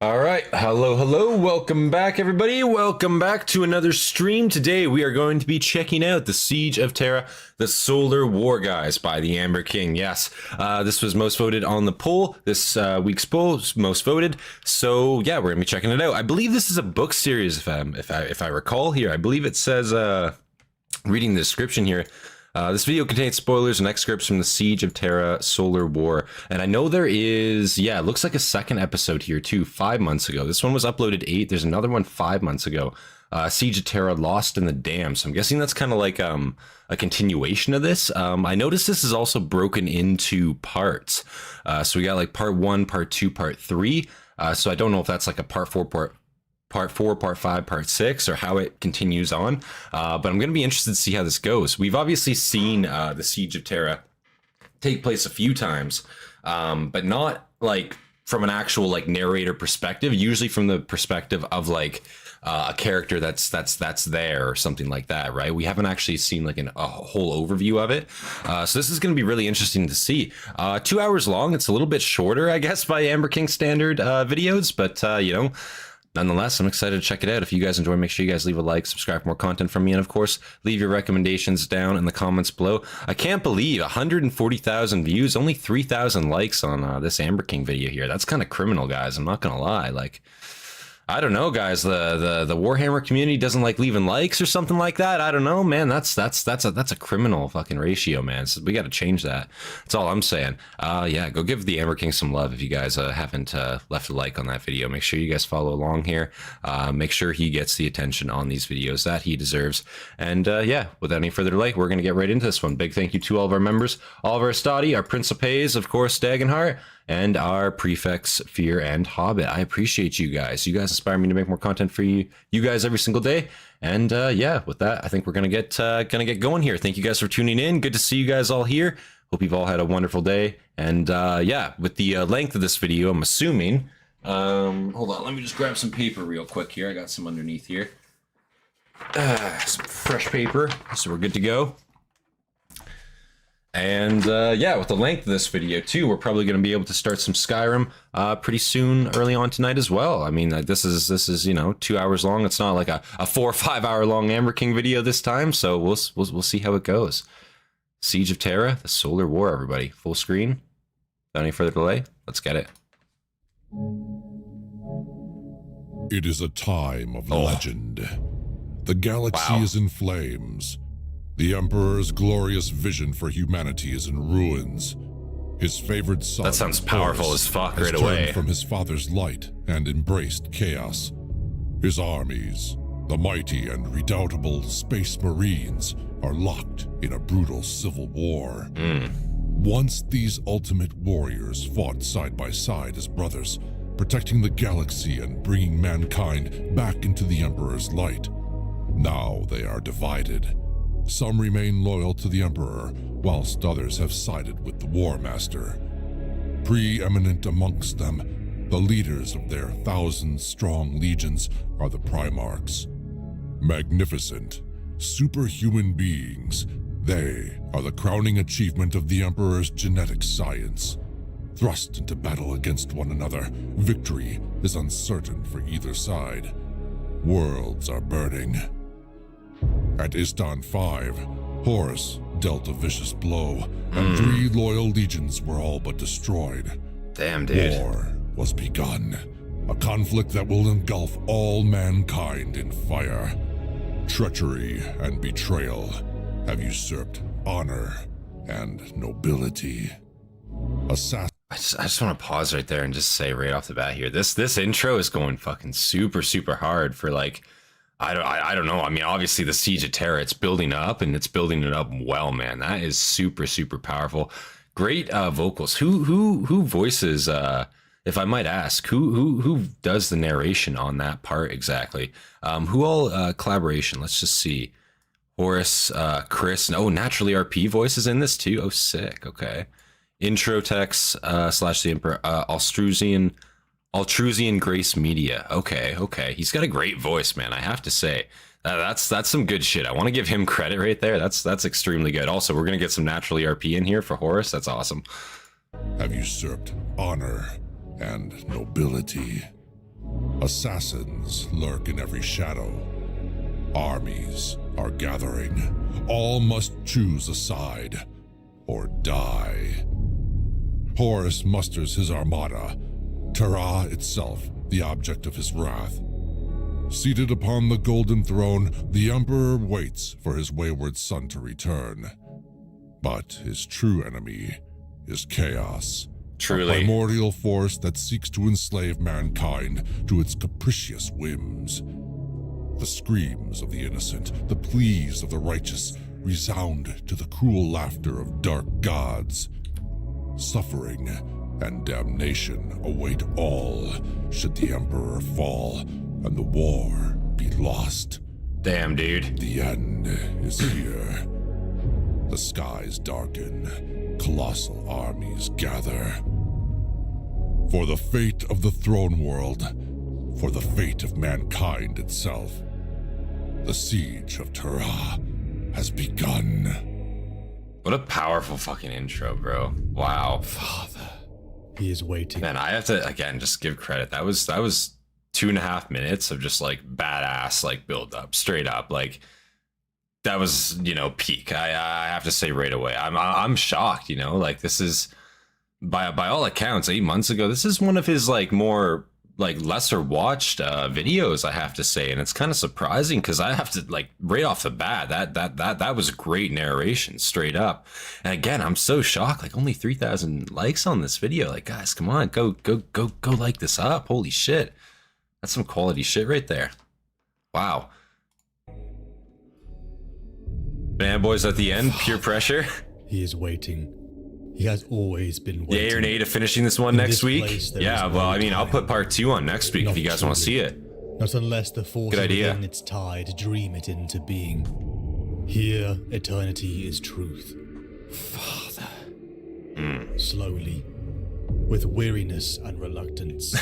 All right, hello, welcome back everybody, welcome back to another stream. Today we are going to be checking out the Siege of Terra, the Solar War, guys, by the Amber King. Yes, this was most voted on the poll, this week's poll, most voted, so yeah, we're gonna be checking it out. I believe this is a book series, if I recall here. I believe it says, reading the description here, this video contains spoilers and excerpts from the Siege of Terra Solar War. And I know there is, yeah, it looks like a second episode here too, 5 months ago. This one was uploaded 8. There's another one 5 months ago. Siege of Terra Lost in the Dam. So I'm guessing that's kind of like a continuation of this. I noticed this is also broken into parts. So we got like part 1, part 2, part 3. So I don't know if that's like a part 4, part 4, part 5, part 6, or how it continues on. But I'm going to be interested to see how this goes. We've obviously seen the Siege of Terra take place a few times, but not like from an actual like narrator perspective, usually from the perspective of like a character that's there or something like that, right? We haven't actually seen like a whole overview of it. So this is going to be really interesting to see. 2 hours long. It's a little bit shorter, I guess, by Amber King standard videos, but you know, nonetheless, I'm excited to check it out. If you guys enjoy, make sure you guys leave a like, subscribe for more content from me, and of course, leave your recommendations down in the comments below. I can't believe 140,000 views, only 3,000 likes on this Amber King video here. That's kind of criminal, guys. I'm not gonna lie. Like, I don't know, guys. The Warhammer community doesn't like leaving likes or something like that. I don't know, man. That's a criminal fucking ratio, man. So we got to change that. That's all I'm saying. Yeah, go give the Amber King some love if you guys haven't left a like on that video. Make sure you guys follow along here. Make sure he gets the attention on these videos that he deserves. And yeah, without any further delay, we're gonna get right into this one. Big thank you to all of our members, all of our Hastati, our Principes, of course, Dagenhart, and our prefects, Fear and Hobbit. I appreciate you guys. You guys inspire me to make more content for you guys every single day. And yeah, with that, I think we're gonna get going here. Thank you guys for tuning in. Good to see you guys all here. Hope you've all had a wonderful day. And yeah, with the length of this video, I'm assuming. Hold on, let me just grab some paper real quick here. I got some underneath here. Some fresh paper, so we're good to go. And yeah, with the length of this video too, we're probably going to be able to start some Skyrim pretty soon, early on tonight as well. I mean, this is you know, 2 hours long. It's not like a 4 or 5 hour long Amber King video this time, so we'll see how it goes. Siege of Terra, the Solar War, everybody, full screen. Without any further delay, let's get it. It is a time of legend. The galaxy is in flames. The Emperor's glorious vision for humanity is in ruins. His favorite son, that sounds powerful Horus, as fuck has right turned away, from his father's light and embraced chaos. His armies, the mighty and redoubtable Space Marines, are locked in a brutal civil war. Once these ultimate warriors fought side by side as brothers, protecting the galaxy and bringing mankind back into the Emperor's light. Now they are divided. Some remain loyal to the Emperor, whilst others have sided with the War Master. Preeminent amongst them, the leaders of their 1,000-strong legions are the Primarchs. Magnificent, superhuman beings, they are the crowning achievement of the Emperor's genetic science. Thrust into battle against one another, victory is uncertain for either side. Worlds are burning. At Istan 5, Horus dealt a vicious blow, and 3 loyal legions were all but destroyed. Damn, dude. War was begun, a conflict that will engulf all mankind in fire. Treachery and betrayal have usurped honor and nobility. I just want to pause right there and just say right off the bat here, this intro is going fucking super hard for like, I don't know. I mean, obviously the Siege of Terra, it's building up and it's building it up well, man. That is super powerful. Great vocals. Who voices, if I might ask, who does the narration on that part exactly? Who all collaboration? Let's just see. Horus, Chris, oh, Naturally RP voices in this too. Oh, sick. Okay. Intro text / the Emperor, Altrusian Grace Media. Okay. He's got a great voice, man. I have to say. That's some good shit. I want to give him credit right there. That's extremely good. Also, we're gonna get some Naturally RP in here for Horus. That's awesome. Have usurped honor and nobility. Assassins lurk in every shadow. Armies are gathering. All must choose a side or die. Horus musters his armada, Terra itself the object of his wrath. Seated upon the golden throne, the Emperor waits for his wayward son to return. But his true enemy is chaos. Truly. A primordial force that seeks to enslave mankind to its capricious whims. The screams of the innocent, the pleas of the righteous, resound to the cruel laughter of dark gods. Suffering and damnation await all should the Emperor fall and the war be lost. Damn, dude. The end is here. The skies darken, colossal armies gather. For the fate of the throne world, for the fate of mankind itself, the siege of Terra has begun. What a powerful fucking intro, bro. Wow. Father, he is waiting. Man, I have to, again, just give credit. That was 2.5 minutes of just like badass, like build up, straight up. Like that was, you know, peak. I have to say right away. I'm shocked, you know, like this is by all accounts 8 months ago. This is one of his like more like lesser watched videos, I have to say, and it's kind of surprising because I have to like right off the bat that was great narration straight up. And again, I'm so shocked, like only 3,000 likes on this video. Like guys, come on, go like this up. Holy shit, that's some quality shit right there. Wow. Fanboys at the end, pure pressure. He is waiting. He has always been waiting. Yay or nay to finishing this one next week? Yeah, well, I mean, I'll put part 2 on next week if you guys want to see it. Not unless the force within its tide dream it into being. Here, eternity is truth. Father. Slowly, with weariness and reluctance,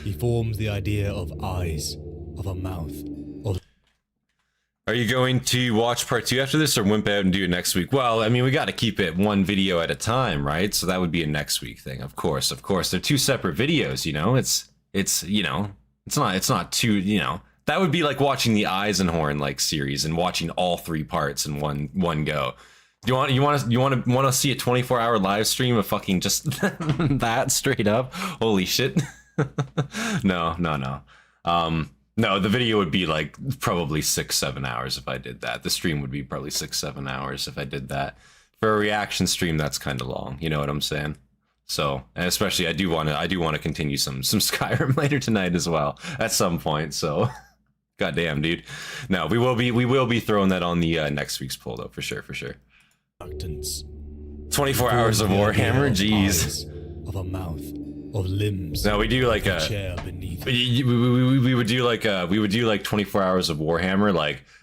he forms the idea of eyes, of a mouth, of... Are you going to watch part 2 after this or wimp out and do it next week? Well, I mean, we got to keep it one video at a time, right? So that would be a next week thing. Of course. They're 2 separate videos, you know? It's, you know, it's not too, you know, that would be like watching the Eisenhorn like series and watching all 3 parts in one go. You want to see a 24-hour live stream of fucking just that straight up? Holy shit. No. No, the video would be like probably 6-7 hours if I did that. The stream would be probably 6-7 hours if I did that. For a reaction stream, that's kind of long. You know what I'm saying? So, and especially I do want to continue some Skyrim later tonight as well at some point. So, goddamn, dude. No, we will be throwing that on the next week's poll though, for sure. 24 hours of Warhammer, jeez. Of a mouth, of limbs. No, we do like a chair beneath. We would do like 24 hours of Warhammer,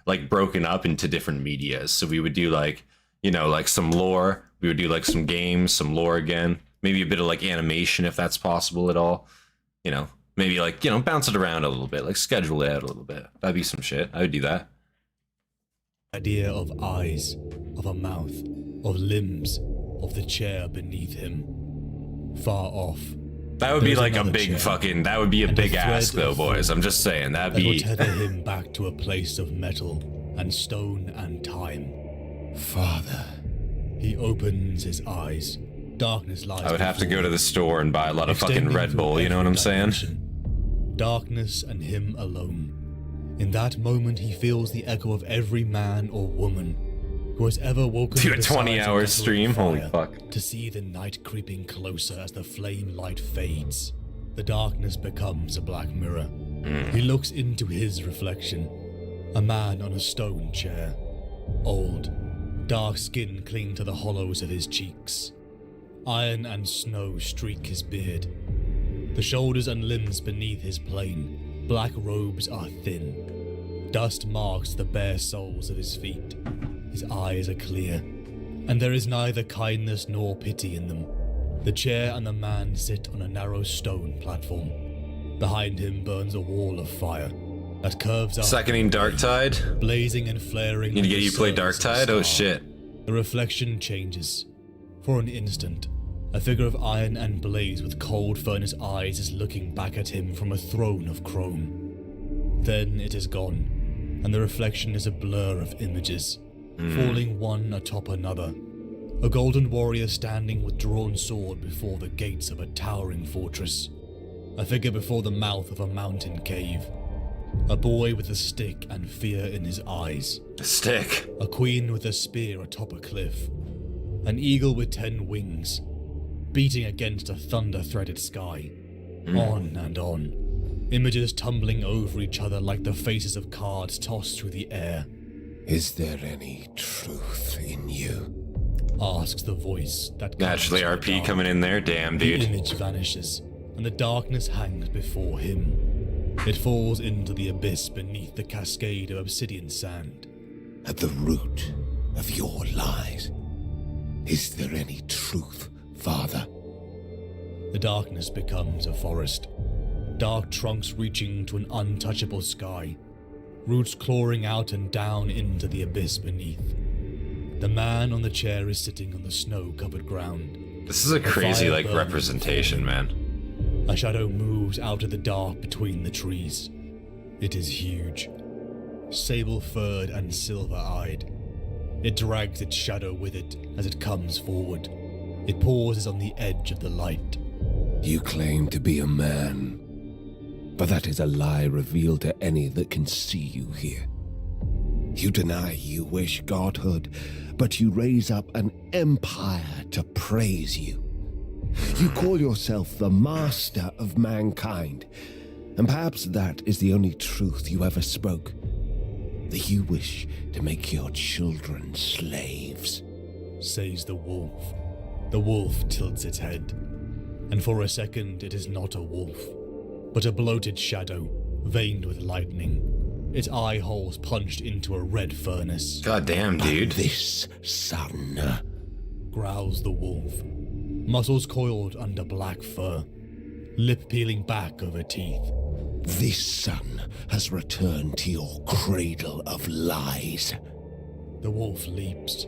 like broken up into different medias. So we would do like, you know, like some lore. We would do like some games, some lore again. Maybe a bit of like animation if that's possible at all. You know, maybe like, you know, bounce it around a little bit, like schedule it out a little bit. That'd be some shit. I would do that. Idea of eyes, of a mouth, of limbs, of the chair beneath him. Far off. That would be like a big fucking, that would be a big ask though, boys. I'm just saying, that'd be... That would tether him back to a place of metal and stone and time. Father. He opens his eyes. Darkness lies. I would have to go to the store and buy a lot of fucking Red Bull, you know what I'm saying? Darkness and him alone. In that moment he feels the echo of every man or woman who has ever woken to a 20-hour stream, holy fuck. To see the night creeping closer as the flame light fades. The darkness becomes a black mirror. He looks into his reflection. A man on a stone chair. Old. Dark skin cling to the hollows of his cheeks. Iron and snow streak his beard. The shoulders and limbs beneath his plane. Black robes are thin. Dust marks the bare soles of his feet. His eyes are clear, and there is neither kindness nor pity in them. The chair and the man sit on a narrow stone platform. Behind him burns a wall of fire that curves up. Seconding Darktide? Blazing and flaring. Need to get you play Darktide? Oh shit. The reflection changes. For an instant, A figure of iron and blaze with cold furnace eyes is looking back at him from a throne of chrome. Then it is gone, and the reflection is a blur of images, falling one atop another. A golden warrior standing with drawn sword before the gates of a towering fortress. A figure before the mouth of a mountain cave. A boy with a stick and fear in his eyes. A stick. A queen with a spear atop a cliff. An eagle with 10 wings, beating against a thunder-threaded sky. On and on. Images tumbling over each other like the faces of cards tossed through the air. Is there any truth in you? Asks the voice that Naturally, comes from the RP dark. coming in there. Damn, The dude. image vanishes, and the darkness hangs before him. It falls into the abyss beneath the cascade of obsidian sand. At the root of your lies, is there any truth, Father? The darkness becomes a forest. Dark trunks reaching to an untouchable sky. Roots clawing out and down into the abyss beneath. The man on the chair is sitting on the snow-covered ground. This is a crazy, fire like, burns representation, before man. him. A shadow moves out of the dark between the trees. It is huge. Sable-furred and silver-eyed. It drags its shadow with it as it comes forward. It pauses on the edge of the light. You claim to be a man, but that is a lie revealed to any that can see you here. You deny you wish godhood, but you raise up an empire to praise you. You call yourself the master of mankind, and perhaps that is the only truth you ever spoke. That you wish to make your children slaves. Says the wolf. The wolf tilts its head, and for a second it is not a wolf, but a bloated shadow, veined with lightning, its eye holes punched into a red furnace. God damn, dude. This son, Growls the wolf, muscles coiled under black fur, lip peeling back over teeth. this son has returned to your cradle of lies. The wolf leaps.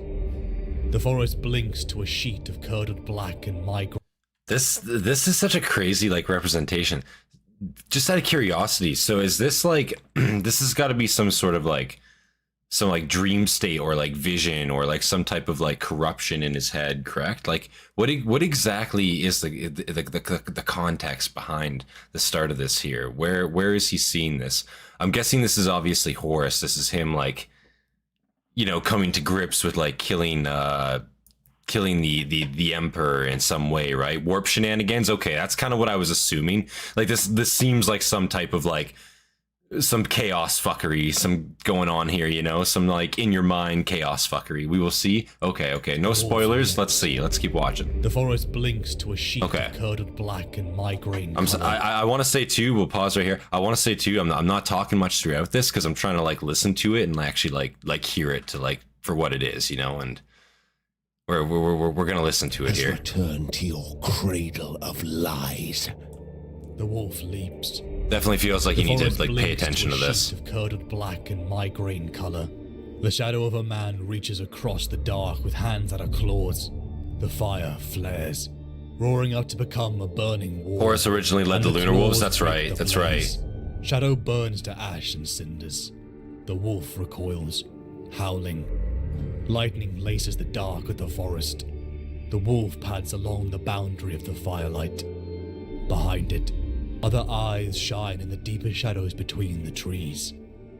The forest blinks to a sheet of curdled black and migraine. This is such a crazy like representation. Just out of curiosity, so is this like this has got to be some sort of like some like dream state or like vision or like some type of like corruption in his head, correct? Like what exactly is the context behind the start of this here? Where is he seeing this? I'm guessing this is obviously Horus. This is him like, you know, coming to grips with like killing the Emperor in some way, right? Warp shenanigans. Okay, that's kind of what I was assuming. Like this seems like some type of like some chaos fuckery, some going on here, you know, some like in your mind chaos fuckery. We will see. Okay. No spoilers. Let's see. Let's keep watching. The forest blinks to a sheet Okay. of curdled black and migraine. I want to say too. We'll pause right here. I want to say too. I'm not talking much throughout this because I'm trying to like listen to it and actually like hear it to like for what it is, you know. And we're gonna listen to it Has here. returned to your cradle of lies. The wolf leaps. Definitely feels like The you need to forest like pay blinks attention to a this. sheet of curdled black and migraine color. The shadow of a man reaches across the dark with hands that are claws. The fire flares, roaring up to become a burning war. Horus originally led And the Lunar Wolves. claws That's break right. the That's blaze. right. Shadow burns to ash and cinders. The wolf recoils, howling. Lightning laces the dark of the forest. The wolf pads along the boundary of the firelight. Behind it, other eyes shine in the deeper shadows between the trees,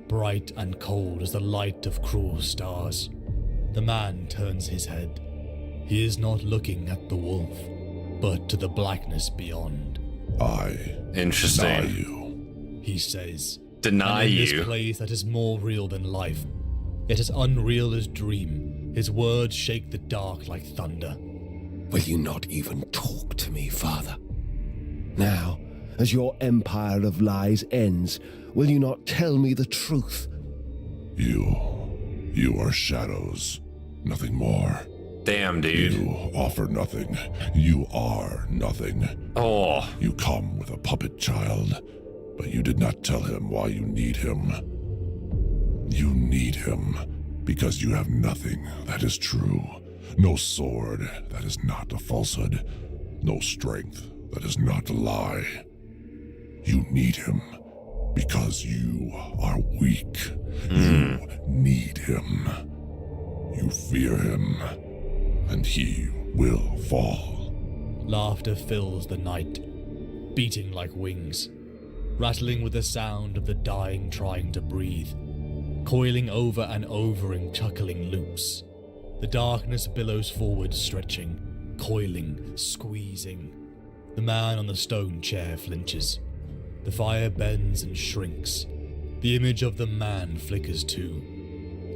bright and cold as the light of cruel stars. The man turns his head. He is not looking at the wolf, but to the blackness beyond. I deny Interesting. you. He says, Deny and in this you. place that is more real than life, yet as unreal as dream, his words shake the dark like thunder. Will you not even talk to me, Father? Now, as your empire of lies ends, will you not tell me the truth? You are shadows, nothing more. Damn, dude. You offer nothing. You are nothing. Oh, You come with a puppet child, but you did not tell him why you need him. You need him because you have nothing that is true. No sword that is not a falsehood. no strength that is not a lie. You need him because you are weak. You need him. You fear him, and he will fall. Laughter fills the night, beating like wings, rattling with the sound of the dying trying to breathe, coiling over and over in chuckling loops. The darkness billows forward, stretching, coiling, squeezing. The man on the stone chair flinches. The fire bends and shrinks. The image of the man flickers too,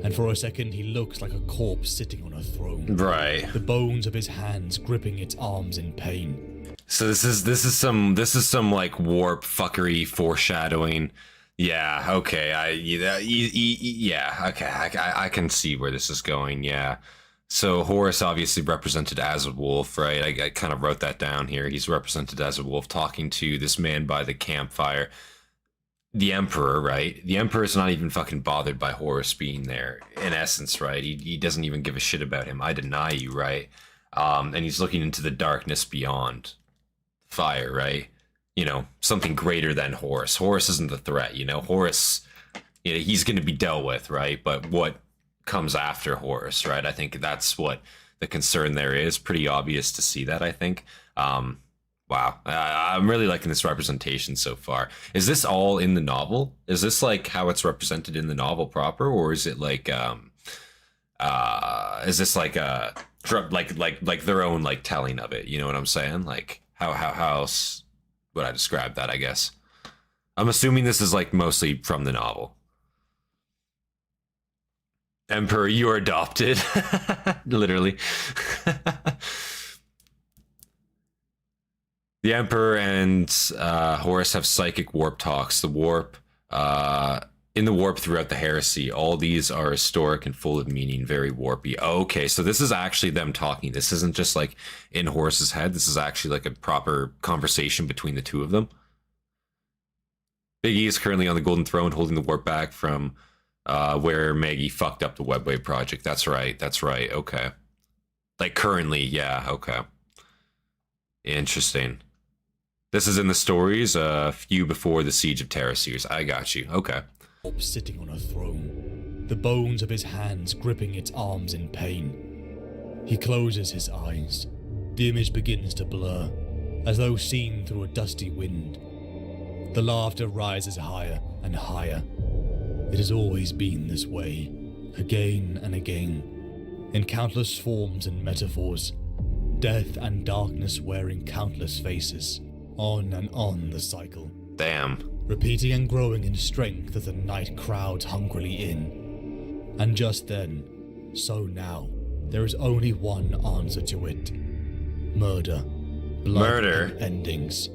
and for a second he looks like a corpse sitting on a throne. Right. The bones of his hands gripping its arms in pain. So this is some like warp fuckery foreshadowing. Yeah. Okay. I can see where this is going. Yeah. So Horus obviously represented as a wolf, right? I kind of wrote that down here. He's represented as a wolf talking to this man by the campfire. The Emperor, right? The Emperor's not even fucking bothered by Horus being there, in essence, right? He doesn't even give a shit about him. I deny you, right? And he's looking into the darkness beyond fire, right? You know, something greater than Horus. Horus isn't the threat, you know? Horus, you know, he's going to be dealt with, right? But what comes after Horus, right? I think that's what the concern there is. Pretty obvious to see that, I think. Wow. I'm really liking this representation so far. Is this all in the novel? Is this like how it's represented in the novel proper, or is it like is this like a like their own like telling of it? You know what I'm saying? Like how else would I describe that, I guess? I'm assuming this is like mostly from the novel. Emperor, you are adopted. Literally. The Emperor and Horus have psychic warp talks. The warp, in the warp throughout the heresy, all these are historic and full of meaning, very warpy. Okay, so this is actually them talking. This isn't just like in Horus's head. This is actually like a proper conversation between the two of them. Big E is currently on the Golden Throne, holding the warp back from where Maggie fucked up the Webway project. That's right. That's right. Okay. Like currently, yeah. Okay. Interesting. This is in the stories, a few before the Siege of Terra series. I got you. Okay. Sitting on a throne, the bones of his hands gripping its arms in pain. He closes his eyes. The image begins to blur, as though seen through a dusty wind. The laughter rises higher and higher. It has always been this way, again and again, in countless forms and metaphors. Death and darkness wearing countless faces. On and on the cycle. Damn. Repeating and growing in strength as the night crowds hungrily in. And just then, so now, there is only one answer to it. Murder. Blood and endings.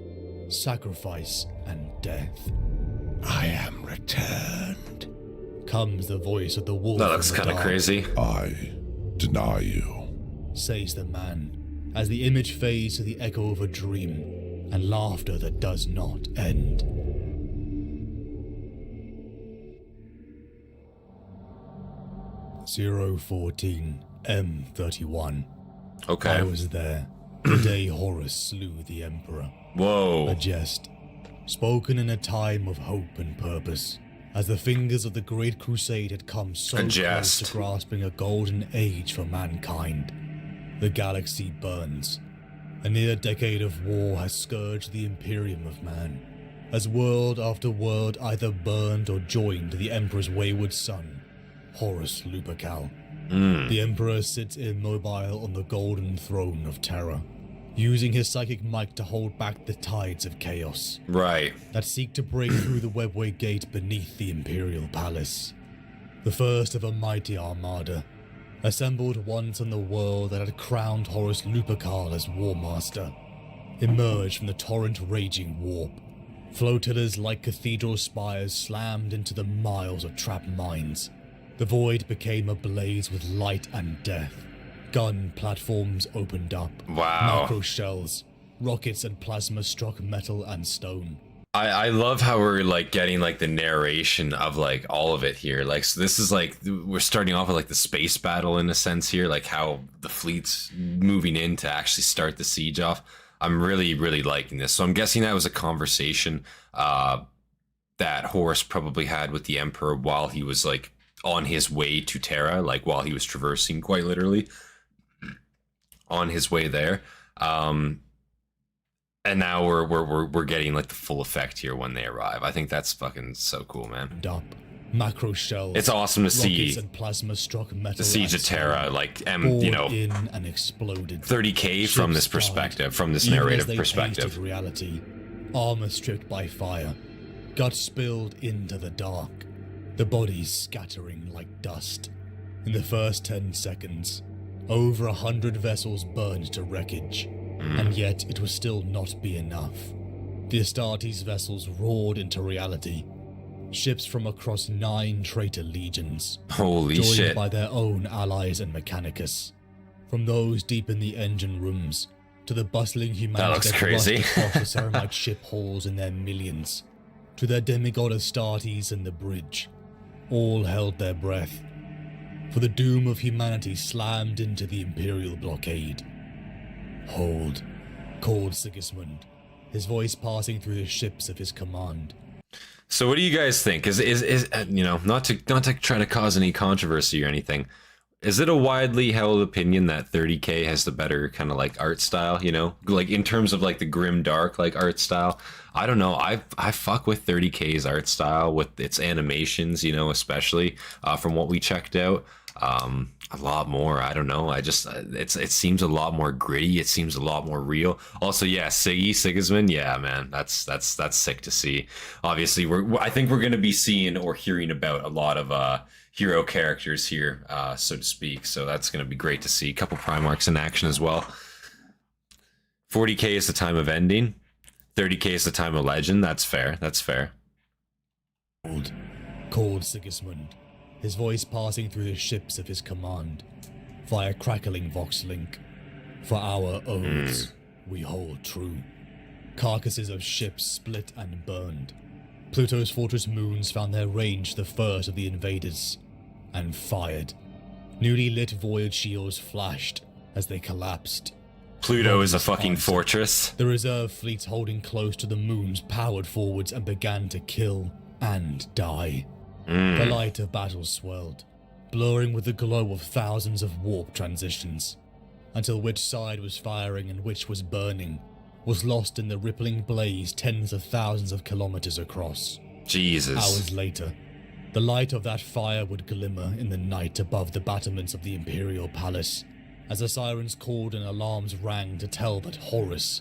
Sacrifice and death. I am returned. Comes the voice of the wolf. That looks kind of crazy. I deny you, says the man, as the image fades to the echo of a dream, and laughter that does not end. M31. Okay. I was there, the day Horus slew the Emperor. Whoa. A jest, spoken in a time of hope and purpose, as the fingers of the Great Crusade had come so close to grasping a golden age for mankind. The galaxy burns. A near decade of war has scourged the Imperium of man, as world after world either burned or joined the Emperor's wayward son, Horus Lupercal. The Emperor sits immobile on the golden throne of Terra, using his psychic might to hold back the tides of chaos. Right. That seek to break through the webway gate beneath the Imperial Palace. The first of a mighty armada, assembled once on the world that had crowned Horus Lupercal as War Master, emerged from the torrent raging warp. Flotillas like cathedral spires slammed into the miles of trapped mines. The void became ablaze with light and death. Gun platforms opened up. Wow. Micro shells, rockets and plasma struck metal and stone. I love how we're like getting like the narration of like all of it here. Like, so this is like, we're starting off with like the space battle in a sense here, like how the fleet's moving in to actually start the siege off. I'm really, really liking this. So I'm guessing that was a conversation that Horus probably had with the Emperor while he was like on his way to Terra, like while he was traversing, quite literally on his way there. And now we're getting like the full effect here when they arrive. I think that's fucking so cool, man. Macro shells. It's awesome to see and plasma struck metal the siege of Terra, like, you know, in and exploded. 30k from this perspective, from this narrative perspective. Reality, armor stripped by fire, guts spilled into the dark, the bodies scattering like dust. In the first 10 seconds, over 100 vessels burned to wreckage, and yet it would still not be enough. The Hastate's vessels roared into reality. Ships from across 9 traitor legions, Holy joined shit. by their own allies and Mechanicus. From those deep in the engine rooms, to the bustling humanity That looks crazy. rushed across the Ceramite ship halls in their millions, to their demigod Astartes and the bridge, all held their breath. For the doom of humanity slammed into the Imperial blockade. Hold, called Sigismund, his voice passing through the ships of his command. So what do you guys think? Is you know, not to try to cause any controversy or anything, is it a widely held opinion that 30k has the better kind of like art style, you know, like in terms of like the grim dark like art style? I don't know. I fuck with 30k's art style, with its animations, you know, especially from what we checked out. A lot more. I don't know. It seems a lot more gritty. It seems a lot more real. Also, yeah, Sigismund. Yeah, man, that's sick to see. Obviously, I think we're gonna be seeing or hearing about a lot of hero characters here, so to speak. So that's gonna be great to see. A couple Primarchs in action as well. 40k is the time of ending. 30k is the time of legend. That's fair. That's fair. Called Sigismund, his voice passing through the ships of his command, via crackling vox link. For our oaths, we hold true. Carcasses of ships split and burned. Pluto's fortress moons found their range the first of the invaders, and fired. Newly lit void shields flashed as they collapsed. Pluto is a fucking fortress. The reserve fleets holding close to the moons powered forwards and began to kill and die. The light of battle swirled, blurring with the glow of thousands of warp transitions, until which side was firing and which was burning was lost in the rippling blaze tens of thousands of kilometers across. Jesus. Hours later, the light of that fire would glimmer in the night above the battlements of the Imperial Palace, as the sirens called and alarms rang to tell that Horus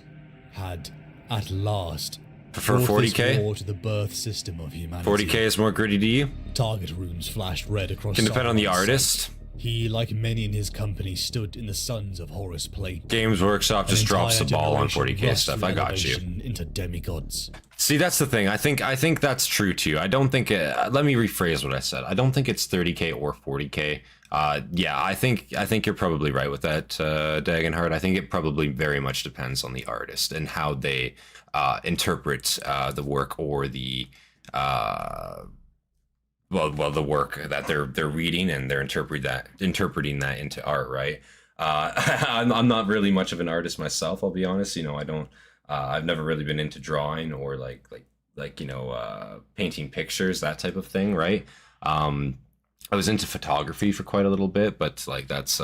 had, at last, Prefer brought this 40k? war to the birth system of humanity. 40k is more gritty to you? Target runes flashed red across. Can depend on the Sauron's artist. sight. He, like many in his company, stood in the Sons of Horus plate. Games Workshop just An drops the entire ball on generation 40k rushed stuff. through I got you. elevation into demigods. See, that's the thing. I think that's true too. I don't think let me rephrase what I said. I don't think it's 30k or 40k. Yeah, I think you're probably right with that, Dagenhart. I think it probably very much depends on the artist and how they interpret the work, or the the work that they're reading, and they're interpreting that into art, right? I'm not really much of an artist myself, I'll be honest. You know, I don't. I've never really been into drawing or like you know, painting pictures, that type of thing, right? I was into photography for quite a little bit, but like that's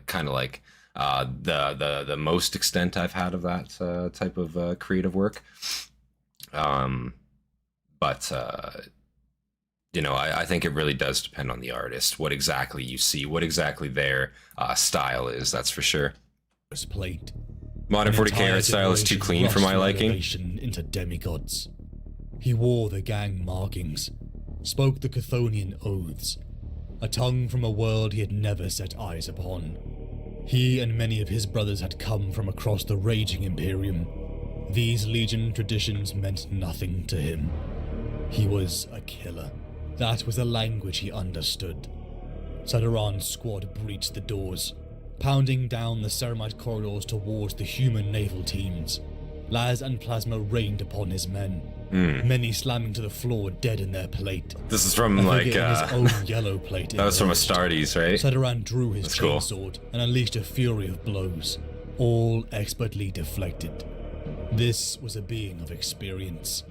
kind of like the most extent I've had of that type of creative work. But you know, I think it really does depend on the artist, what exactly you see, what exactly their style is. That's for sure. Plate. Modern 40k art style is too clean for my liking. Into demigods. He wore the gang markings, spoke the Chthonian oaths, a tongue from a world he had never set eyes upon. He and many of his brothers had come from across the raging Imperium. These legion traditions meant nothing to him. He was a killer. That was the language he understood. Sadaran's squad breached the doors, pounding down the Ceramite corridors towards the human naval teams. Las and plasma rained upon his men, many slamming to the floor dead in their plate. This is from A like figure in his own yellow plate. that was from emerged. Astartes, right? Sadaran drew his That's cool. chainsword and unleashed a fury of blows, all expertly deflected. This was a being of experience,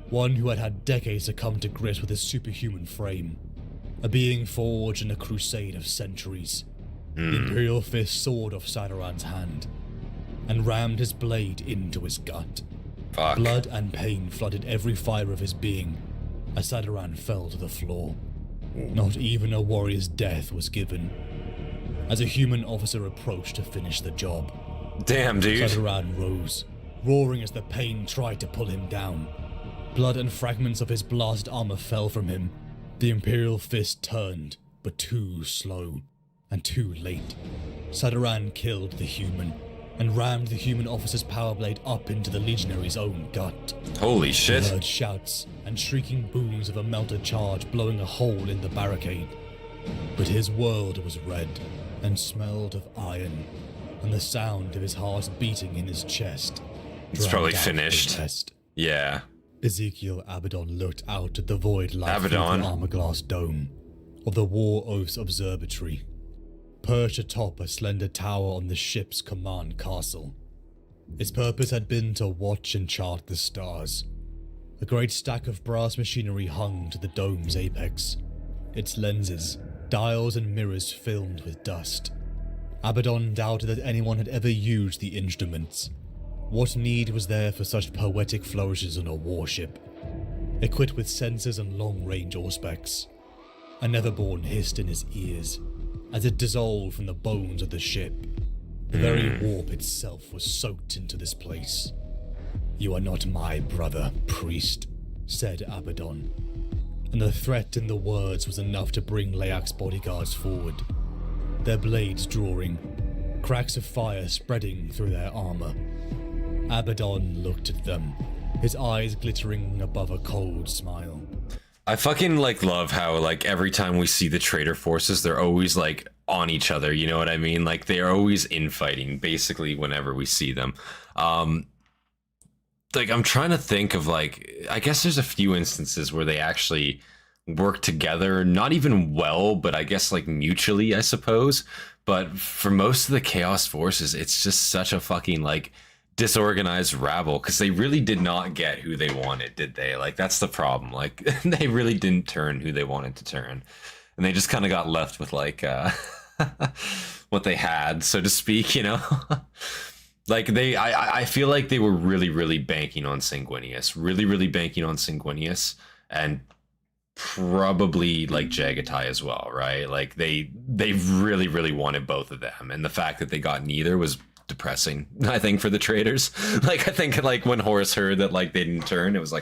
one who had had decades to come to grips with his superhuman frame, a being forged in a crusade of centuries. The Imperial fist soared off Sadaran's hand and rammed his blade into his gut. Fuck. Blood and pain flooded every fibre of his being as Sadaran fell to the floor. Not even a warrior's death was given as a human officer approached to finish the job. Damn, dude. Sadaran rose, roaring as the pain tried to pull him down. Blood and fragments of his blasted armor fell from him. The Imperial fist turned, but too slow and too late. Sadaran killed the human and rammed the human officer's power blade up into the legionary's own gut. Holy He shit. heard shouts and shrieking booms of a melted charge blowing a hole in the barricade. But his world was red and smelled of iron, and the sound of his heart beating in his chest It's drowned probably out finished. the rest. Yeah. Ezekiel Abaddon looked out at the void light through the Abaddon. armor-glass dome of the War Oaths Observatory, perched atop a slender tower on the ship's command castle. Its purpose had been to watch and chart the stars. A great stack of brass machinery hung to the dome's apex, its lenses, dials and mirrors filmed with dust. Abaddon doubted that anyone had ever used the instruments. What need was there for such poetic flourishes on a warship, equipped with sensors and long-range auspex? A never-born hissed in his ears as it dissolved from the bones of the ship. The very warp itself was soaked into this place. "You are not my brother, priest," said Abaddon, and the threat in the words was enough to bring Leak's bodyguards forward, their blades drawing, cracks of fire spreading through their armor. Abaddon looked at them, his eyes glittering above a cold smile. I fucking love how every time we see the traitor forces, they're always on each other, you know what I mean? They're always infighting basically whenever we see them. I'm trying to think of I guess there's a few instances where they actually work together, not even well, but I guess mutually, I suppose. But for most of the Chaos forces, it's just such a fucking disorganized rabble, because they really did not get who they wanted, did they? That's the problem. They really didn't turn who they wanted to turn, and they just kind of got left with what they had, so to speak, you know. I feel like they were really banking on Sanguinius, really banking on Sanguinius, and probably Jagatai as well, right? They really wanted both of them, and the fact that they got neither was depressing, I think, for the traders. I think when Horus heard that they didn't turn, it was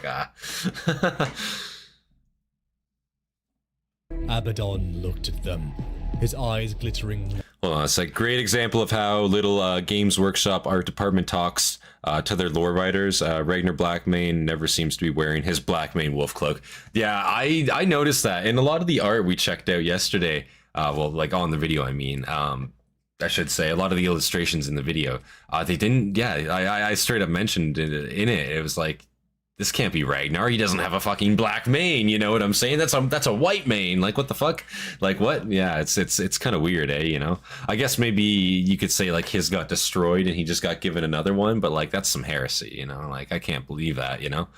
Abaddon looked at them, his eyes glittering. Hold on, it's a great example of how little Games Workshop art department talks to their lore writers. Ragnar Blackmane never seems to be wearing his Blackmane wolf cloak. Yeah, I noticed that in a lot of the art we checked out yesterday. On the video, I mean. I should say, a lot of the illustrations in the video, they didn't. Yeah, I straight up mentioned in it. It was this can't be Ragnar. He doesn't have a fucking black mane. You know what I'm saying? That's a white mane. What the fuck? What? Yeah, it's kind of weird, eh? You know. I guess maybe you could say his got destroyed and he just got given another one, but that's some heresy. You know, I can't believe that. You know,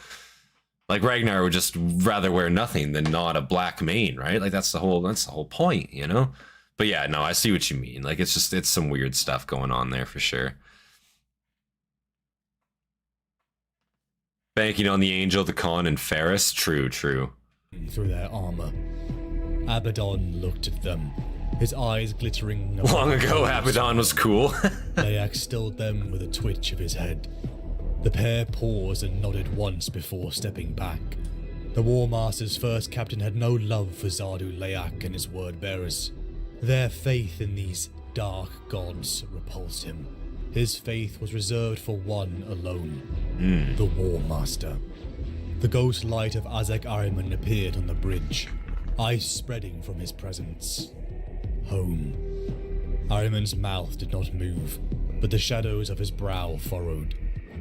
Ragnar would just rather wear nothing than not a black mane, right? That's the whole point. You know. But yeah, no, I see what you mean. It's some weird stuff going on there for sure. Banking on the Angel, the Khan, and Ferris. True. Through their armor. Abaddon looked at them, his eyes glittering. Long ago, Abaddon was cool. Leak stilled them with a twitch of his head. The pair paused and nodded once before stepping back. The War Master's first captain had no love for Zardu Leak and his word-bearers. Their faith in these dark gods repulsed him. His faith was reserved for one alone, the War Master. The ghost light of Azek Ahriman appeared on the bridge, ice spreading from his presence. Home. Ahriman's mouth did not move, but the shadows of his brow furrowed.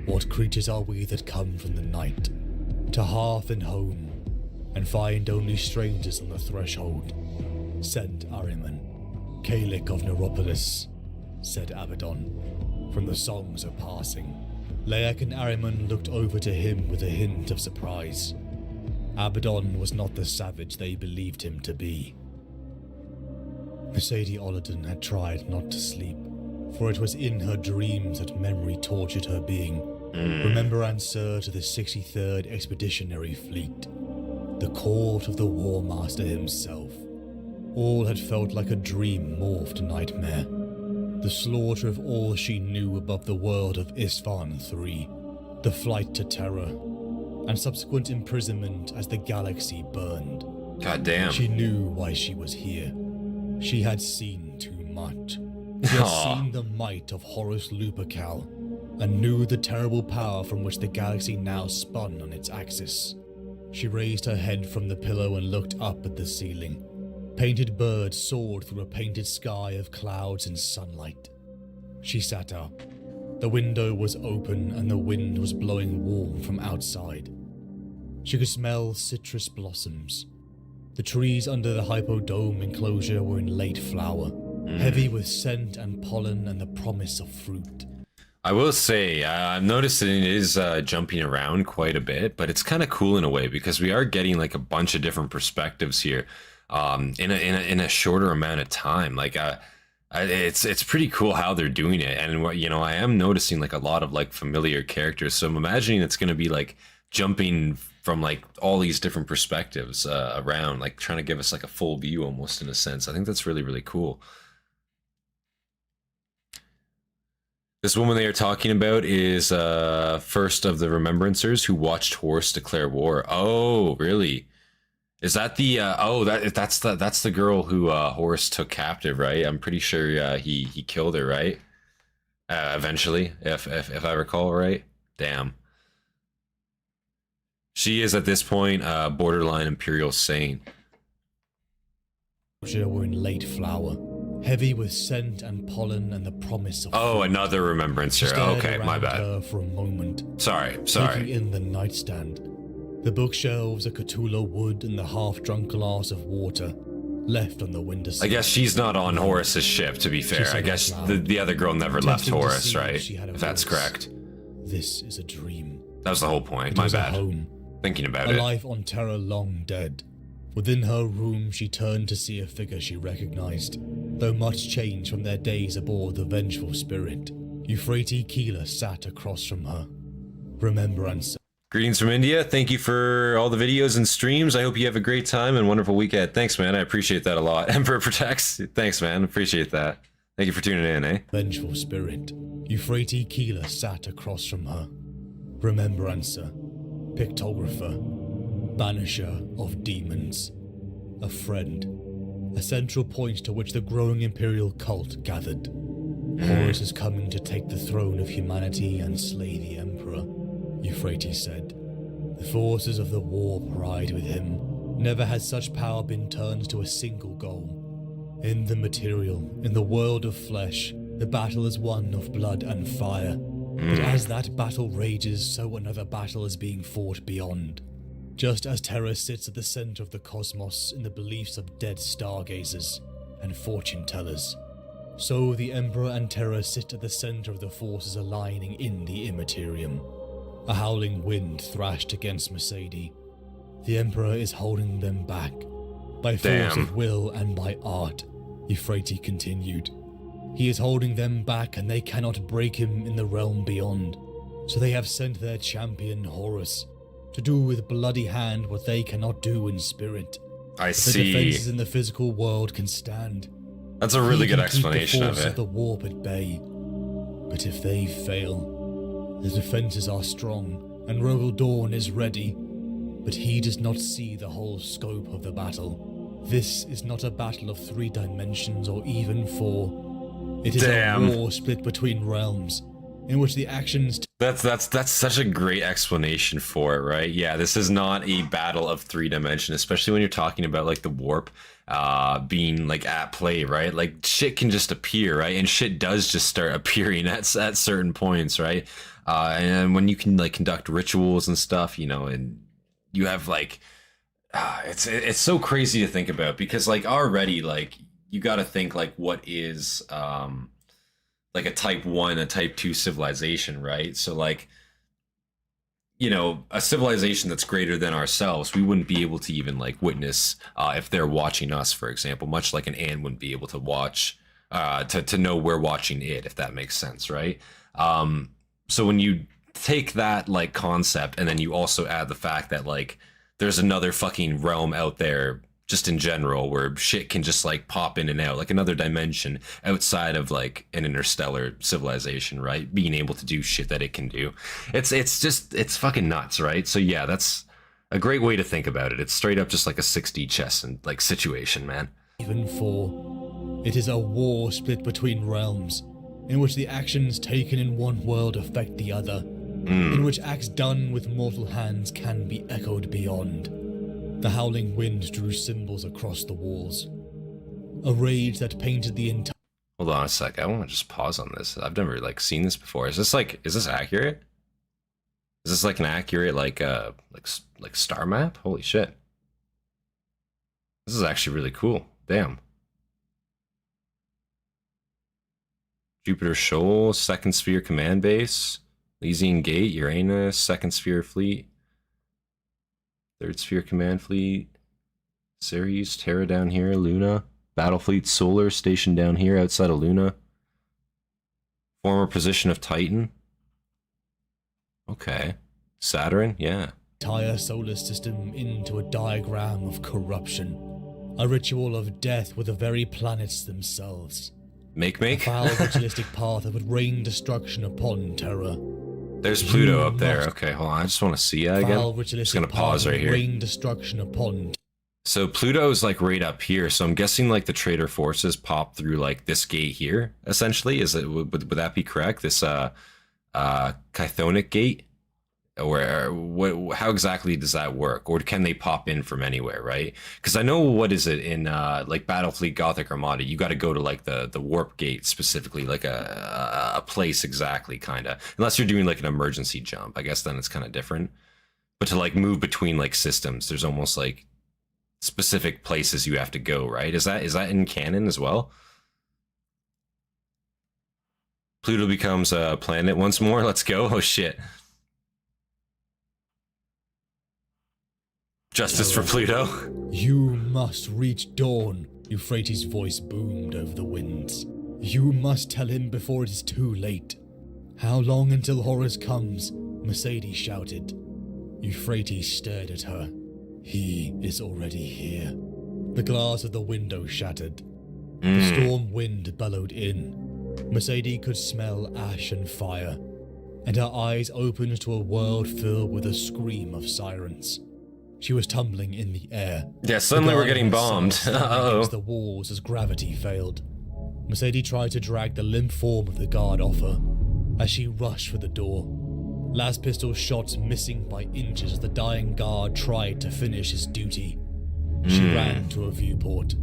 What creatures are we that come from the night, to hearth and home, and find only strangers on the threshold? Said Ahriman. Kalik of Neuropolis, said Abaddon, from the songs of passing. Leyak and Ahriman looked over to him with a hint of surprise. Abaddon was not the savage they believed him to be. Mercedes Ollerton had tried not to sleep, for it was in her dreams that memory tortured her being. Remembranceur to the 63rd Expeditionary Fleet, the court of the War Master himself. All had felt like a dream morphed nightmare. The slaughter of all she knew above the world of Isfahan III, the flight to Terra, and subsequent imprisonment as the galaxy burned. God damn. She knew why she was here. She had seen too much. She had seen the might of Horus Lupercal, and knew the terrible power from which the galaxy now spun on its axis. She raised her head from the pillow and looked up at the ceiling. Painted birds soared through a painted sky of clouds and sunlight. She sat up. The window was open and the wind was blowing warm from outside. She could smell citrus blossoms. The trees under the Hypodome enclosure were in late flower, heavy with scent and pollen and the promise of fruit. I will say, I've noticed that it is jumping around quite a bit, but it's kind of cool in a way because we are getting like a bunch of different perspectives here in a shorter amount of time. Like it's pretty cool how they're doing it, and what I am noticing like a lot of like familiar characters. So I'm imagining it's going to be like jumping from like all these different perspectives around, like trying to give us like a full view almost in a sense. I think that's really, really cool. This woman they are talking about is first of the Remembrancers who watched Horus declare war. Oh, really? Is that the that's the girl who Horus took captive, right? I'm pretty sure he killed her, right? Eventually, if I recall right. Damn. She is at this point borderline Imperial Saint. Were in late flower, heavy with scent and pollen and the promise of fruit. Another She Remembrancer. stared Okay, my around bad. her for a moment, Sorry. taking in the nightstand, the bookshelves, a Cthulhu wood, and the half-drunk glass of water left on the windowsill. I guess she's not on Horus's ship, to be fair. I guess the other girl never left Tempting to Horus, see right? she had a If that's voice. correct. This is a dream. That was the whole point. It My was a bad. home. Thinking about A it. life on Terra long dead. Within her room, she turned to see a figure she recognized, though much changed from their days aboard the Vengeful Spirit. Euphrates Keeler sat across from her. Remembrance. Greetings from India. Thank you for all the videos and streams. I hope you have a great time and wonderful weekend. Thanks, man. I appreciate that a lot. Emperor Protects. Thanks, man. Appreciate that. Thank you for tuning in, eh? Vengeful Spirit. Euphrates Keeler sat across from her. Remembrancer. Pictographer. Banisher of demons. A friend. A central point to which the growing imperial cult gathered. Horus is coming to take the throne of humanity and slay the Emperor, Euphrates said. The forces of the war pride with him. Never has such power been turned to a single goal. In the material, in the world of flesh, the battle is one of blood and fire. But as that battle rages, so another battle is being fought beyond. Just as Terra sits at the center of the cosmos in the beliefs of dead stargazers and fortune-tellers, so the Emperor and Terra sit at the center of the forces aligning in the Immaterium. A howling wind thrashed against Mercedes. The Emperor is holding them back, by force of will and by art, Euphrates continued. He is holding them back and they cannot break him in the realm beyond, so they have sent their champion Horus, to do with bloody hand what they cannot do in spirit. I The see. defenses in the physical world can stand. That's a really He good can keep explanation the of force it. of the warp at bay. But if they fail, the defenses are strong, and Rogel Dawn is ready. But he does not see the whole scope of the battle. This is not a battle of 3 dimensions or even 4. It is a war split between realms, in which the actions... That's such a great explanation for it, right? Yeah, this is not a battle of 3 dimensions, especially when you're talking about like the warp being like at play, right? Like shit can just appear, right? And shit does just start appearing at certain points, right? And when you can like conduct rituals and stuff, and you have like it's so crazy to think about, because like already like you got to think like what is like a type 1, a type 2 civilization, right? So like you know, a civilization that's greater than ourselves, we wouldn't be able to even like witness if they're watching us, for example, much like an ant wouldn't be able to watch to know we're watching it, if that makes sense, right? So when you take that like concept and then you also add the fact that like there's another fucking realm out there just in general where shit can just like pop in and out, like another dimension outside of like an interstellar civilization, right? Being able to do shit that it can do. It's fucking nuts, right? So yeah, that's a great way to think about it. It's straight up just like a 6D chess and like situation, man. Even for it is a war split between realms, in which the actions taken in one world affect the other, in which acts done with mortal hands can be echoed beyond. The howling wind drew symbols across the walls. A rage that painted the entire... Hold on a sec, I want to just pause on this. I've never like seen this before. Is this accurate? Is this like an accurate like star map? Holy shit. This is actually really cool. Damn. Jupiter Shoal, Second Sphere Command Base, Elysian Gate, Uranus, Second Sphere Fleet, Third Sphere Command Fleet, Ceres, Terra down here, Luna, Battlefleet Solar stationed down here outside of Luna, former position of Titan. Okay. Saturn, yeah. Entire solar system into a diagram of corruption. A ritual of death with the very planets themselves. Make. A foul ritualistic path that would rain destruction upon Terra. There's Pluto up there. Okay, hold on. I just want to see that again. I'm just gonna pause right here. Rain destruction upon. So Pluto is like right up here. So I'm guessing like the traitor forces pop through like this gate here. Essentially, would that be correct? This Chthonic gate, or what? How exactly does that work? Or can they pop in from anywhere? Right? Because I know what is it in like Battlefleet Gothic Armada? You got to go to like the warp gate specifically, like a place exactly, kind of. Unless you're doing like an emergency jump, I guess then it's kind of different. But to like move between like systems, there's almost like specific places you have to go, right? Is that in canon as well? Pluto becomes a planet once more. Let's go. Oh shit. Justice for Pluto. You must reach dawn, Euphrates' voice boomed over the winds. You must tell him before it is too late. How long until Horus comes? Mercedes shouted. Euphrates stared at her. He is already here. The glass of the window shattered. The storm wind bellowed in. Mercedes could smell ash and fire, and her eyes opened to a world filled with a scream of sirens. She was tumbling in the air. Yeah, suddenly we're getting bombed. Against the walls as gravity failed. Mercedes tried to drag the limp form of the guard off her as she rushed for the door. Las pistol shots missing by inches as the dying guard tried to finish his duty. She ran to a viewport.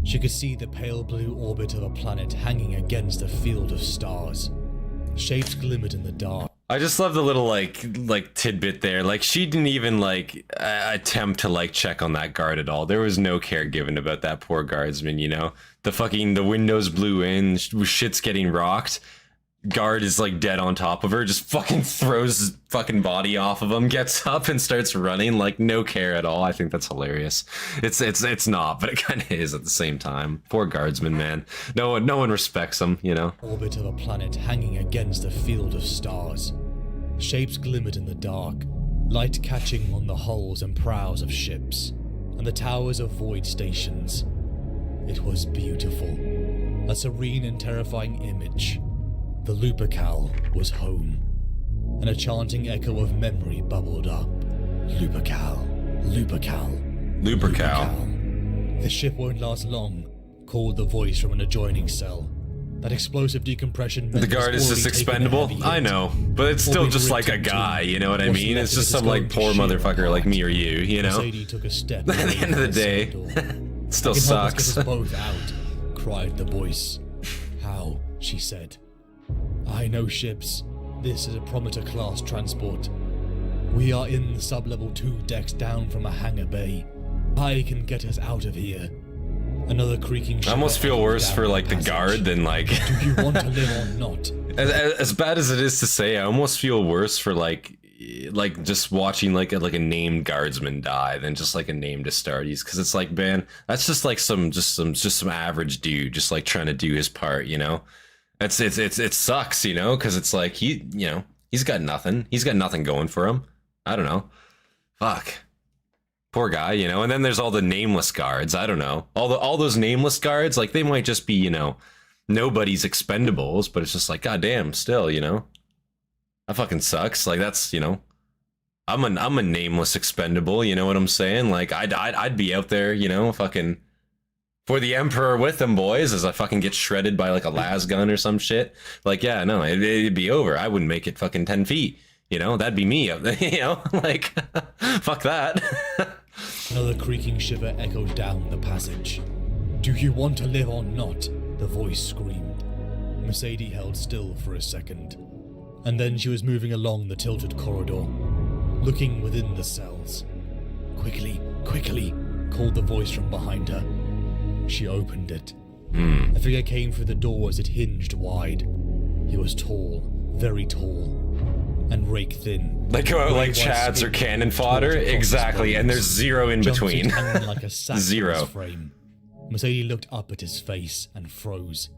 She could see the pale blue orbit of a planet hanging against a field of stars. Shapes glimmered in the dark. I just love the little like tidbit there. Like she didn't even like attempt to like check on that guard at all. There was no care given about that poor guardsman, you know. The windows blew in, shit's getting rocked. Guard is like dead on top of her, just fucking throws his fucking body off of him, gets up and starts running, like no care at all. I think that's hilarious. It's not, but it kind of is at the same time. Poor guardsman, man. No one respects him, you know. Orbit of a planet hanging against a field of stars. Shapes glimmered in the dark, light catching on the hulls and prows of ships, and the towers of void stations. It was beautiful, a serene and terrifying image. The Lrmeka was home, and a chanting echo of memory bubbled up. Lrmeka, Lrmeka, Lrmeka. The ship won't last long, called the voice from an adjoining cell. That explosive decompression meant the guard is just expendable. I know, but it's still just like a guy, you know what I mean? It's just some like poor motherfucker like me or you know? Mercedes took a step at the end of the day, it still sucks. Get us both out, cried the voice. How? She said. I know ships. This is a Prometheus-class transport. We are in the sub-level 2 decks down from a hangar bay. I can get us out of here. Another creaking ship. I almost feel worse for like the guard than like Do you want to live or not? As bad as it is to say, I almost feel worse for like like just watching like a named guardsman die than just like a named Astartes, because it's like, man, that's just like some average dude just like trying to do his part, you know. It sucks, you know, because it's like he's got nothing going for him. I don't know, fuck, poor guy, you know. And then there's all the nameless guards. I don't know, all those nameless guards, like they might just be, you know, nobody's expendables, but it's just like, goddamn, still, you know. That fucking sucks. Like, that's, you know, I'm a nameless expendable, you know what I'm saying? Like, I'd be out there, you know, fucking for the Emperor with them boys as I fucking get shredded by like a las gun or some shit. Like, yeah, no, it'd be over. I wouldn't make it fucking 10 feet, you know. That'd be me out there, you know. Like, fuck that. Another creaking shiver echoed down the passage. "Do you want to live or not?" the voice screamed. Mercedes held still for a second, and then she was moving along the tilted corridor, looking within the cells. "Quickly, quickly," called the voice from behind her. She opened it. A figure came through the door as it hinged wide. He was tall, very tall, and rake thin. Like Chads or cannon fodder? Exactly, and there's zero in between. Like a sack Zero. in his frame. Mercedes looked up at his face and froze.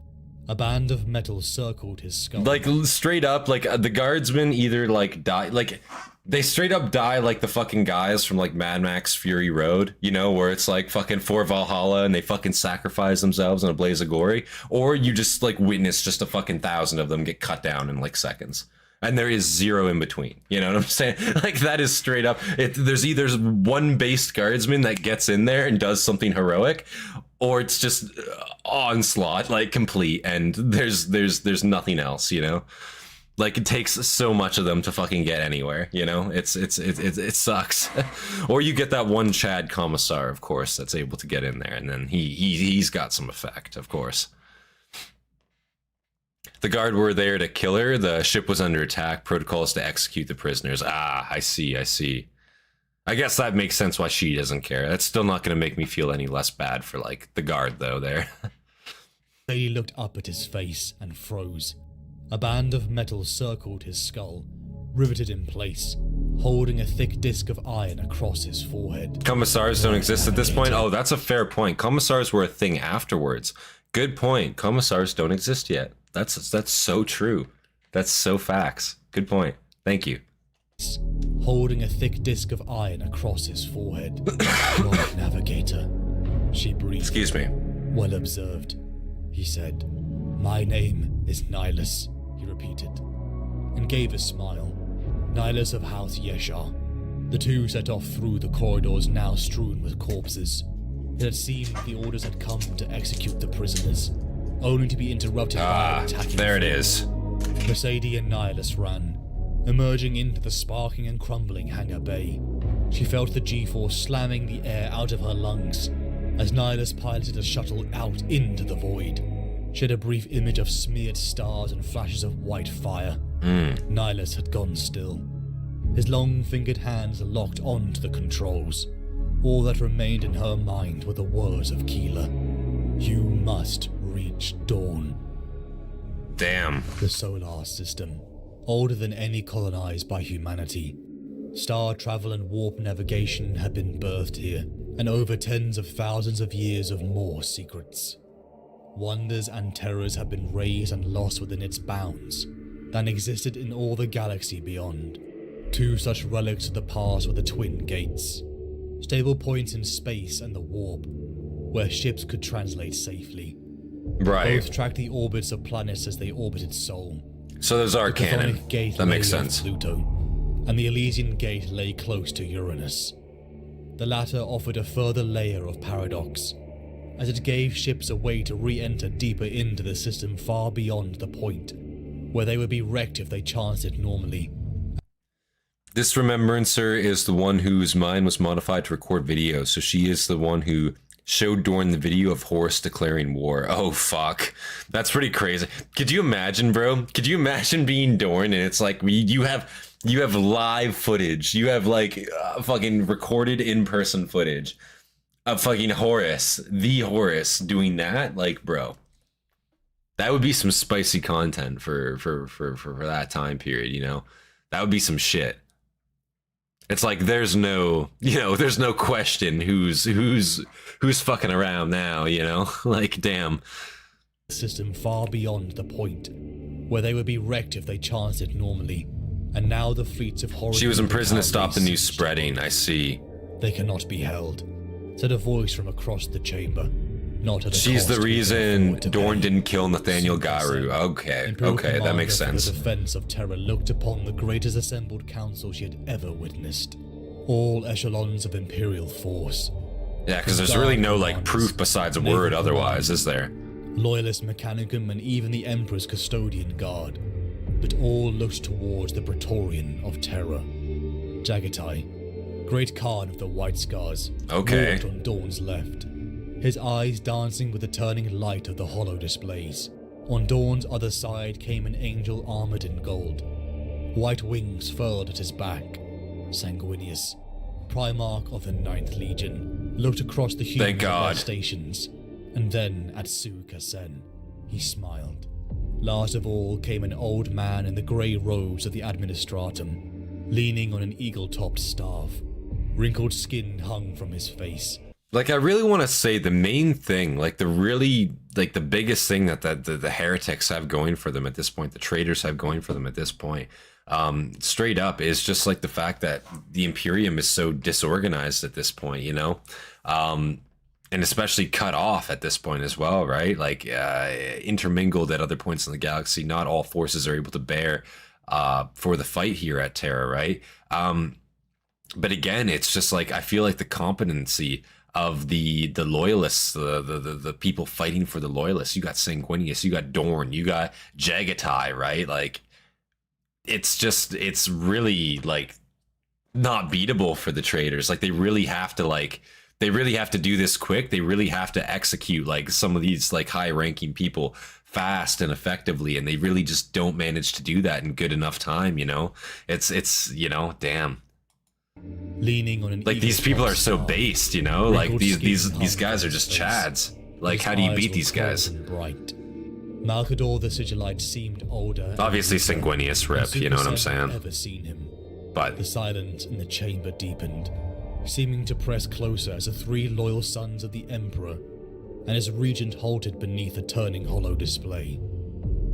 A band of metal circled his skull. Like, straight up, like, the guardsmen either, like, die, like, they straight up die like the fucking guys from, like, Mad Max Fury Road, you know, where it's, like, fucking for Valhalla and they fucking sacrifice themselves in a blaze of glory, or you just, like, witness just a fucking 1,000 of them get cut down in, like, seconds. And there is zero in between, you know what I'm saying? Like, that is straight up, there's either one based guardsman that gets in there and does something heroic, or it's just onslaught, like, complete, and there's nothing else, you know. Like, it takes so much of them to fucking get anywhere, you know. It sucks. Or you get that one Chad commissar, of course, that's able to get in there, and then he's got some effect, of course. The guard were there to kill her. The ship was under attack. Protocols to execute the prisoners. Ah, I see. I guess that makes sense why she doesn't care. That's still not going to make me feel any less bad for, like, the guard, though, there. He looked up at his face and froze. A band of metal circled his skull, riveted in place, holding a thick disc of iron across his forehead. Commissars don't exist at this point? Oh, that's a fair point. Commissars were a thing afterwards. Good point. Commissars don't exist yet. That's so true. That's so facts. Good point. Thank you. Holding a thick disc of iron across his forehead. Lord Navigator, she breathed. Excuse me. Well observed, he said. My name is Nihilus, he repeated, and gave a smile. Nihilus of House Yeshar. The two set off through the corridors now strewn with corpses. It had seemed the orders had come to execute the prisoners, only to be interrupted by an attacking there it is. Mercedes and Nihilus ran, emerging into the sparking and crumbling hangar bay. She felt the G-force slamming the air out of her lungs as Nihilus piloted a shuttle out into the void. She had a brief image of smeared stars and flashes of white fire. Nihilus had gone still. His long-fingered hands locked onto the controls. All that remained in her mind were the words of Keeler. You must reach dawn. Damn. The solar system, older than any colonized by humanity. Star travel and warp navigation had been birthed here, and over tens of thousands of years of more secrets. Wonders and terrors have been raised and lost within its bounds, than existed in all the galaxy beyond. Two such relics of the past were the Twin Gates, stable points in space and the warp, where ships could translate safely. Right. Both tracked the orbits of planets as they orbited Sol. So those are canon. That makes sense. Pluto, and the Elysian Gate lay close to Uranus. The latter offered a further layer of paradox, as it gave ships a way to re-enter deeper into the system far beyond the point, where they would be wrecked if they chanced it normally. This remembrancer is the one whose mind was modified to record video, so she is the one who showed Dorn the video of Horus declaring war. Oh, fuck. That's pretty crazy. Could you imagine, bro? Could you imagine being Dorn and it's like, you have live footage. You have, like, fucking recorded in-person footage of fucking Horus, the Horus, doing that? Like, bro. That would be some spicy content for that time period, you know? That would be some shit. It's like there's no, there's no question who's fucking around now, like damn. System far beyond the point where they would be wrecked if they chanced it normally, and now the fleets of Horus. She was in prison to stop the news spreading. I see. They cannot be held, said a voice from across the chamber. Not at a She's the cost reason Dorn didn't kill Nathaniel Garu. Okay, that makes sense. The defense of Terra looked upon the greatest assembled council she had ever witnessed. All echelons of imperial force. Yeah, because there's really no proof besides a word otherwise, is there? Loyalist Mechanicum and even the Emperor's custodian guard, but all looked towards the Praetorian of Terra. Jagatai, Great Khan of the White Scars, walked on Dawn's left, his eyes dancing with the turning light of the hollow displays. On Dawn's other side came an angel armored in gold. White wings furled at his back. Sanguinius, Primarch of the 9th Legion, looked across the human stations, and then at Suka Sen. He smiled. Last of all came an old man in the grey robes of the Administratum, leaning on an eagle-topped staff. Wrinkled skin hung from his face. I really want to say the main thing, the biggest thing that the heretics have going for them at this point, the traitors have going for them at this point, straight up, is just the fact that the Imperium is so disorganized at this point, and especially cut off at this point as well, right? Intermingled at other points in the galaxy. Not all forces are able to bear for the fight here at Terra, right? But again, it's just I feel like the competency of the loyalists, the people fighting for the loyalists. You got Sanguinius, you got Dorn, you got Jagatai, right? It's really not beatable for the traitors. They really have to do this quick. They really have to execute some of these high ranking people fast and effectively, and they really just don't manage to do that in good enough time. It's damn. Leaning on an these people are so based, these guys are just chads. How do you beat these guys? Malcador the Sigillite seemed older. Obviously Sanguinius rip, you know what I'm saying? Ever seen him. But the silence in the chamber deepened, seeming to press closer as the 3 loyal sons of the Emperor and his regent halted beneath a turning hollow display.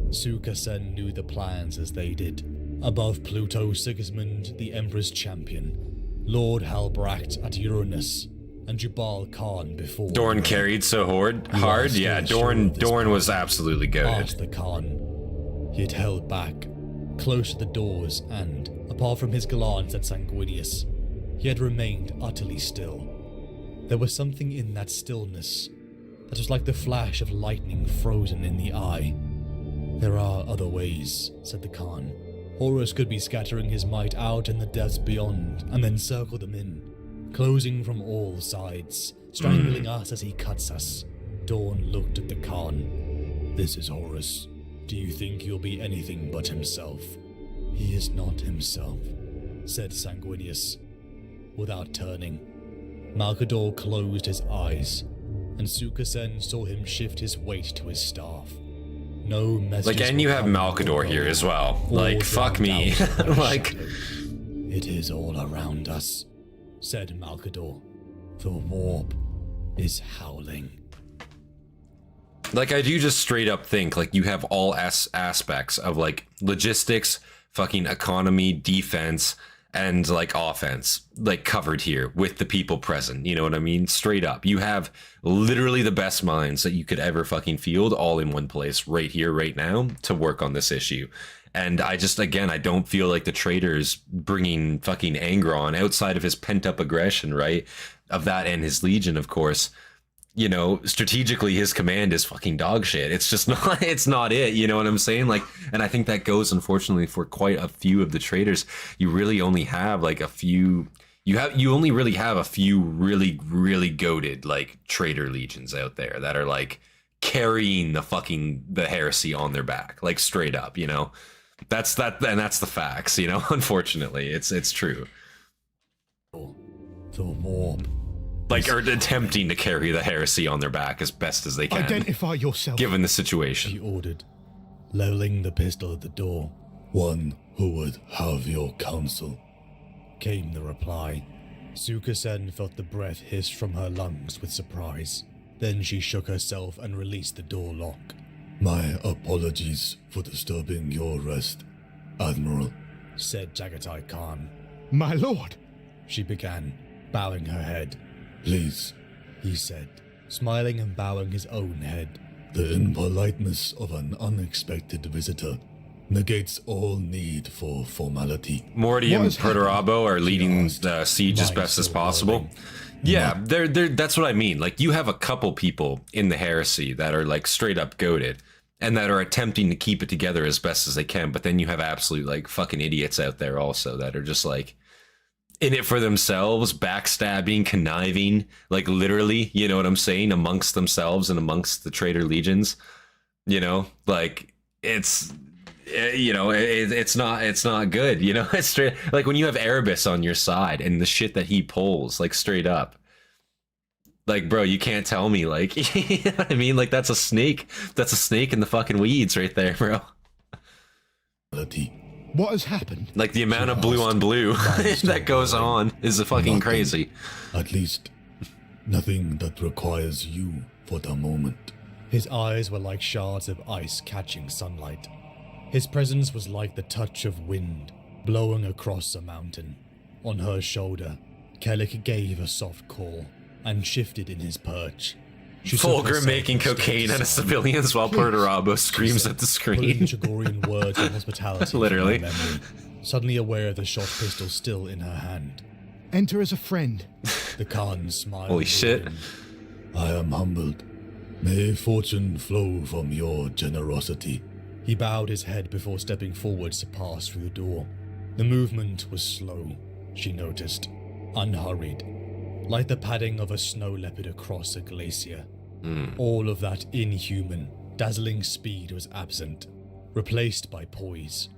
Suka Sen knew the plans as they did. Above Pluto, Sigismund, the Emperor's champion, Lord Halbracht at Uranus, and Jabal Khan before. Dorn carried so hard. Yeah, Dorn was absolutely goated. Asked the Khan. He had held back, close to the doors, and, apart from his glance at Sanguinius, he had remained utterly still. There was something in that stillness that was like the flash of lightning frozen in the eye. There are other ways, said the Khan. Horus could be scattering his might out in the depths beyond, and then circle them in, closing from all sides, strangling us as he cuts us. Dawn looked at the Khan. This is Horus. Do you think he'll be anything but himself? He is not himself, said Sanguinius, without turning. Malcador closed his eyes, and Sukasen saw him shift his weight to his staff. No message. And you have Malcador here as well. Fuck me. It is all around us, said Malcador. The warp is howling. I do just straight up think you have all aspects of logistics, fucking economy, defense, and offense covered here with the people present. You know what I mean? Straight up, you have literally the best minds that you could ever fucking field all in one place right here, right now, to work on this issue. And I just, again, I don't feel like the traitor's bringing fucking anger on outside of his pent up aggression, right? Of that and his legion, of course. Strategically his command is fucking dog shit. It's just not, it's not it, you know what I'm saying? And I think that goes, unfortunately, for quite a few of the traitors. You really only have a few, you only really have a few really, really goated traitor legions out there that are carrying the heresy on their back, straight up, that's and that's the facts, unfortunately, it's true. The warp. Or attempting to carry the heresy on their back as best as they can. Identify yourself. Given the situation. He ordered, leveling the pistol at the door. One who would have your counsel. came the reply. Sukasen felt the breath hiss from her lungs with surprise. Then she shook herself and released the door lock. My apologies for disturbing your rest, Admiral, said Jagatai Khan. My lord! She began, bowing her head. Please, he said, smiling and bowing his own head. The impoliteness of an unexpected visitor negates all need for formality. Morty and Perturabo are leading the siege as best as possible. Yeah, that's what I mean. Like, you have a couple people in the heresy that are like straight up goated and that are attempting to keep it together as best as they can, but then you have absolute like fucking idiots out there also that are just like in it for themselves, backstabbing, conniving, like literally, you know what I'm saying, amongst themselves and amongst the traitor legions. You know, like it's not good, you know. It's straight, like when you have Erebus on your side and the shit that he pulls, like straight up, like, bro, you can't tell me, like, you know what I mean? Like, that's a snake in the fucking weeds right there, bro. What has happened? Like, the amount of blue on blue that goes on is fucking crazy. At least nothing that requires you for the moment. His eyes were like shards of ice catching sunlight. His presence was like the touch of wind blowing across a mountain. On her shoulder, Kellic gave a soft call and shifted in his perch. Fulgrim making cocaine out of civilians while Perturabo screams at the screen. Chagorian words of hospitality. Literally. From her memory, suddenly aware of the shot pistol still in her hand. Enter as a friend. The Khan smiled. Holy shit. I am humbled. May fortune flow from your generosity. He bowed his head before stepping forwards to pass through the door. The movement was slow, she noticed, unhurried, like the padding of a snow leopard across a glacier. All of that inhuman, dazzling speed was absent, replaced by poise.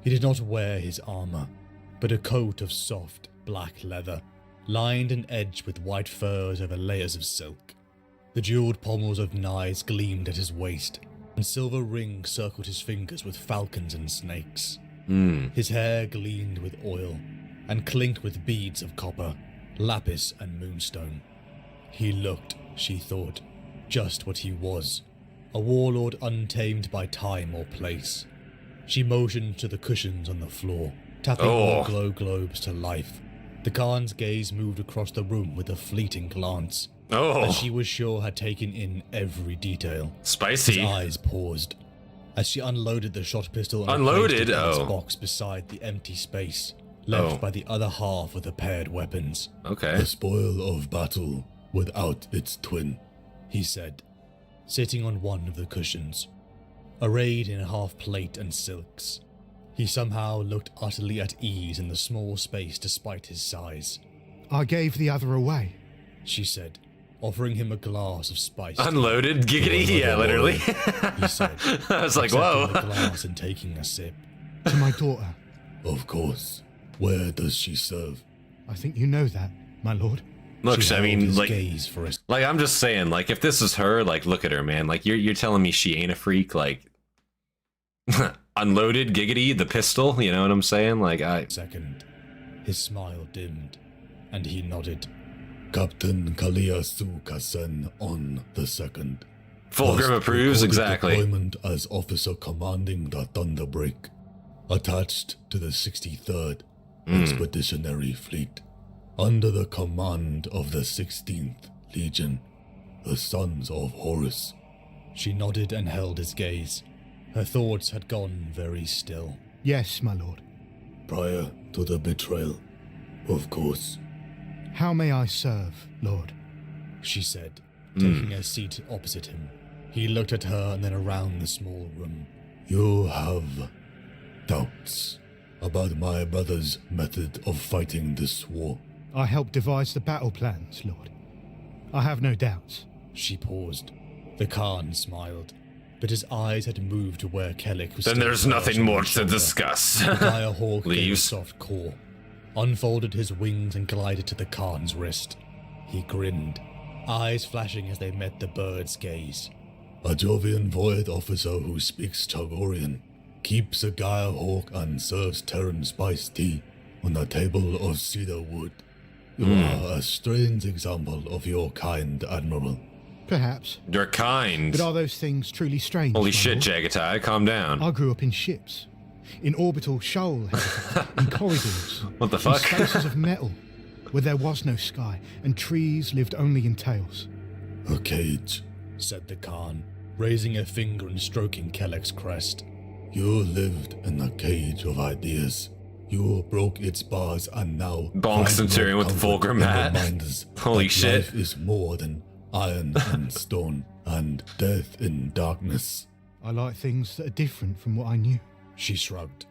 He did not wear his armor, but a coat of soft, black leather, lined and edged with white furs over layers of silk. The jeweled pommels of knives gleamed at his waist, and silver rings circled his fingers with falcons and snakes. His hair gleamed with oil, and clinked with beads of copper, lapis and moonstone. He looked, she thought, just what he was, a warlord untamed by time or place. She motioned to the cushions on the floor, tapping more glow globes to life. The Khan's gaze moved across the room with a fleeting glance, that she was sure had taken in every detail. Spicy. His eyes paused as she unloaded the shot pistol and Unloaded? placed it in its box beside the empty space left by the other half of the paired weapons. Okay. The spoil of battle without its twin, he said, sitting on one of the cushions, arrayed in half plate and silks. He somehow looked utterly at ease in the small space despite his size. I gave the other away, she said, offering him a glass of spice. Unloaded? Giggity? Yeah, literally. He said, I was like, accepting whoa. the glass and taking a sip. to my daughter. of course. Where does she serve? I think you know that, my lord. Look, She I held mean, his like, gaze for a I'm just saying, like, if this is her, like, look at her, man. Like, you're telling me she ain't a freak, like, unloaded, giggity, the pistol, you know what I'm saying? Like, second. His smile dimmed, and he nodded. Captain Kaliasu Kasen on the second. Fulgrim Last approves, recorded exactly. Deployment as officer commanding the Thunderbreak, attached to the 63rd Expeditionary Fleet, under the command of the 16th Legion, the Sons of Horus. She nodded and held his gaze. Her thoughts had gone very still. Yes, my lord. Prior to the betrayal, of course. How may I serve, lord? She said, taking a seat opposite him. He looked at her and then around the small room. You have doubts about my brother's method of fighting this war. I helped devise the battle plans, lord. I have no doubts. She paused. The Khan smiled, but his eyes had moved to where Kellic was. Then still there's perched nothing on more his to shoulder. discuss. The dire hawk gave a Leaves. soft caw, unfolded his wings and glided to the Khan's wrist. He grinned, eyes flashing as they met the bird's gaze. A Jovian Void officer who speaks Chagorian, keeps a Gaia hawk and serves Terran spiced tea, On a table of cedar wood. You are a strange example of your kind, Admiral. Perhaps. You're kind. But are those things truly strange? Holy my shit, lord? Jagatai, calm down. I grew up in ships, in orbital shoal, in corridors, What the in fuck? spaces of metal, where there was no sky, and trees lived only in tails. A cage. said the Khan, raising a finger and stroking Kelleck's crest. You lived in a cage of ideas. You broke its bars and now Bonk find Centurion no with the comfort Fulgrim in hat. reminders Holy that shit. Life is more than iron and stone, and death in darkness. I like things that are different from what I knew. She shrugged.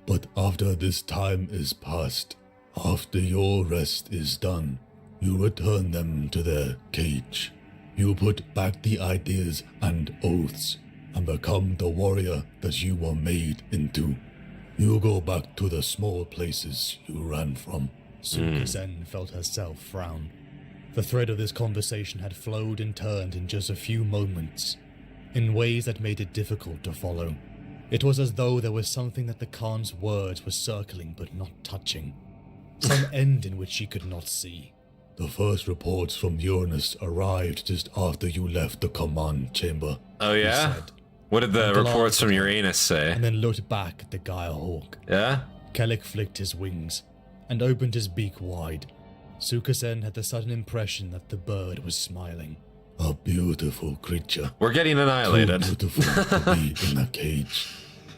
But after this time is past, after your rest is done, you return them to their cage. You put back the ideas and oaths, and become the warrior that you were made into. You go back to the small places you ran from. Suka-sen felt herself frown. The thread of this conversation had flowed and turned in just a few moments, in ways that made it difficult to follow. It was as though there was something that the Khan's words were circling but not touching. Some end in which she could not see. The first reports from Uranus arrived just after you left the command chamber. Oh yeah? said. What did the And glanced reports from at her, Uranus say? And then looked back at the Gaia Hawk. Yeah? Kelleck flicked his wings and opened his beak wide. Suka-sen had the sudden impression that the bird was smiling. A beautiful creature. We're getting Too annihilated. beautiful to be in a cage.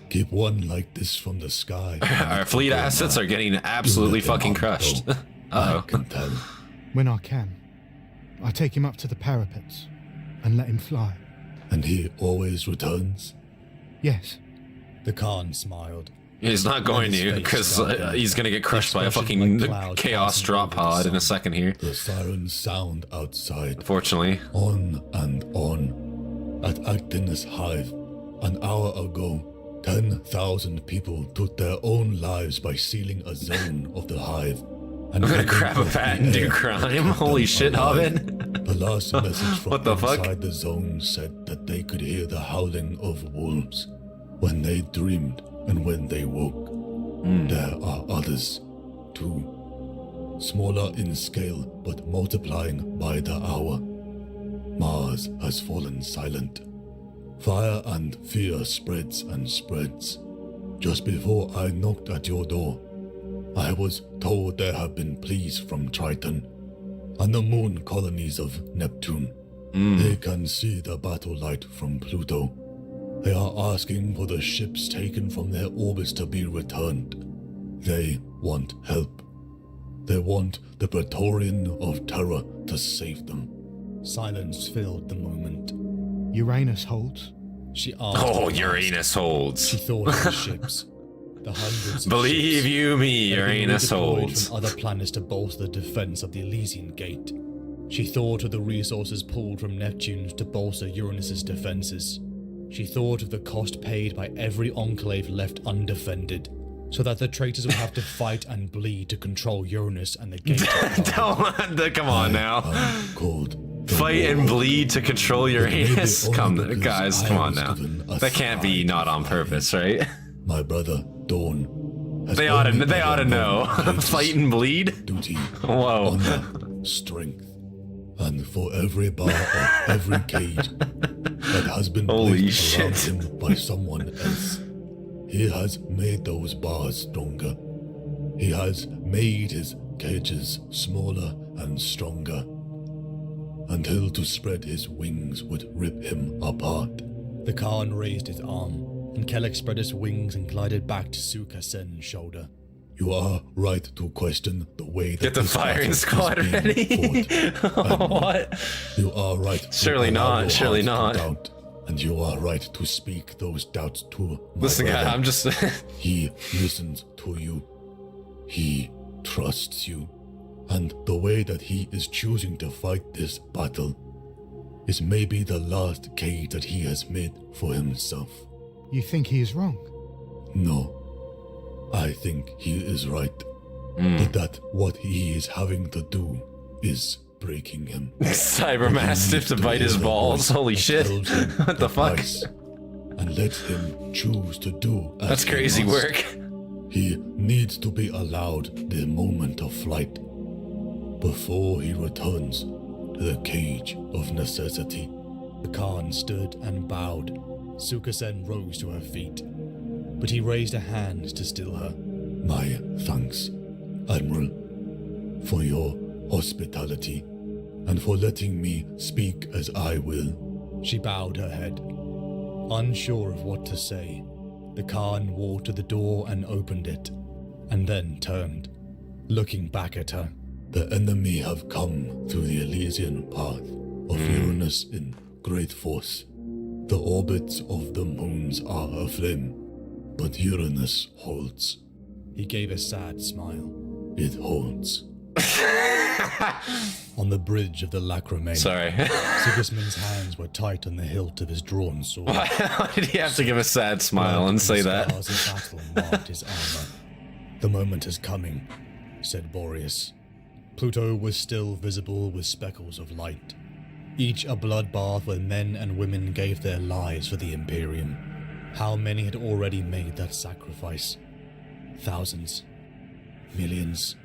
Keep one like this from the sky. Our fleet assets are getting absolutely You let them fucking out, crushed. though. I Uh-oh. can tell. When I can, I take him up to the parapets and let him fly. And he always returns. Yes, The Khan smiled. He's not going His to, face because darkened. he's gonna get crushed by a Expression fucking like clouds chaos passing drop over the pod in a sun. second here. The sirens sound outside. Unfortunately. On and on. At Actinus Hive, an hour ago, 10,000 people took their own lives by sealing a zone of the hive. And I'm gonna letting grab a off bat the and do air crime. to keep Holy them shit, alive. Hobbit. The last message from What the fuck? inside the zone said that they could hear the howling of wolves when they dreamed and when they woke. There are others, too. Smaller in scale, but multiplying by the hour. Mars has fallen silent. Fire and fear spreads and spreads. Just before I knocked at your door, I was told there have been pleas from Triton and the moon colonies of Neptune. They can see the battle light from Pluto. They are asking for the ships taken from their orbits to be returned. They want help. They want the Praetorian of Terra to save them. Silence filled the moment. Uranus holds. She asked. Oh, at last. Uranus holds. She thought of the ships. The hundreds of Believe ships you me, that had been Uranus redeployed holds. from other planets to bolster the defense of the Elysian Gate. She thought of the resources pulled from Neptune to bolster Uranus's defenses. She thought of the cost paid by every enclave left undefended, so that the traitors would have to fight and bleed to control Uranus and the Gate. Come on now. I'm called the Fight and Warlock. bleed to control Uranus. Maybe Come, only guys, because come I on was now. given a That can't be side not on to purpose, right? My brother, Dawn, has They ought only to ever know. known courageous Fight and bleed? duty, Whoa. honor, strength. And for every bar of every cage that has been Holy placed around shit. him by someone else, he has made those bars stronger. He has made his cages smaller and stronger, until to spread his wings would rip him apart. The Khan raised his arm, and Kelleck spread his wings and glided back to Suka-sen's shoulder. You are right to question the way that Get the this firing battle is squad being ready. fought. What? You are right to Surely allow not, your surely heart to not. doubt, and you are right to speak those doubts to my Listen, guy, brother. I'm just. He listens to you. He trusts you. And the way that he is choosing to fight this battle is maybe the last cage that he has made for himself. You think he is wrong? No, I think he is right. That what he is having to do is breaking him. Cybermastiff to bite his balls. Holy shit. What the fuck? And let him choose to do as That's he crazy must. work. He needs to be allowed the moment of flight before he returns to the cage of necessity. The Khan stood and bowed. Sukasen rose to her feet, but he raised a hand to still her. My thanks, Admiral, for your hospitality and for letting me speak as I will. She bowed her head. Unsure of what to say, the Khan walked to the door and opened it, and then turned, looking back at her. The enemy have come through the Elysian path of Uranus in great force. The orbits of the moons are aflame, but Uranus holds. He gave a sad smile. It holds. On the bridge of the Lrmeka, Sorry. Sigismund's hands were tight on the hilt of his drawn sword. Why did he have to give a sad smile and say that? Scars of battle marked his armor. The moment is coming, said Boreas. Pluto was still visible with speckles of light, each a bloodbath where men and women gave their lives for the Imperium. How many had already made that sacrifice? Thousands. Millions.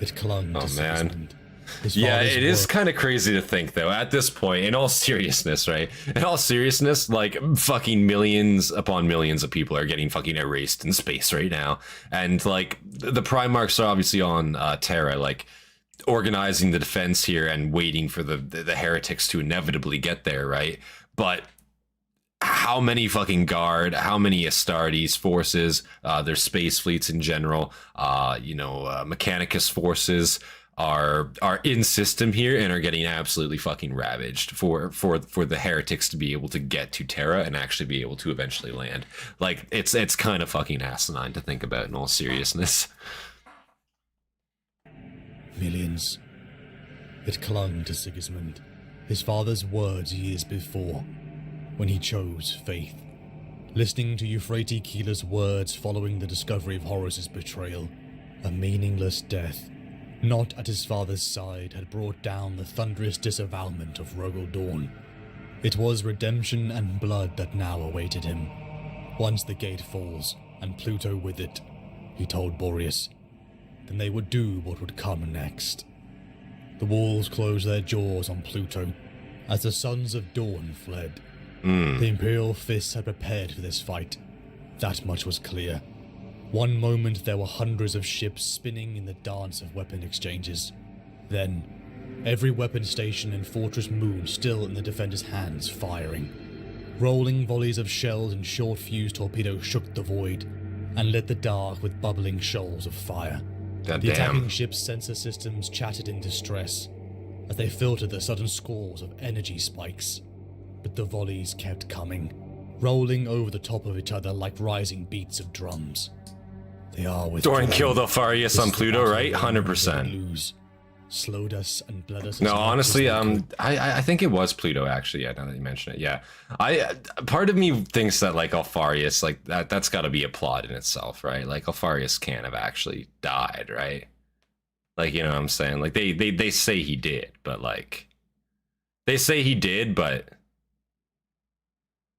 It clung to Sigismund. Yeah, it is kind of crazy to think, though, at this point, in all seriousness, right? In all seriousness, like, fucking millions upon millions of people are getting fucking erased in space right now. And, like, the Primarchs are obviously on Terra, like, organizing the defense here and waiting for the heretics to inevitably get there, right? But how many fucking Guard, how many Astartes forces, their space fleets in general, Mechanicus forces are in system here and are getting absolutely fucking ravaged for the heretics to be able to get to Terra and actually be able to eventually land. Like, it's kind of fucking asinine to think about in all seriousness. Millions. It clung to Sigismund, his father's words years before, when he chose faith. Listening to Euphrates Keeler's words following the discovery of Horus's betrayal, a meaningless death, not at his father's side, had brought down the thunderous disavowalment of Rogel Dawn. It was redemption and blood that now awaited him. Once the gate falls, and Pluto with it, he told Boreas, then they would do what would come next. The walls closed their jaws on Pluto as the Sons of Dawn fled. The Imperial fists had prepared for this fight. That much was clear. One moment there were hundreds of ships spinning in the dance of weapon exchanges. Then, every weapon station in Fortress Moon still in the defenders' hands firing. Rolling volleys of shells and short-fused torpedoes shook the void and lit the dark with bubbling shoals of fire. The attacking ships' sensor systems chattered in distress as they filtered the sudden squalls of energy spikes. But the volleys kept coming, rolling over the top of each other like rising beats of drums. They are with Doran killed Alfarius on Pluto, right? 100%. Slowed us and bled us. No, honestly, I think it was Pluto, actually. Yeah, now that you mention it, yeah. Part of me thinks that, like, Alfarius, like, that's got to be a plot in itself, right? Like, Alfarius can't have actually died, right? Like, you know what I'm saying? Like, they say he did, but, like, they say he did, but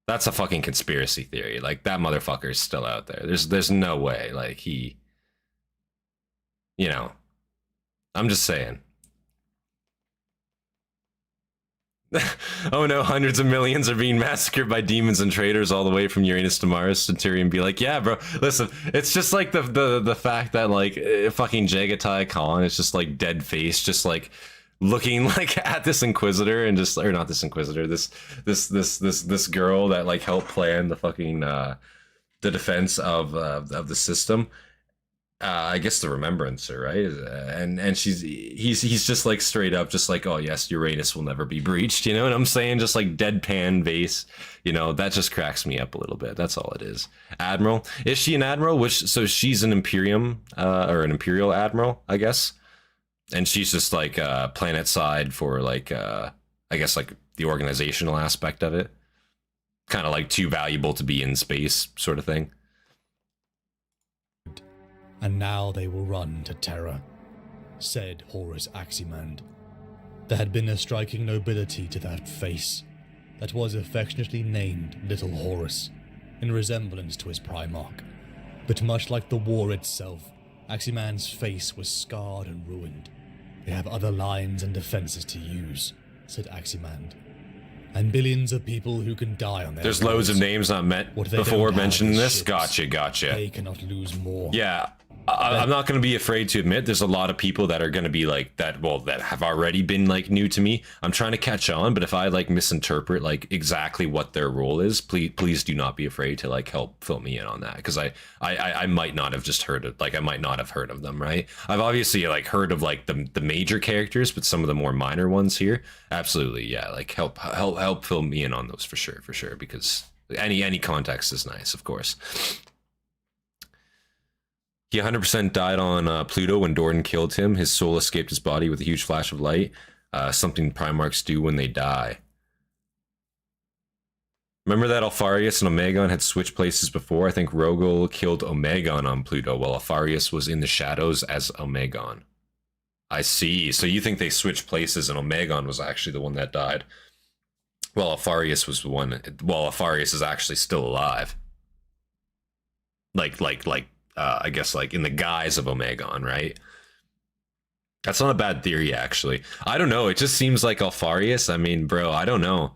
that's a fucking conspiracy theory. Like, that motherfucker is still out there. There's no way, like, he, you know, I'm just saying. Oh no, hundreds of millions are being massacred by demons and traitors all the way from Uranus to Mars. Centurion be like, yeah, bro, listen, it's just like the fact that, like, fucking Jagatai Khan is just, like, dead face, just, like, looking, like, at this Inquisitor and just, or not this Inquisitor, this girl that, like, helped plan the fucking the defense of the system. I guess the Remembrancer, right? And he's just, like, straight up just like, oh yes, Uranus will never be breached, you know what I'm saying? Just, like, deadpan face, you know, that just cracks me up a little bit. That's all it is. Admiral, is she an admiral? So she's an Imperium or an Imperial admiral, I guess. And she's just, like, planet side for, like, I guess, like, the organizational aspect of it. Kind of, like, too valuable to be in space sort of thing. And now they will run to Terra, said Horus Aximand. There had been a striking nobility to that face that was affectionately named Little Horus, in resemblance to his Primarch. But much like the war itself, Aximan's face was scarred and ruined. "They have other lines and defenses to use," said Aximan. "And billions of people who can die on their There's loads of names not met before mentioning this. Gotcha. They cannot lose more." Yeah, I'm not going to be afraid to admit there's a lot of people that are going to be like that, well, that have already been like new to me. I'm trying to catch on, but if I like misinterpret like exactly what their role is, please do not be afraid to like help fill me in on that, because I might not have just heard it, like I might not have heard of them, right? I've obviously like heard of like the major characters, but some of the more minor ones here, absolutely, yeah, like help fill me in on those for sure, because any context is nice, of course. He 100% died on Pluto when Dordan killed him. His soul escaped his body with a huge flash of light. Something Primarchs do when they die. Remember that Alfarius and Omegon had switched places before? I think Rogol killed Omegon on Pluto while Alfarius was in the shadows as Omegon. I see. So you think they switched places and Omegon was actually the one that died? Well, Alfarius was the one... Well, Alfarius is actually still alive. I guess like in the guise of Omegon, right? That's not a bad theory, actually. I don't know. It just seems like Alfarius. I mean, bro, I don't know.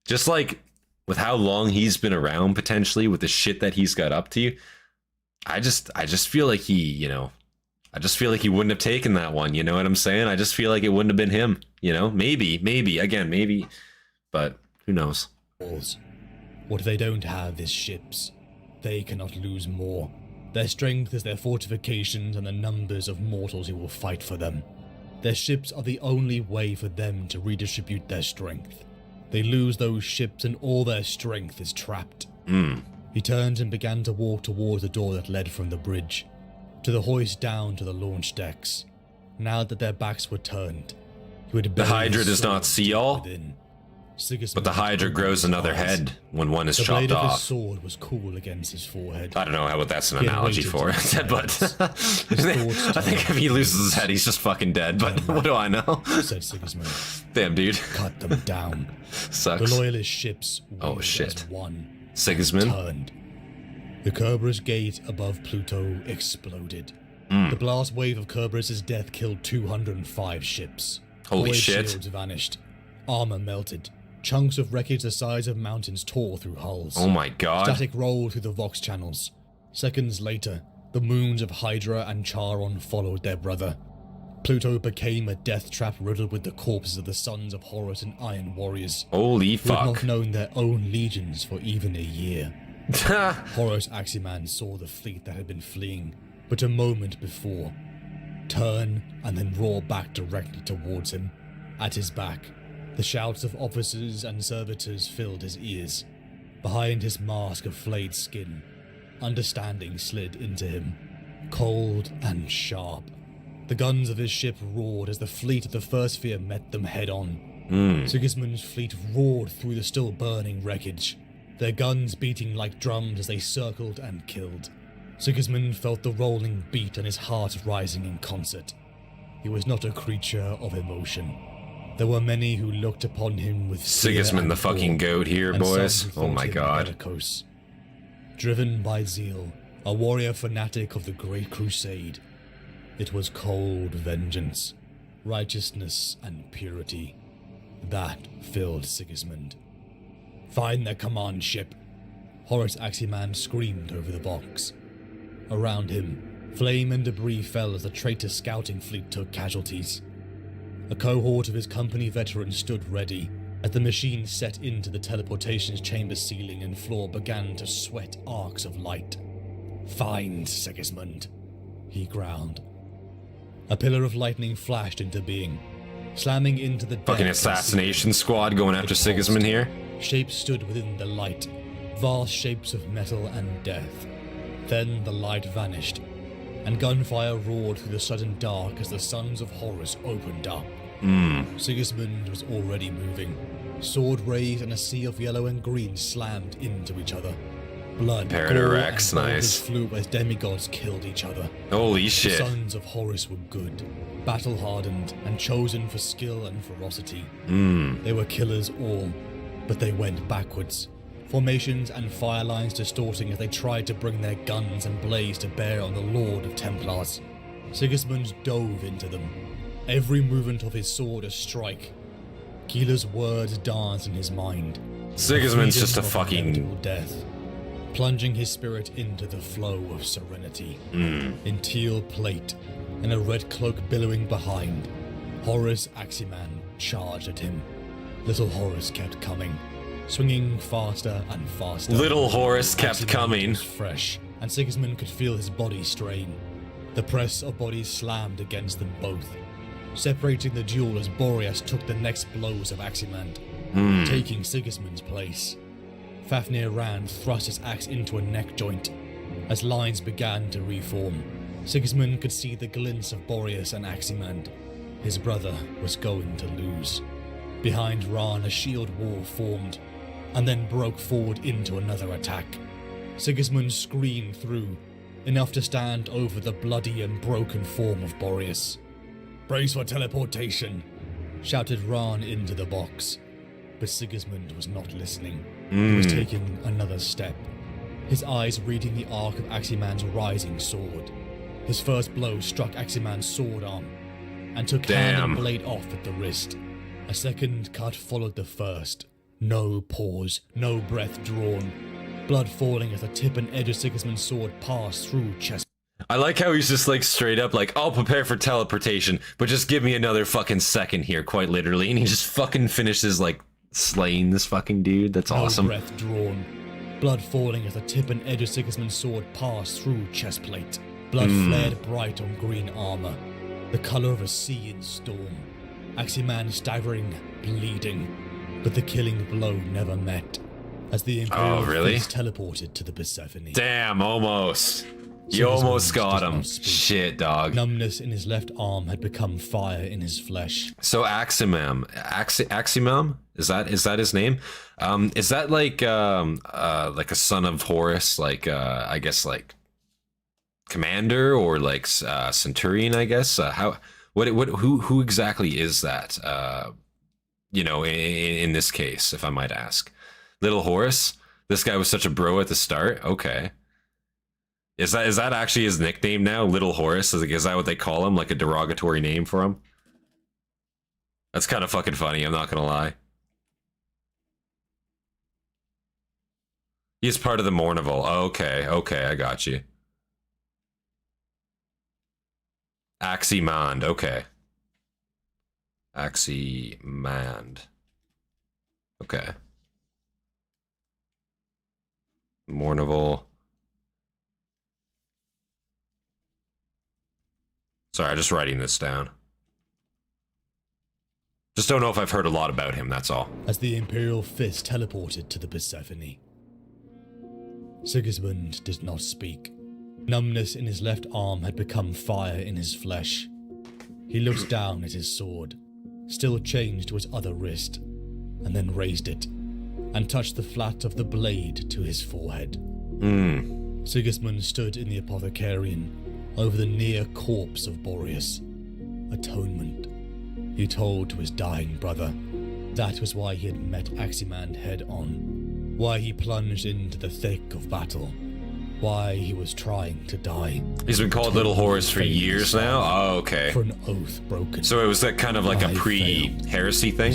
Just like with how long he's been around, potentially with the shit that he's got up to, I just feel like he wouldn't have taken that one. You know what I'm saying? I just feel like it wouldn't have been him. You know, maybe, but who knows? What they don't have is ships. They cannot lose more. Their strength is their fortifications and the numbers of mortals who will fight for them. Their ships are the only way for them to redistribute their strength. They lose those ships and all their strength is trapped. He turned and began to walk towards the door that led from the bridge, to the hoist down to the launch decks. Now that their backs were turned, he would the Hydra does not see all? Within. But the Hydra grows another head when one is chopped off. The blade of his sword was cool against his forehead. I don't know what that's an analogy for, but I think if he loses his head, he's just fucking dead, but what do I know? Said Sigismund. Damn, dude. Cut them down. Sucks. The loyalist ships oh, shit. As one. Sigismund? Turned. The Kerberos gate above Pluto exploded. The blast wave of Kerberos' death killed 205 ships. Holy Void shit. shields vanished. Armor melted. Chunks of wreckage the size of mountains tore through hulls. Oh my god. Static rolled through the Vox channels. Seconds later, the moons of Hydra and Charon followed their brother. Pluto became a death trap riddled with the corpses of the sons of Horus and Iron Warriors. Holy who had fuck. not known their own legions for even a year. Horus Aximan saw the fleet that had been fleeing, but a moment before, turn and then roar back directly towards him. At his back, the shouts of officers and servitors filled his ears. Behind his mask of flayed skin, understanding slid into him, cold and sharp. The guns of his ship roared as the fleet of the First Sphere met them head-on. Sigismund's fleet roared through the still burning wreckage, their guns beating like drums as they circled and killed. Sigismund felt the rolling beat and his heart rising in concert. He was not a creature of emotion. There were many who looked upon him with Sigismund the fucking goat here, boys. Oh my god. Bellicose. Driven by zeal, a warrior fanatic of the Great Crusade, it was cold vengeance, righteousness and purity. That filled Sigismund. Find their command ship. Horus Aximan screamed over the box. Around him, flame and debris fell as the traitor scouting fleet took casualties. A cohort of his company veterans stood ready as the machine set into the teleportation chamber ceiling and floor began to sweat arcs of light. Find Sigismund, he growled. A pillar of lightning flashed into being, slamming into the fucking assassination squad going after Sigismund here. Shapes stood within the light, vast shapes of metal and death. Then the light vanished, and gunfire roared through the sudden dark as the sons of Horus opened up. Sigismund was already moving. Sword rays and a sea of yellow and green slammed into each other. Blood, gore, and nice. flew as demigods killed each other. Holy shit. The sons of Horus were good, battle-hardened, and chosen for skill and ferocity. They were killers all, but they went backwards, formations and fire lines distorting as they tried to bring their guns and blades to bear on the Lord of Templars. Sigismund dove into them, every movement of his sword a strike. Keeler's words danced in his mind. Sigismund's just a Freedom of fucking... inevitable death, plunging his spirit into the flow of serenity. In teal plate and a red cloak billowing behind, Horus Aximan charged at him. Little Horus kept coming, swinging faster and faster. Little Horus kept Aximan coming. was fresh, and Sigismund could feel his body strain. The press of bodies slammed against them both, separating the duel as Boreas took the next blows of Aximan, taking Sigismund's place. Fafnir Rand thrust his axe into a neck joint. As lines began to reform, Sigismund could see the glints of Boreas and Aximan. His brother was going to lose. Behind Ran, a shield wall formed, and then broke forward into another attack. Sigismund screamed through, enough to stand over the bloody and broken form of Boreas. "Brace for teleportation," shouted Ran into the box. But Sigismund was not listening. He was taking another step, his eyes reading the arc of Aximan's rising sword. His first blow struck Aximan's sword arm, and took hand and blade off at the wrist. A second cut followed the first. No pause, no breath drawn. Blood falling as the tip and edge of Sigismund's sword passed through chest. I like how he's just like straight up like, I'll prepare for teleportation, but just give me another fucking second here, quite literally. And he just fucking finishes like slaying this fucking dude. That's awesome. No breath drawn. Blood falling as the tip and edge of Sigismund's sword passed through chest plate. Blood flared bright on green armor, the color of a sea in storm. Aximan staggering, bleeding, but the killing blow never met, as the Imperial Fist teleported to the Persephone. Damn, almost. You almost got him. Shit, dog. Numbness in his left arm had become fire in his flesh. So Aximam, is that his name? Is that like a son of Horus, like I guess like commander or like centurion? I guess who exactly is that? You know, in this case, if I might ask, Little Horus. This guy was such a bro at the start. Okay. Is that actually his nickname now? Little Horus? Is that what they call him? Like a derogatory name for him? That's kind of fucking funny, I'm not gonna lie. He's part of the Mournival. Oh, okay, I got you. Aximand, okay. Aximand. Okay. Mournival. Sorry, I'm just writing this down. Just don't know if I've heard a lot about him, that's all. As the Imperial Fist teleported to the Persephone, Sigismund did not speak. Numbness in his left arm had become fire in his flesh. He looked down at his sword, still chained to his other wrist, and then raised it, and touched the flat of the blade to his forehead. Sigismund stood in the Apothecarian, over the near corpse of Boreas. Atonement, he told to his dying brother. That was why he had met Aximan head on, why he plunged into the thick of battle, why he was trying to die. He's been called Little Horus for years now? Oh, okay. For an oath broken. So it was that kind of like a pre-heresy thing?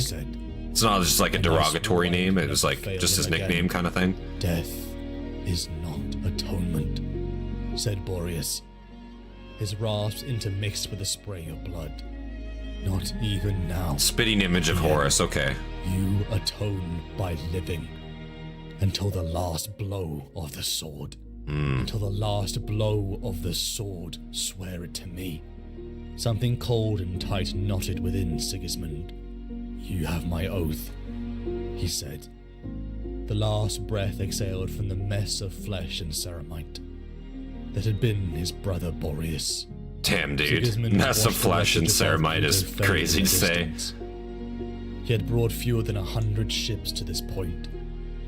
It's not just like a derogatory name, it was like just his nickname kind of thing? Death is not atonement, said Boreas, his rasps intermixed with a spray of blood. Not even now. Spitting image of Horus, okay. You atone by living until the last blow of the sword. Until the last blow of the sword, swear it to me. Something cold and tight knotted within Sigismund. You have my oath, he said. The last breath exhaled from the mess of flesh and ceramite that had been his brother Boreas. Damn, dude. Mess of flesh and ceramite is crazy to say. He had brought fewer than 100 ships to this point.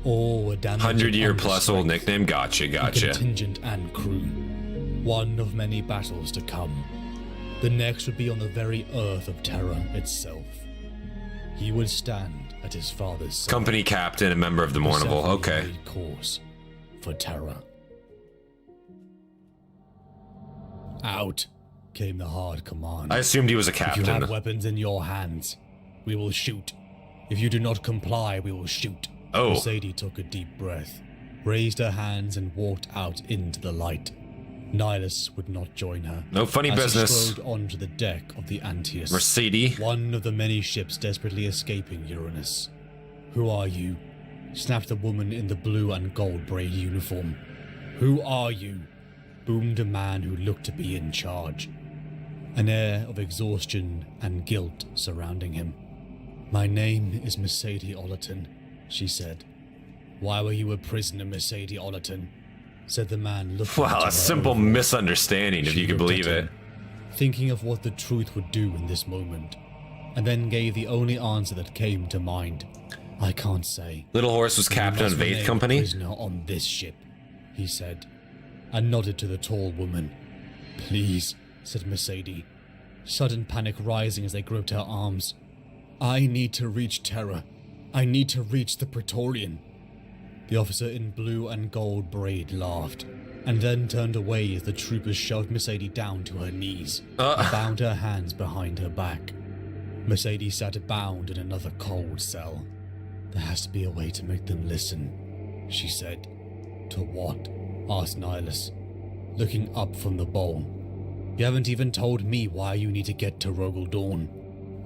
All were damaged. 100-year plus old nickname. Gotcha. Contingent and crew. One of many battles to come. The next would be on the very earth of Terra itself. he would stand at his father's side. Company captain, a member of the Mournival. Okay. Laid course for Terra. Out came the hard command. I assumed he was a If you captain. have weapons in your hands, we will shoot. If you do not comply, we will shoot. Oh. Mercedes took a deep breath, raised her hands and walked out into the light. Nihilus would not join her. No funny as business. He strode onto the deck of the Antaeus, Mercedes. one of the many ships desperately escaping Uranus. Who are you? Snapped the woman in the blue and gold braid uniform. Who are you? Boomed a man who looked to be in charge. An air of exhaustion and guilt surrounding him. My name is Mercedes Ollerton, she said. Why were you a prisoner, Mercedes Ollerton? Said the man looking Wow, into a her simple overall. misunderstanding, if She you can looked believe at it. him, thinking of what the truth would do in this moment, and then gave the only answer that came to mind. I can't say. Little Horse was You captain of must remain Vaith a Company? prisoner on this ship, he said, and nodded to the tall woman. Please, said Mercedes, sudden panic rising as they gripped her arms. I need to reach Terra. I need to reach the Praetorian. The officer in blue and gold braid laughed, and then turned away as the troopers shoved Mercedes down to her knees and bound her hands behind her back. Mercedes sat bound in another cold cell. There has to be a way to make them listen, she said. To what? Asked Nihilus, looking up from the bowl. You haven't even told me why you need to get to Rogel Dawn,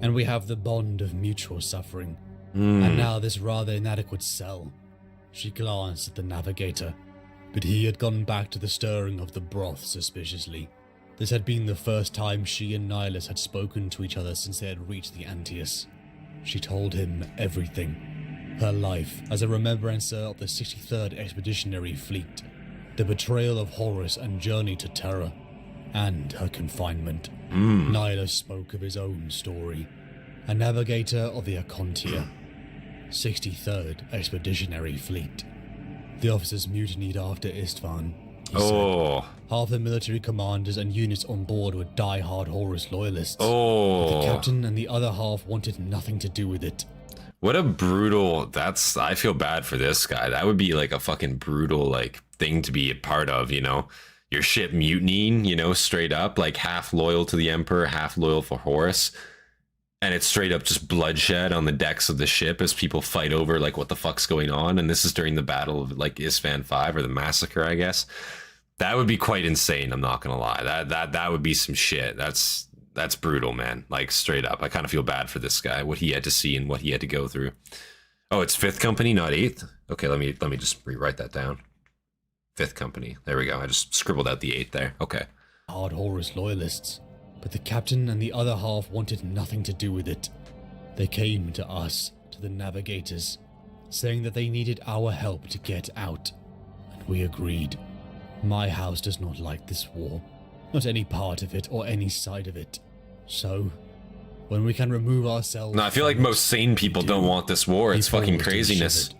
and we have the bond of mutual suffering, and now this rather inadequate cell. She glanced at the navigator, but he had gone back to the stirring of the broth suspiciously. This had been the first time she and Nihilus had spoken to each other since they had reached the Antaeus. She told him everything. Her life as a remembrancer of the 63rd Expeditionary Fleet, the betrayal of Horus and journey to Terra, and her confinement. Nihilus spoke of his own story, a navigator of the Acontia, 63rd Expeditionary Fleet. The officers mutinied after Istvan. He said. Half the military commanders and units on board were die-hard Horus loyalists. But the captain and the other half wanted nothing to do with it. What a brutal, I feel bad for this guy. That would be like a fucking brutal, like, thing to be a part of, you know? Your ship mutinying, you know, straight up, like half loyal to the Emperor, half loyal for Horus. And it's straight up just bloodshed on the decks of the ship as people fight over, like, what the fuck's going on. And this is during the battle of, like, Isfahan 5, or the massacre, I guess. That would be quite insane, I'm not gonna lie. That would be some shit. That's brutal, man. Like, straight up. I kind of feel bad for this guy, what he had to see and what he had to go through. Oh, it's 5th Company, not 8th? Okay, let me just rewrite that down. 5th Company. There we go. I just scribbled out the 8 there. Okay. Hard Horus loyalists, but the captain and the other half wanted nothing to do with it. They came to us, to the navigators, saying that they needed our help to get out, and we agreed. My house does not like this war, not any part of it or any side of it. So, when we can remove ourselves... No, I feel like most sane people don't want this war. It's fucking craziness.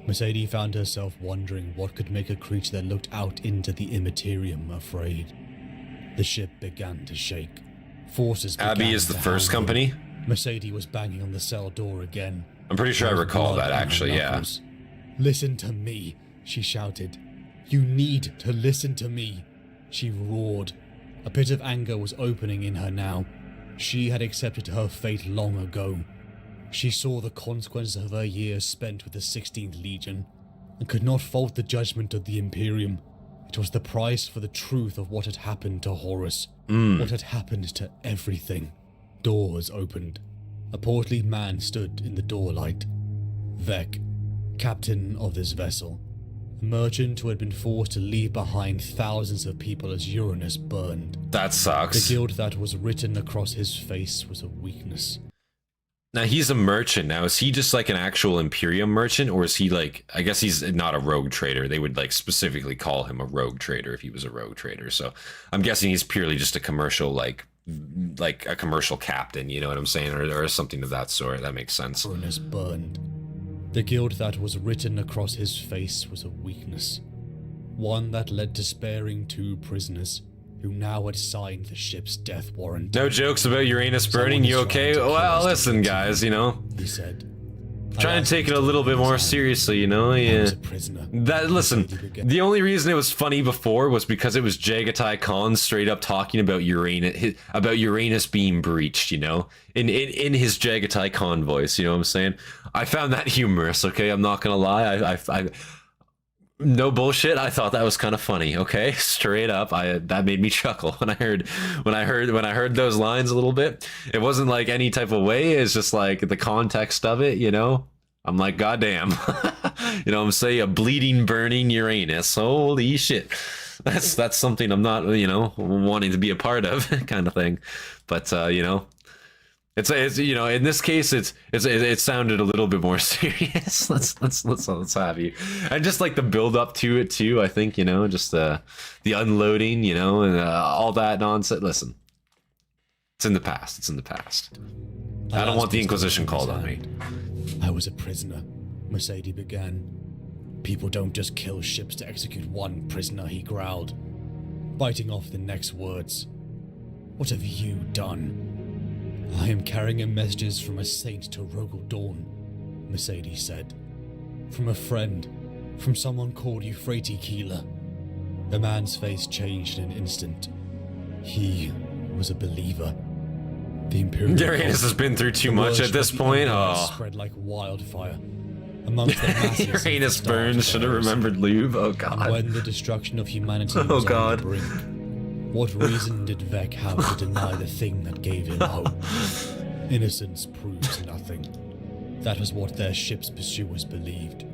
Mercedes found herself wondering what could make a creature that looked out into the immaterium afraid. The ship began to shake. Forces began Abby is the to 1st hound Company? them. Mercedes was banging on the cell door again. I'm pretty sure I There was recall blood that, on her actually, yeah. knuckles. Listen to me, she shouted. You need to listen to me, she roared. A pit of anger was opening in her now. She had accepted her fate long ago. She saw the consequences of her years spent with the 16th Legion, and could not fault the judgment of the Imperium. It was the price for the truth of what had happened to Horus, what had happened to everything. Doors opened. A portly man stood in the doorlight. Vec, captain of this vessel, a merchant who had been forced to leave behind thousands of people as Uranus burned. That sucks. The guilt that was written across his face was a weakness. Now, he's a merchant. Now, is he just like an actual Imperium merchant, or is he like, I guess he's not a rogue trader. They would like specifically call him a rogue trader if he was a rogue trader. So I'm guessing he's purely just a commercial, like a commercial captain, you know what I'm saying? Or something of that sort. That makes sense. Uranus burned. The guilt that was written across his face was a weakness. One that led to sparing 2 prisoners, who now had signed the ship's death warrant. No jokes about Uranus burning, you okay? Well, listen, guys, you know, He said. trying to take it a little bit more seriously, you know? Yeah. Was a prisoner. Listen, the only reason it was funny before was because it was Jagatai Khan straight up talking about Uranus being breached, you know? In his Jagatai Khan voice, you know what I'm saying? I found that humorous, okay? I'm not gonna lie. I no bullshit. I thought that was kind of funny. Okay, straight up, that made me chuckle when I heard those lines a little bit. It wasn't like any type of way. It's just like the context of it, you know. I'm like, goddamn, you know what I'm saying? A bleeding, burning Uranus. Holy shit, that's something I'm not, you know, wanting to be a part of, kind of thing. But you know. It's you know, in this case it sounded a little bit more serious. let's have you, and just like the build up to it too. I think, you know, just the unloading, you know, and all that nonsense. Listen, it's in the past. It's in the past. I don't want the Inquisition called on me. I was a prisoner, Mercedes began. People don't just kill ships to execute one prisoner, he growled, biting off the next words. What have you done? I am carrying messages from a saint to Rogel Dawn, Mercedes said. From a friend, from someone called Euphrates Keeler. The man's face changed in an instant. He was a believer. The Imperial Uranus has been through too much at this point. Oh, spread like wildfire. Amongst the masses Uranus burns. Should have remembered lube. Oh god. When the destruction of humanity was on the brink, what reason did Vec have to deny the thing that gave him hope? Innocence proves nothing. That was what their ship's pursuers believed.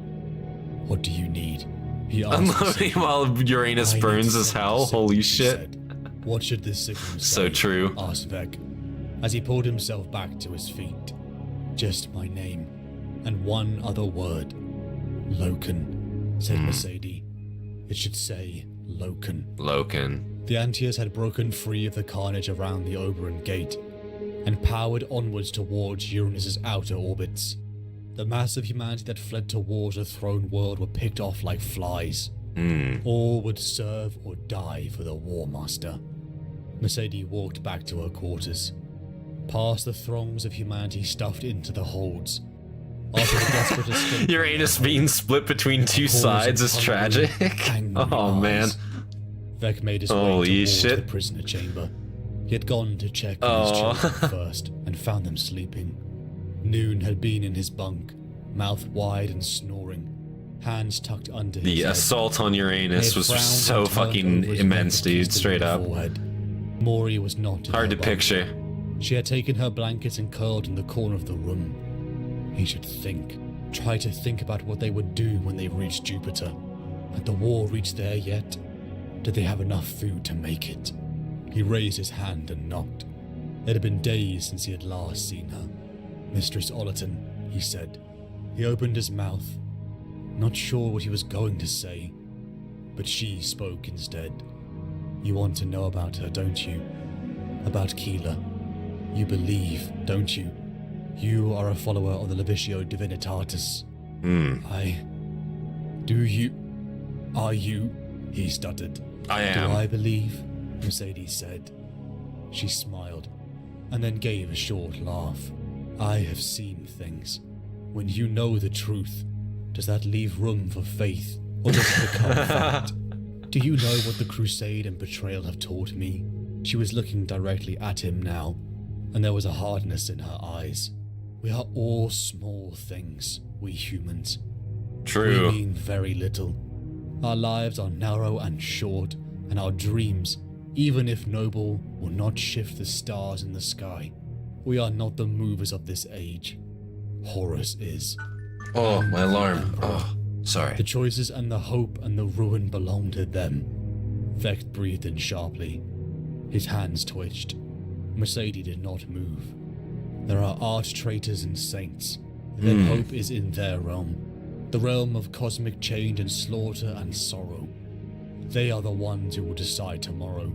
What do you need? He asked. Unloading while Uranus burns as hell. Holy shit. Said. What should this signal say? So true. Asked Vec, as he pulled himself back to his feet. Just my name, and one other word. Loken, said Mercedes. It should say Loken. Loken. The Antiers had broken free of the carnage around the Oberon Gate, and powered onwards towards Uranus's outer orbits. The mass of humanity that fled towards the throne world were picked off like flies. All would serve or die for the War Master. Mercedes walked back to her quarters, past the throngs of humanity stuffed into the holds. After the desperate escape, Uranus being split between two sides is tragic. Oh man. Vec made his way towards the prisoner chamber. He had gone to check on his children first, and found them sleeping. Noon had been in his bunk, mouth wide and snoring, hands tucked under his head. The assault on Uranus was so fucking immense, dude, straight up. Maury was not in hard her to bunk. picture. She had taken her blankets and curled in the corner of the room. He should think. Try to think about what they would do when they reached Jupiter. Had the war reached there yet? Did they have enough food to make it? He raised his hand and knocked. It had been days since he had last seen her. Mistress Ollerton, he said. He opened his mouth, not sure what he was going to say, but she spoke instead. You want to know about her, don't you? About Keeler. You believe, don't you? You are a follower of the Levisio Divinitatis. Are you? He stuttered. I am. Do I believe? Mercedes said. She smiled, and then gave a short laugh. I have seen things. When you know the truth, does that leave room for faith, or does it become fact? Do you know what the crusade and betrayal have taught me? She was looking directly at him now, and there was a hardness in her eyes. We are all small things, we humans. True. We mean very little. Our lives are narrow and short, and our dreams, even if noble, will not shift the stars in the sky. We are not the movers of this age. Horus is. Oh, my alarm. Oh, sorry. The choices and the hope and the ruin belong to them. Vex breathed in sharply. His hands twitched. Mercedes did not move. There are arch-traitors and saints. Then hope is in their realm. The realm of cosmic change and slaughter and sorrow. They are the ones who will decide tomorrow.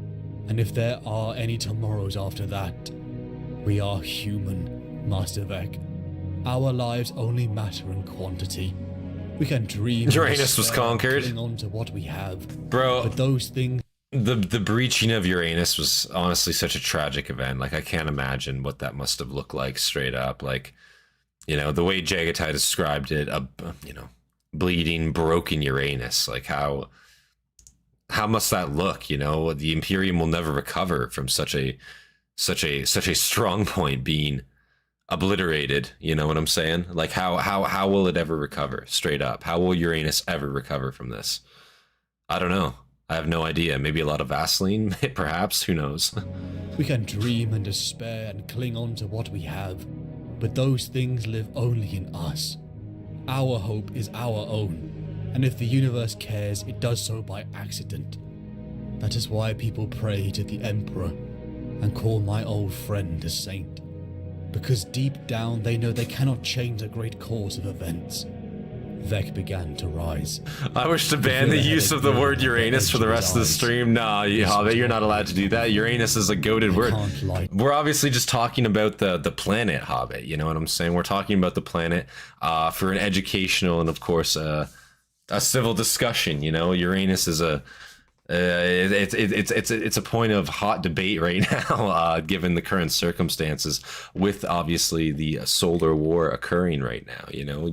And if there are any tomorrows after that, we are human, Master Vec. Our lives only matter in quantity. We can dream. Uranus was conquered. Cling on to what we have. Bro. But those things The breaching of Uranus was honestly such a tragic event. Like, I can't imagine what that must have looked like straight up. Like, you know, the way Jagatai described it, you know, bleeding, broken Uranus. Like, how must that look? You know, the Imperium will never recover from such a strong point being obliterated. You know what I'm saying? Like, how will it ever recover? Straight up, how will Uranus ever recover from this? I don't know. I have no idea. Maybe a lot of Vaseline, perhaps. Who knows? We can dream and despair and cling on to what we have, but those things live only in us. Our hope is our own, and if the universe cares, it does so by accident. That is why people pray to the Emperor and call my old friend a saint, because deep down they know they cannot change the great course of events. Vec began to rise. I wish to ban the use of the word Uranus for the rest of the stream. Nah, Hobbit, you're not allowed to do that. Uranus is a goated word. We're obviously just talking about the planet, Hobbit. You know what I'm saying? We're talking about the planet for an educational and, of course, a civil discussion. You know, Uranus is it's a point of hot debate right now, given the current circumstances, with obviously the solar war occurring right now. You know,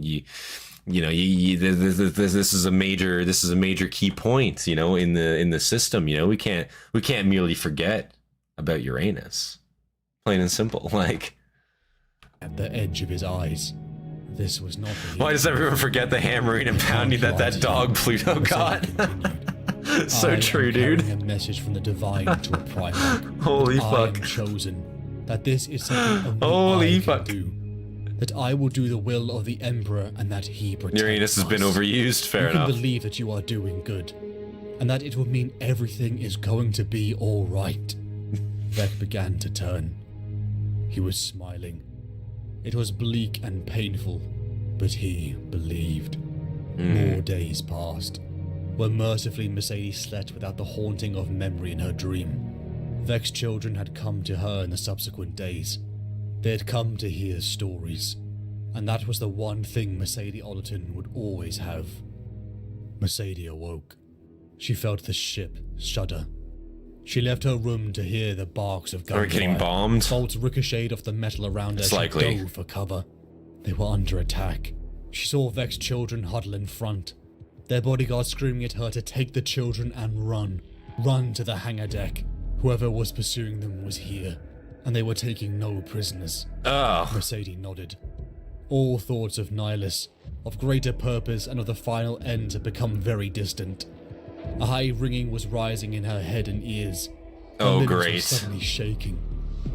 this is a major key point, you know, in the system. You know, we can't merely forget about Uranus, plain and simple. Like, at the edge of his eyes, this was not. Why does everyone forget the hammering and pounding that dog Pluto got? So true, dude. A message from the divine to a primarch. Holy fuck! I am chosen. That this is something only I can do. That I will do the will of the Emperor and that he protects Uranus has been overused, fair enough. enough. You can believe that you are doing good, and that it will mean everything is going to be all right. Vec began to turn. He was smiling. It was bleak and painful, but he believed. More days passed, where mercifully Mercedes slept without the haunting of memory in her dream. Vec's children had come to her in the subsequent days. They had come to hear stories, and that was the one thing Mercedes Ollerton would always have. Mercedes awoke. She felt the ship shudder. She left her room to hear the barks of gunfire. Are we getting bombed? Bolts ricocheted off the metal around her. It's she likely. dove for cover. They were under attack. She saw Vec's children huddle in front, their bodyguards screaming at her to take the children and run. Run to the hangar deck. Whoever was pursuing them was here, and they were taking no prisoners. Oh. Mercedes nodded. All thoughts of Nihilus, of greater purpose, and of the final end had become very distant. A high ringing was rising in her head and ears. Her limbs were suddenly shaking.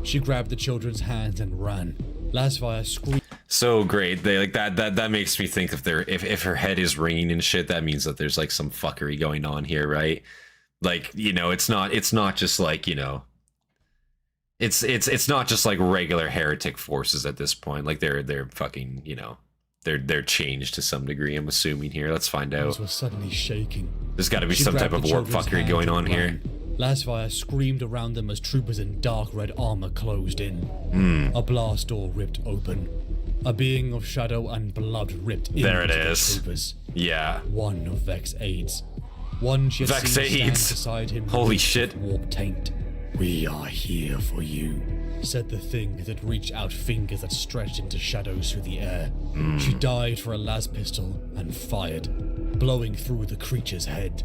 She grabbed the children's hands and ran. Lasfire screamed. So great. They like that makes me think if her head is ringing and shit, that means that there's like some fuckery going on here, right? Like, you know, it's not just like, you know, it's not just like regular heretic forces at this point. Like they're fucking, you know, they're changed to some degree, I'm assuming here. Let's find out. Was suddenly shaking. There's got to be some type of warp fuckery going on here. Lasfire screamed around them as troopers in dark red armor closed in. A blast door ripped open. A being of shadow and blood ripped into the troopers. Yeah. One of Vec's aides. One she had seen stand beside him. Holy shit. Warp taint. We are here for you, said the thing as it reached out fingers that stretched into shadows through the air. She dived for a las pistol and fired, blowing through the creature's head.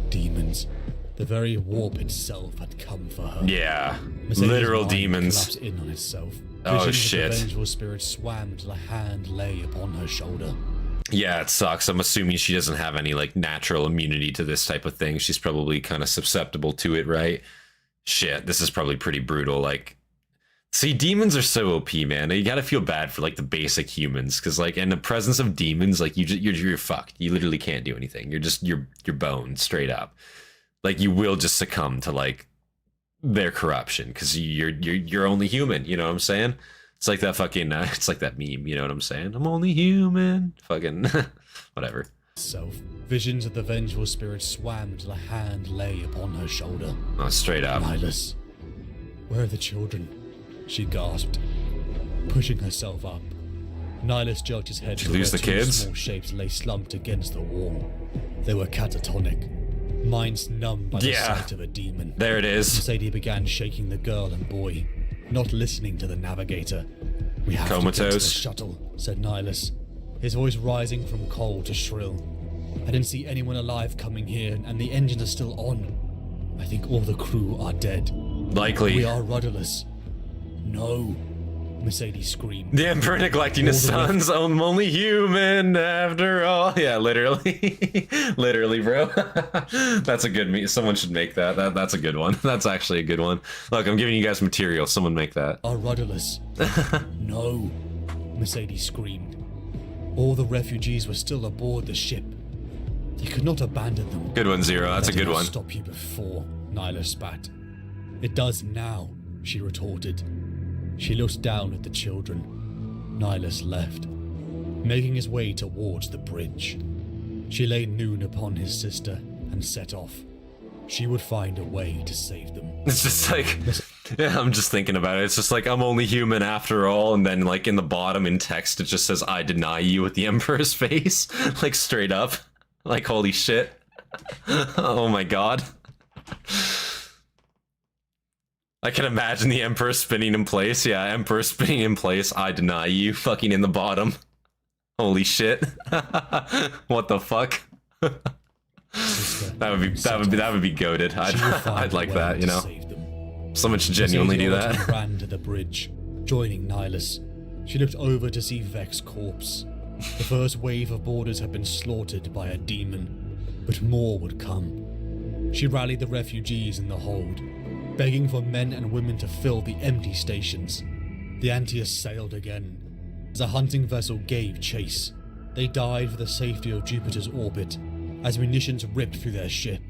Demons. The very warp itself had come for her. Yeah, Mercedes' literal mind demons. collapsed in on itself. Oh Visions shit. of the vengeful spirit swam till a hand lay upon her shoulder. Yeah, it sucks. I'm assuming she doesn't have any like natural immunity to this type of thing. She's probably kind of susceptible to it, right? Shit, this is probably pretty brutal. Like, see, demons are so OP, man. You gotta feel bad for like the basic humans, because like in the presence of demons, like you're fucked. You literally can't do anything. You're boned straight up. Like you will just succumb to like their corruption because you're only human. You know what I'm saying? It's like that fucking it's like that meme. You know what I'm saying? I'm only human. Fucking whatever. Visions of the vengeful spirit swam till a hand lay upon her shoulder. Oh, straight up. Nihilus. Where are the children? She gasped, pushing herself up. Nihilus jerked his head. Did you lose the two kids? Small shapes lay slumped against the wall. They were catatonic. minds numb by the Yeah. sight of a demon. There it is. Sadie began shaking the girl and boy, not listening to the navigator. "We have to get to the Comatose. shuttle," said Nihilus, his voice rising from cold to shrill. "I didn't see anyone alive coming here, and the engines are still on. I think all the crew are dead. Likely. We are rudderless." "No," Mercedes screamed. The Emperor neglecting his All the sons. I'm only human after all. Yeah, literally. Literally, bro. That's a good someone should make that. That's a good one. That's actually a good one. Look, I'm giving you guys material. Someone make that. "Are rudderless." "No," Mercedes screamed. All the refugees were still aboard the ship. They could not abandon them. Good one, Zero. That's a That did good not one. stop you before, Nyla spat. "It does now," she retorted. She looked down at the children. Nihilus left, making his way towards the bridge. She laid Noon upon his sister and set off. She would find a way to save them. It's just like, yeah, I'm just thinking about it. It's just like, I'm only human after all. And then like in the bottom in text, it just says, "I deny you" with the Emperor's face. Like straight up. Like, holy shit. Oh my god. I can imagine the Emperor spinning in place. Yeah, Emperor spinning in place. "I deny you." Fucking in the bottom. Holy shit. What the fuck? That would be goated. I'd like that, you know. Someone should genuinely do that. Ran to the bridge, joining Nihilus. She looked over to see Vex's corpse. The first wave of boarders had been slaughtered by a demon, but more would come. She rallied the refugees in the hold, begging for men and women to fill the empty stations. The Antaeus sailed again. As a hunting vessel gave chase, they died for the safety of Jupiter's orbit as munitions ripped through their ship.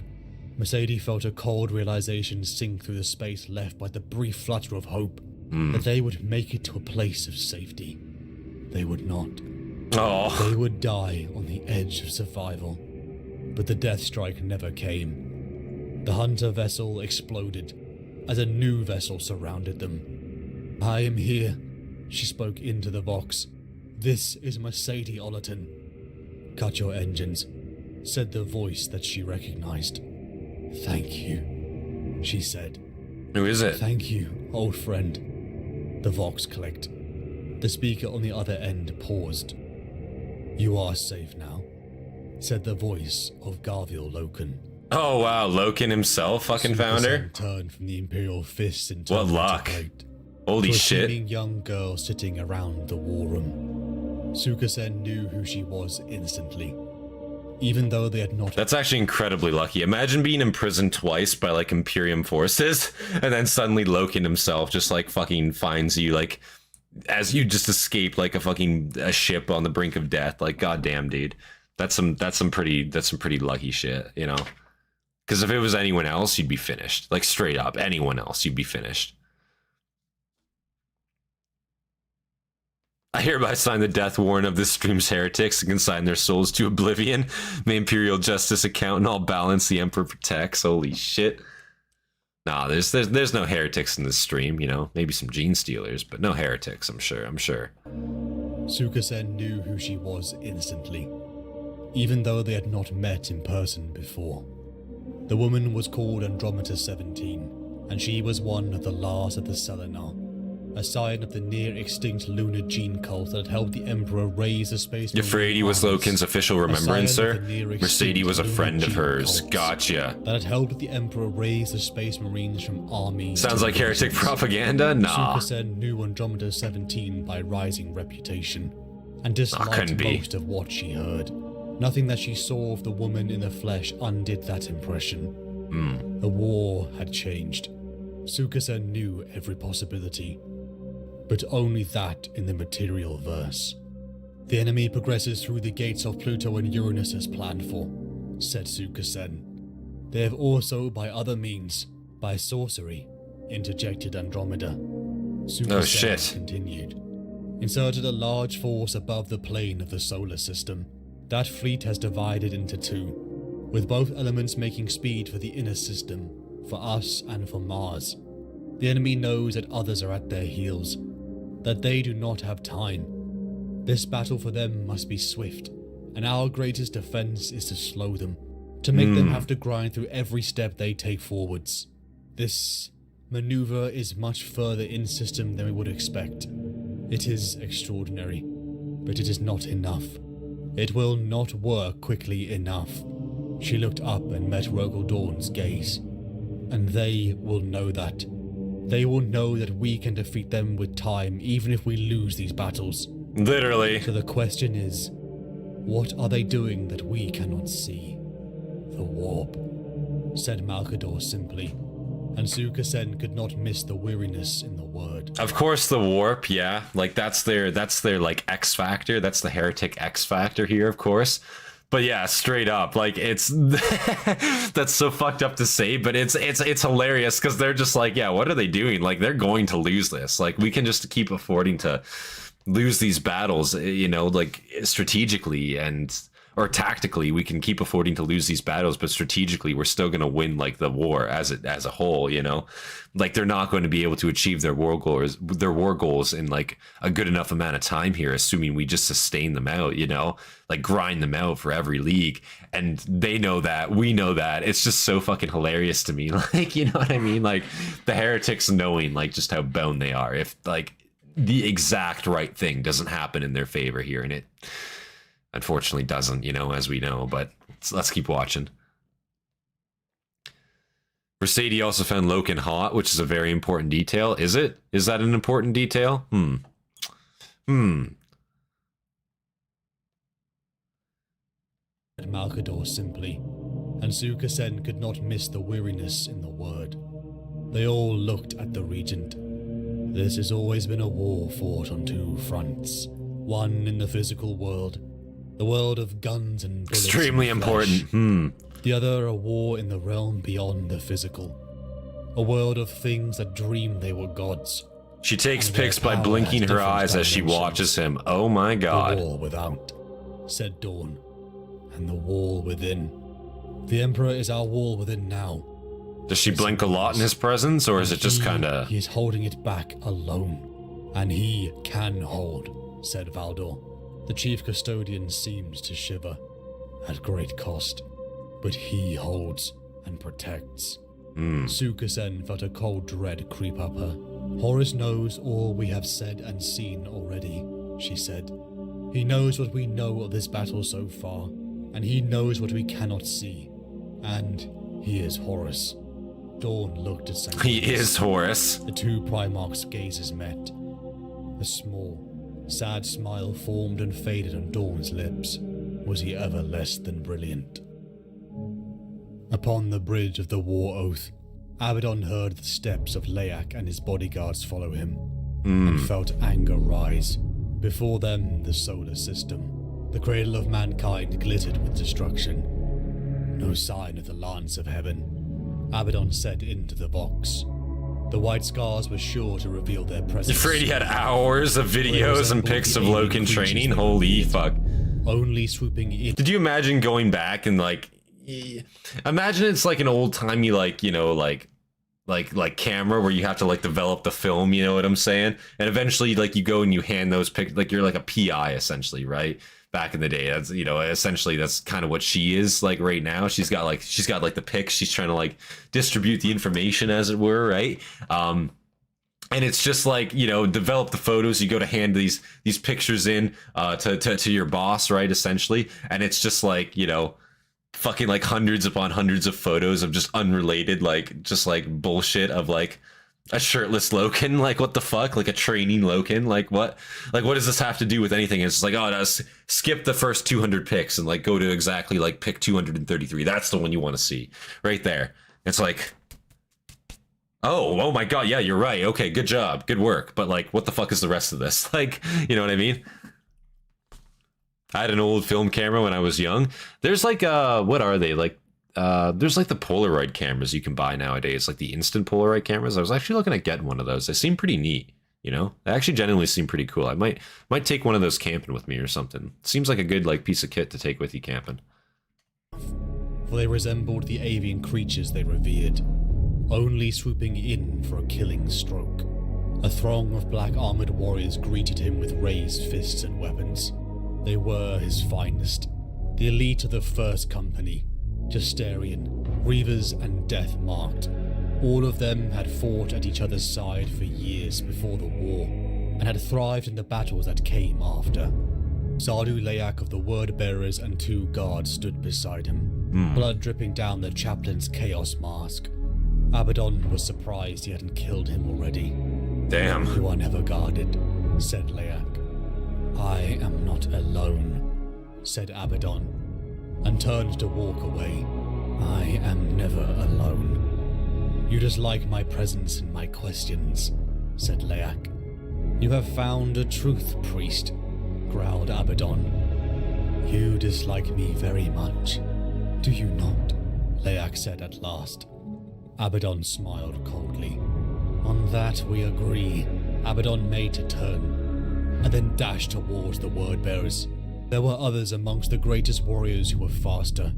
Mercedes felt a cold realization sink through the space left by the brief flutter of hope that they would make it to a place of safety. They would not. Oh. They would die on the edge of survival. But the death strike never came. The hunter vessel exploded as a new vessel surrounded them. "I am here," she spoke into the Vox. "This is Mercedes Ollerton." "Cut your engines," said the voice that she recognized. "Thank you," she said. Who is it? "Thank you, old friend." The Vox clicked. The speaker on the other end paused. "You are safe now," said the voice of Garviel Loken. Oh wow, Loken himself fucking found her? Turned from the Imperial fists into What luck. Holy to a shit. teeming young girl sitting around the war room. Sukasen knew who she was instantly, even though they had not. That's actually incredibly lucky. Imagine being imprisoned twice by like Imperium forces, and then suddenly Loken himself just like fucking finds you, like as you just escape like a ship on the brink of death. Like, goddamn, dude, that's some pretty lucky shit, you know? Because if it was anyone else, you'd be finished. Like straight up, anyone else, you'd be finished. I hereby sign the death warrant of this stream's heretics and consign their souls to Oblivion. May Imperial Justice account and all balance the Emperor protects. Holy shit. Nah, there's no heretics in this stream, you know. Maybe some gene stealers, but no heretics, I'm sure. Sukasen knew who she was instantly, even though they had not met in person before. The woman was called Andromeda 17, and she was one of the last of the Selenar, a sign of the near-extinct lunar gene cult that had helped the Emperor raise the space. Euphrates was Loken's official remembrancer. Mercedes was a friend of hers. Cult Gotcha. that had helped the Emperor raise the Space Marines from armies. Sounds like heretic propaganda? Nah. Sukasen knew Andromeda 17 by rising reputation, and disliked couldn't be. most of what she heard. Nothing that she saw of the woman in the flesh undid that impression. The war had changed. Sukasen knew every possibility, but only that in the material verse. "The enemy progresses through the gates of Pluto and Uranus as planned for," said Sukasen. "They have also, by other means, by sorcery, interjected Andromeda." Sukasen shit. continued. "Inserted a large force above the plane of the solar system. That fleet has divided into two, with both elements making speed for the inner system, for us and for Mars. The enemy knows that others are at their heels, that they do not have time. This battle for them must be swift, and our greatest defense is to slow them, to make them have to grind through every step they take forwards. This maneuver is much further in system than we would expect. It is extraordinary, but it is not enough. It will not work quickly enough. She looked up and met Rogel Dawn's gaze. And they will know that. They will know that we can defeat them with time, even if we lose these battles. Literally. So the question is, what are they doing that we cannot see? The warp, said Malkador simply, and Sukasen could not miss the weariness in the word. Of course, the warp, yeah. Like, that's their like X factor. That's the heretic X factor here, of course. But yeah, straight up, like, it's that's so fucked up to say, but it's hilarious because they're just like, yeah, what are they doing? Like, they're going to lose this. Like, we can just keep affording to lose these battles, you know, like strategically or tactically, we can keep affording to lose these battles, but strategically, we're still going to win like the war as a whole, you know. Like, they're not going to be able to achieve their war goals in like a good enough amount of time here, assuming we just sustain them out, you know, like grind them out for every league. And they know that, we know that. It's just so fucking hilarious to me. Like, you know what I mean? Like, the heretics knowing like just how bound they are if like the exact right thing doesn't happen in their favor here, and it unfortunately doesn't, you know, as we know, but let's keep watching. Mercedes also found Loken hot, which is a very important detail. Is it? Is that an important detail? Malkador simply, and Sukasen could not miss the weariness in the word. They all looked at the regent. This has always been a war fought on two fronts. One in the physical world, the world of guns and bullets. Extremely and flesh. important. The other a war in the realm beyond the physical. A world of things that dreamed they were gods. She takes pics by blinking her eyes as she watches him. Oh my god. The wall without, said Dawn, and the wall within. The Emperor is our wall within now. Does she blink a lot in his presence, or is it just kind of... He is holding it back alone. And he can hold, said Valdor. The chief custodian seems to shiver, at great cost. But he holds and protects. Sukasen felt a cold dread creep up her. Horus knows all we have said and seen already, she said. He knows what we know of this battle so far, and he knows what we cannot see. And he is Horus. Dawn looked at Cynreius. He is Horus. The two Primarchs' gazes met. A small, sad smile formed and faded on Dawn's lips. Was he ever less than brilliant? Upon the bridge of the War Oath, Abaddon heard the steps of Leyak and his bodyguards follow him, and felt anger rise. Before them, the solar system, the cradle of mankind, glittered with destruction. No sign of the lance of heaven. Abaddon said into the Vox. The white scars were sure to reveal their presence. Afraid he had hours of videos and pics of Loken training? Holy fuck. Only swooping in. Did you imagine going back and like... Imagine it's like an old-timey, like, you know, like camera where you have to like develop the film, you know what I'm saying? And eventually like you go and you hand those pics, like you're like a PI essentially, right? Back in the day, that's, you know, essentially that's kind of what she is like right now. She's got like the pics, she's trying to like distribute the information, as it were, right? And it's just like, you know, develop the photos. You go to hand these pictures in to your boss, right? Essentially, and it's just like, you know, fucking like hundreds upon hundreds of photos of just unrelated, like just like bullshit of like a shirtless Loken. Like, what the fuck? Like a training Loken? Like what does this have to do with anything? It's just like, oh, no, skip the first 200 pics and like go to exactly like pick 233. That's the one you want to see right there. It's like, oh my god, yeah, you're right. Okay, good job, good work. But like, what the fuck is the rest of this? Like, you know what I mean? I had an old film camera when I was young. There's like, what are they? Like, there's like the Polaroid cameras you can buy nowadays, like the instant Polaroid cameras. I was actually looking at getting one of those. They seem pretty neat, you know? They actually genuinely seem pretty cool. I might take one of those camping with me or something. Seems like a good like piece of kit to take with you camping. For they resembled the avian creatures they revered, only swooping in for a killing stroke. A throng of black armored warriors greeted him with raised fists and weapons. They were his finest, the elite of the First Company, Justarian, Reavers, and Death marked. All of them had fought at each other's side for years before the war, and had thrived in the battles that came after. Zardu Leyak of the Word Bearers and 2 guards stood beside him, blood dripping down the chaplain's chaos mask. Abaddon was surprised he hadn't killed him already. Damn. "You are never guarded," said Leyak. "I am not alone," said Abaddon, and turned to walk away. "I am never alone. You dislike my presence and my questions," said Leyak. "You have found a truth, priest," growled Abaddon. "You dislike me very much, do you not?" Leyak said at last. Abaddon smiled coldly. "On that we agree." Abaddon made to turn, and then dashed towards the Word-Bearers. There were others amongst the greatest warriors who were faster.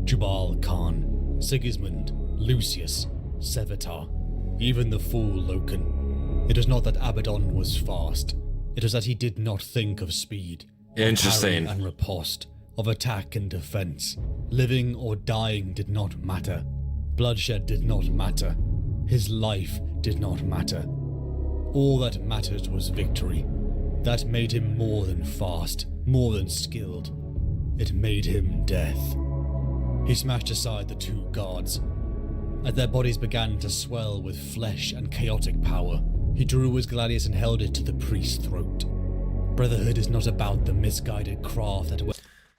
Jubal Khan, Sigismund, Lucius, Sevatar, even the fool Loken. It was not that Abaddon was fast, it was that he did not think of speed. Interesting. Of parry and riposte, of attack and defense. Living or dying did not matter. Bloodshed did not matter. His life did not matter. All that mattered was victory. That made him more than fast, more than skilled. It made him death. He smashed aside the 2 guards. As their bodies began to swell with flesh and chaotic power, he drew his gladius and held it to the priest's throat. Brotherhood is not about the misguided craft that...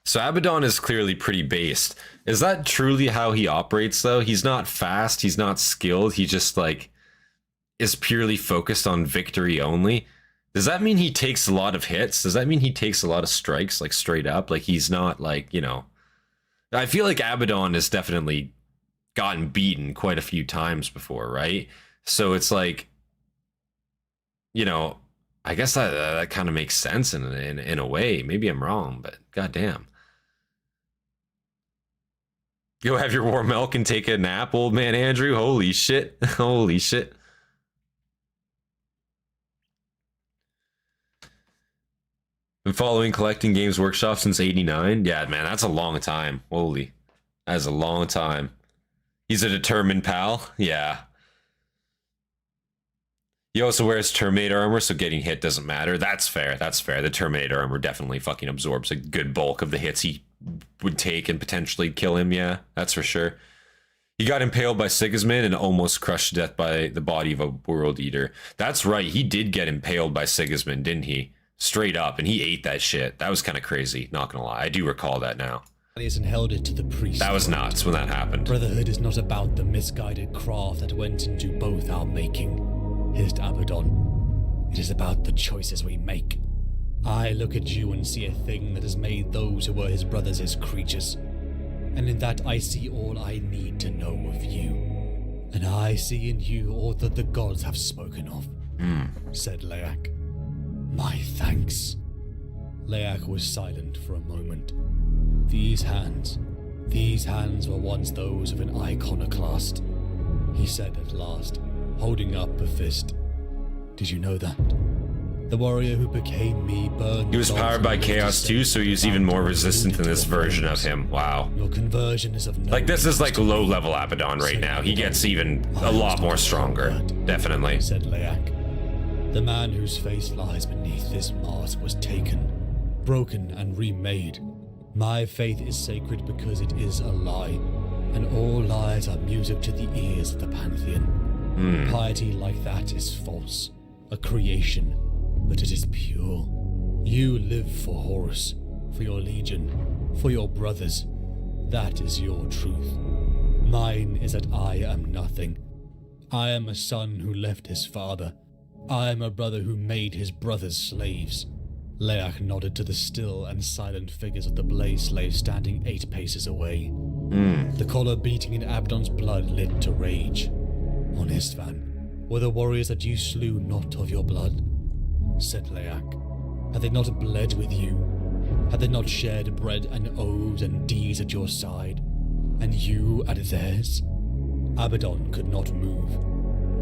So Abaddon is clearly pretty based. Is that truly how he operates, though? He's not fast, he's not skilled, he just, like, is purely focused on victory only? Does that mean he takes a lot of hits? Does that mean he takes a lot of strikes, like, straight up? Like, he's not, like, you know... I feel like Abaddon has definitely gotten beaten quite a few times before, right? So it's like, you know, I guess that kind of makes sense in a way. Maybe I'm wrong, but goddamn. Go have your warm milk and take a nap, old man Andrew. Holy shit. Holy shit. Been following Collecting Games Workshop since 89. Yeah, man, that's a long time. Holy. That's a long time. He's a determined pal. Yeah. He also wears Terminator armor, so getting hit doesn't matter. That's fair. That's fair. The Terminator armor definitely fucking absorbs a good bulk of the hits he would take and potentially kill him. Yeah, that's for sure. He got impaled by Sigismund and almost crushed to death by the body of a world eater. That's right. He did get impaled by Sigismund, didn't he? Straight up, and he ate that shit. That was kind of crazy, not gonna lie. I do recall that now. And held it to the priest. That was nuts when that happened. Brotherhood is not about the misguided craft that went into both our making, hissed Abaddon. It is about the choices we make. I look at you and see a thing that has made those who were his brothers his creatures. And in that I see all I need to know of you. And I see in you all that the gods have spoken of, said Leyak. My thanks. Leyak was silent for a moment. These hands were once those of an iconoclast, he said at last, holding up a fist. Did you know that? The warrior who became me burned... He was powered by chaos too, so he was even more resistant than this version of him. Wow. Your conversion is of no... Like, this is like low-level Abaddon right now. He gets even a lot more stronger. Definitely. Said Leyak. The man whose face lies beneath this mask was taken, broken and remade. My faith is sacred because it is a lie, and all lies are music to the ears of the Pantheon. Piety like that is false, a creation, but it is pure. You live for Horus, for your legion, for your brothers. That is your truth. Mine is that I am nothing. I am a son who left his father. I am a brother who made his brothers slaves. Leyak nodded to the still and silent figures of the blaze slaves standing 8 paces away. The collar beating in Abaddon's blood lit to rage. Honest Van, were the warriors that you slew not of your blood? Said Leyak. Had they not bled with you? Had they not shared bread and oaths and deeds at your side? And you at theirs? Abaddon could not move.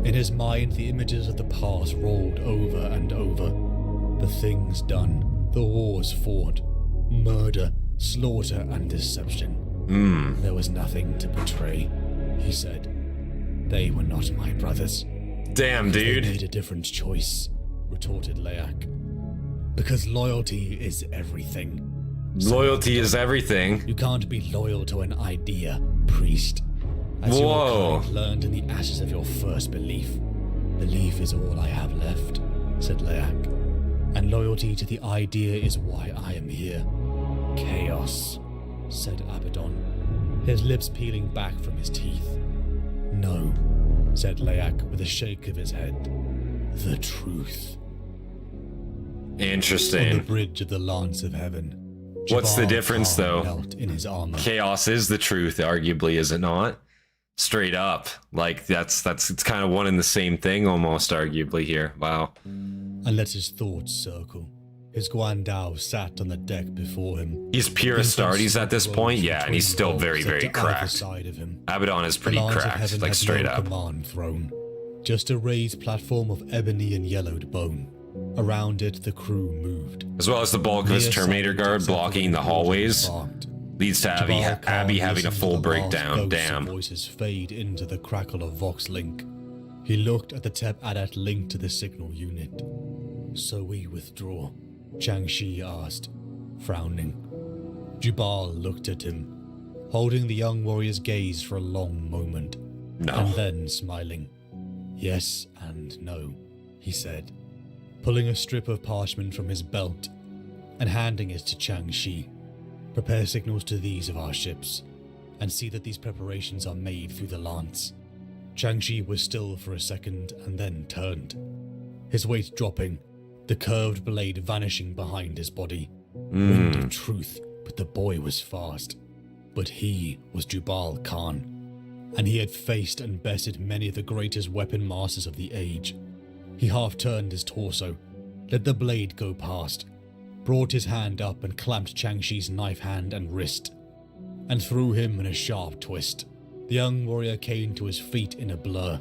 In his mind, the images of the past rolled over and over. The things done, the wars fought, murder, slaughter, and deception. There was nothing to betray, he said. They were not my brothers. Damn, They dude. made a different choice, retorted Leak. Because loyalty is everything. Loyalty is everything. You can't be loyal to an idea, priest. As Whoa. your kind learned in the ashes of your first belief. Belief is all I have left, said Leak. And loyalty to the idea is why I am here. Chaos, said Abaddon, his lips peeling back from his teeth. No, said Leak with a shake of his head. The truth. On the Interesting. bridge of the Lance of Heaven. What's the Jabal difference, Khan though? knelt in his armor. Chaos is the truth, arguably, is it not? Straight up. Like, it's kind of one and the same thing, almost, arguably, here. Wow. And let his thoughts circle. His Guandao sat on the deck before him. He's pure Astartes at this point, yeah, and he's still very, very cracked. Side of him. Abaddon is pretty The Lance of cracked, Heaven like had straight no up. command throne, just a raised platform of ebony and yellowed bone. Around it, the crew moved. As well as the bulk of his Near Terminator side guard decks of blocking the bridge hallways embarked. leads to Abby Jabal Khan having a listened to full the last breakdown. ghosts of Damn. Voices fade into the crackle of Vox Link. He looked at the Tep Adat linked to the signal unit. So we withdraw, Changshi asked, frowning. Jubal looked at him, holding the young warrior's gaze for a long moment, and No. then smiling. Yes and no, he said, pulling a strip of parchment from his belt and handing it to Changshi. Prepare signals to these of our ships, and see that these preparations are made through the lance. Changshi was still for a second and then turned, his weight dropping, the curved blade vanishing behind his body. Wind of truth, but the boy was fast. But he was Jubal Khan, and he had faced and bested many of the greatest weapon masters of the age. He half turned his torso, let the blade go past, brought his hand up and clamped Changshi's knife hand and wrist, and threw him in a sharp twist. The young warrior came to his feet in a blur.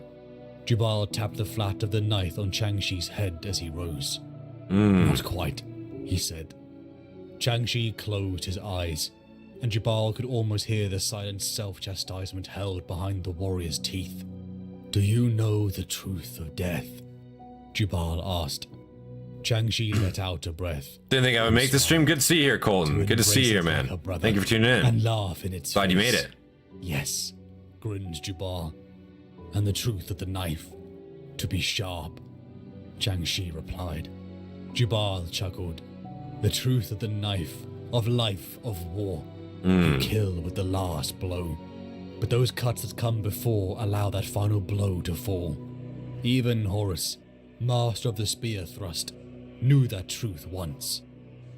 Jubal tapped the flat of the knife on Changshi's head as he rose. Not quite, he said. Changshi closed his eyes, and Jubal could almost hear the silent self-chastisement held behind the warrior's teeth. Do you know the truth of death? Jubal asked. Changshi let out a breath. Didn't think I would make the stream. Good to see you here, Colton. Good to see you here, Embrace it man. like a brother Thank you for tuning in. And laugh in its Glad you face. made it. Yes, grinned Jubal. And the truth of the knife. To be sharp, Changshi replied. Jubal chuckled. The truth of the knife, of life, of war. You kill with the last blow. But those cuts that come before allow that final blow to fall. Even Horus, master of the spear thrust, knew that truth once.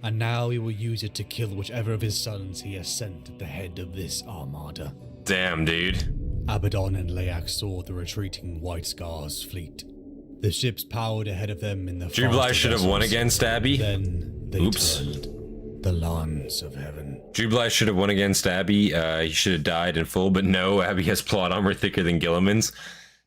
And now he will use it to kill whichever of his sons he has sent at the head of this armada. Damn, dude. Abaddon and Leak saw the retreating White Scars fleet. The ships powered ahead of them in the Jubal faster should have won vessels. against Abby. Then they Oops. turned. The Lance of Heaven. Jubal should have won against Abby. He should have died in full, but no, Abby has plot armor thicker than Gilliman's.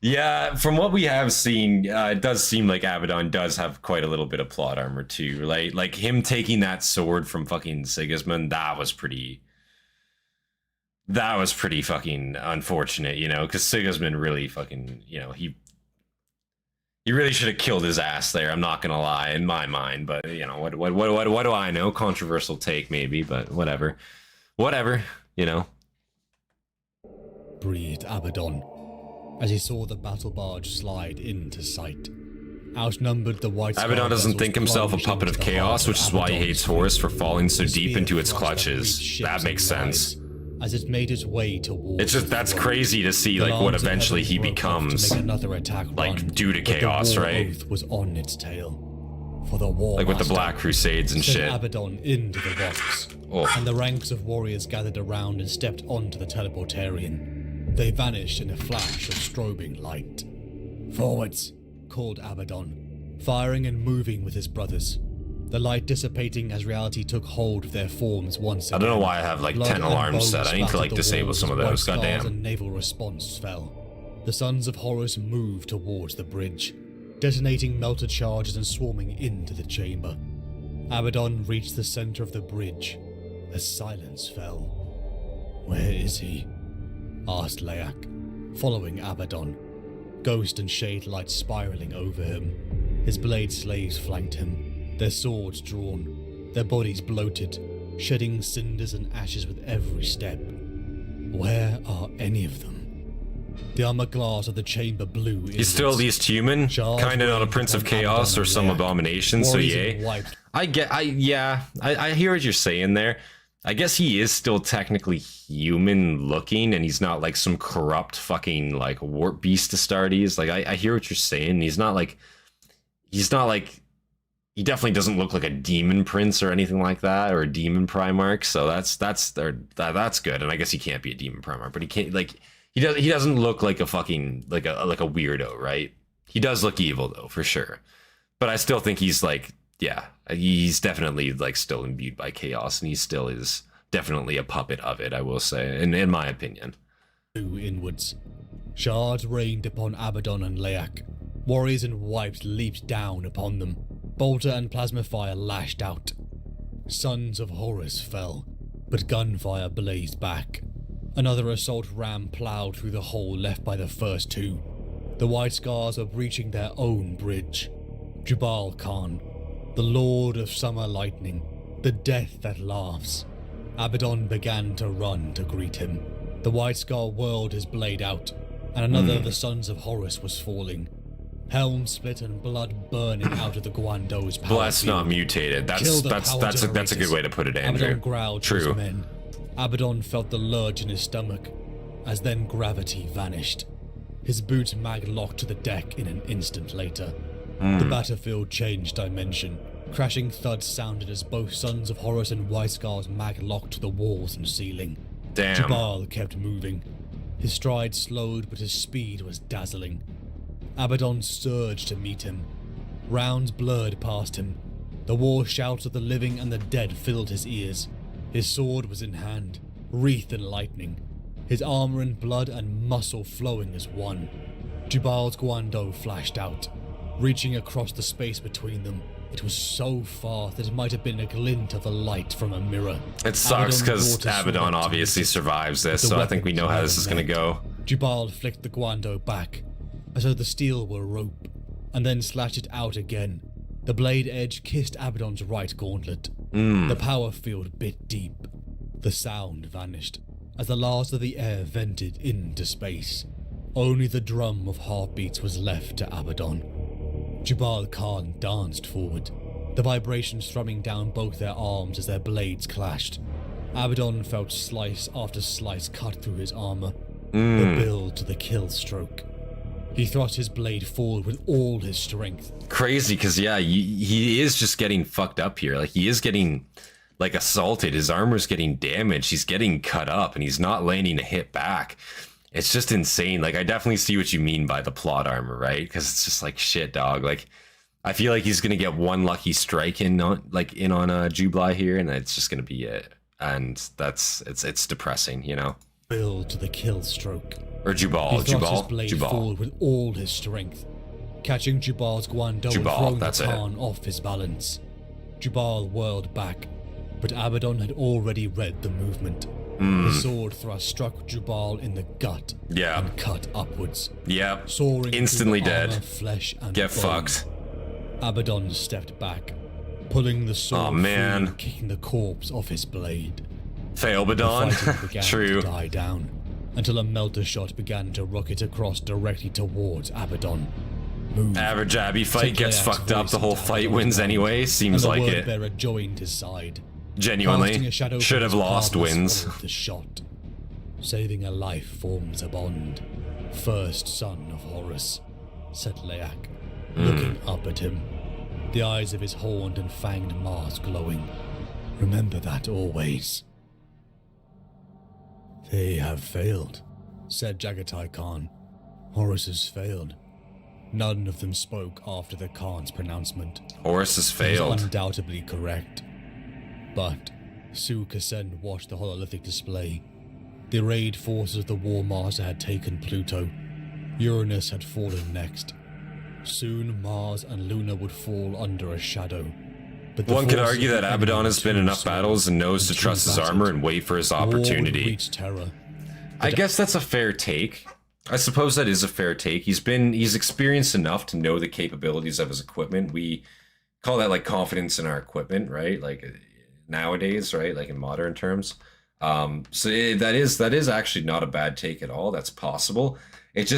Yeah, from what we have seen, it does seem like Abaddon does have quite a little bit of plot armor too. Like him taking that sword from fucking Sigismund, that was pretty fucking unfortunate, you know, because Sigismund really fucking, you know, he really should have killed his ass there. I'm not gonna lie, in my mind, but you know, what do I know? Controversial take maybe, but whatever, you know. Breathed Abaddon, as he saw the battle barge slide into sight. Outnumbered, the White Abaddon Scar doesn't vessels think himself a plunged puppet of into the chaos, heart which is why he Abaddon's hates Horus for fleet. falling so The deep spear into its thrust that clutches. reached That ships makes and sense. rise As it made its way towards It's just the that's throne. crazy to see The like what Lance of eventually Heaven he broke off becomes, to make another attack like run, due to but the chaos, war right? oath was on its tail. For the war Like with the master Black Crusades and sent shit. Abaddon into the rocks, Oh. and the ranks of warriors gathered around and stepped onto the teleportarian. They vanished in a flash of strobing light. Forwards, called Abaddon, firing and moving with his brothers. The light dissipating as reality took hold of their forms once again. I don't know why I have like Blood 10 and alarms bones set. I need to spattered like the disable walls some of as those. white scars Goddamn. and naval response fell. The sons of Horus moved towards the bridge, detonating melted charges and swarming into the chamber. Abaddon reached the center of the bridge as silence fell. Where is he? Asked Leyak, following Abaddon. Ghost and shade light spiraling over him. His blade slaves flanked him, their swords drawn, their bodies bloated, shedding cinders and ashes with every step. Where are any of them? The armor glass of the chamber blew. He's still at least human, kind of not a Prince of Chaos or some abomination, so yay. I hear what you're saying there. I guess he is still technically human looking, and he's not like some corrupt fucking like warp beast Astartes. Like I hear what you're saying. He's not like he definitely doesn't look like a demon prince or anything like that, or a demon Primarch. So that's good. And I guess he can't be a demon Primarch, but he can't he doesn't look like a fucking like a weirdo, right? He does look evil though, for sure. But I still think he's like, yeah, he's definitely like still imbued by chaos, and he still is definitely a puppet of it, I will say, in my opinion. Inwards. Shards rained upon Abaddon and Leyak. Warriors in white leaped down upon them. Bolter and plasma fire lashed out. Sons of Horus fell, but gunfire blazed back. Another assault ram ploughed through the hole left by the first two. The White Scars were breaching their own bridge. Jagatai Khan, the Lord of Summer Lightning, the death that laughs. Abaddon began to run to greet him. The White Scar whirled his blade out, and another of the Sons of Horus was falling. Helm split and blood burning out of the Guando's power Bless field. Not mutated. That's a good way to put it, Andrew. Abaddon growled to his men. Abaddon felt the lurch in his stomach, as then gravity vanished. His boot mag locked to the deck in an instant later. The battlefield changed dimension. Crashing thuds sounded as both Sons of Horus and White Scars mag locked to the walls and ceiling. Damn. Jammal kept moving. His stride slowed, but his speed was dazzling. Abaddon surged to meet him. Rounds blurred past him. The war shouts of the living and the dead filled his ears. His sword was in hand, wreathed in lightning. His armor in blood and muscle flowing as one. Jubal's Guando flashed out, reaching across the space between them. It was so far that it might have been a glint of the light from a mirror. It sucks because Abaddon obviously survives this, so I think we know how this is going to go. Jubal flicked the Guando back, as though the steel were rope, and then slashed it out again. The blade edge kissed Abaddon's right gauntlet. The power field bit deep. The sound vanished, as the last of the air vented into space. Only the drum of heartbeats was left to Abaddon. Jagatai Khan danced forward, the vibrations thrumming down both their arms as their blades clashed. Abaddon felt slice after slice cut through his armor, the build to the kill stroke. He thrust his blade forward with all his strength. Crazy, because yeah, he is just getting fucked up here. Like, he is getting like assaulted. His armor's getting damaged. He's getting cut up, and he's not landing a hit back. It's just insane. Like, I definitely see what you mean by the plot armor, right? Because it's just like, shit, dog. Like, I feel like he's gonna get one lucky strike in on Jublai here, and it's just gonna be it. And it's depressing, you know. Build to the kill stroke. Or Jubal. He thrust his blade forward with all his strength, catching Jubal's Guando and throwing the Khan off his balance. Jubal whirled back, but Abaddon had already read the movement. His sword thrust struck Jubal in the gut and cut upwards. Yep. Soaring instantly armor, dead. Flesh and Get bone. fucked. Abaddon stepped back, pulling the sword free and kicking the corpse off his blade. Failbadon. The fighting began True. to die down, until a melter shot began to rocket across directly towards Abaddon. Average Abby fight gets fucked up. The whole fight wins anyway. Seems like it. The Wordbearer joined his side. Genuinely. Should have lost wins. The shot. Saving a life forms a bond. First son of Horus, said Leyak, looking up at him, the eyes of his horned and fanged Mars glowing. Remember that always. They have failed, said Jagatai Khan. Horus has failed. None of them spoke after the Khan's pronouncement. Horus has He was failed. undoubtedly correct. But Su Kasen watched the hololithic display. The arrayed forces of the War Master had taken Pluto. Uranus had fallen next. Soon Mars and Luna would fall under a shadow. But the One could force argue of that the Abaddon enemy has is been too enough small battles and knows to too trust his battered. armor and wait for his War would opportunity. reach Terra. I guess that's a fair take. I suppose that is a fair take. He's experienced enough to know the capabilities of his equipment. We call that like confidence in our equipment, right? Like nowadays, right? Like in modern terms. That is actually not a bad take at all. That's possible. It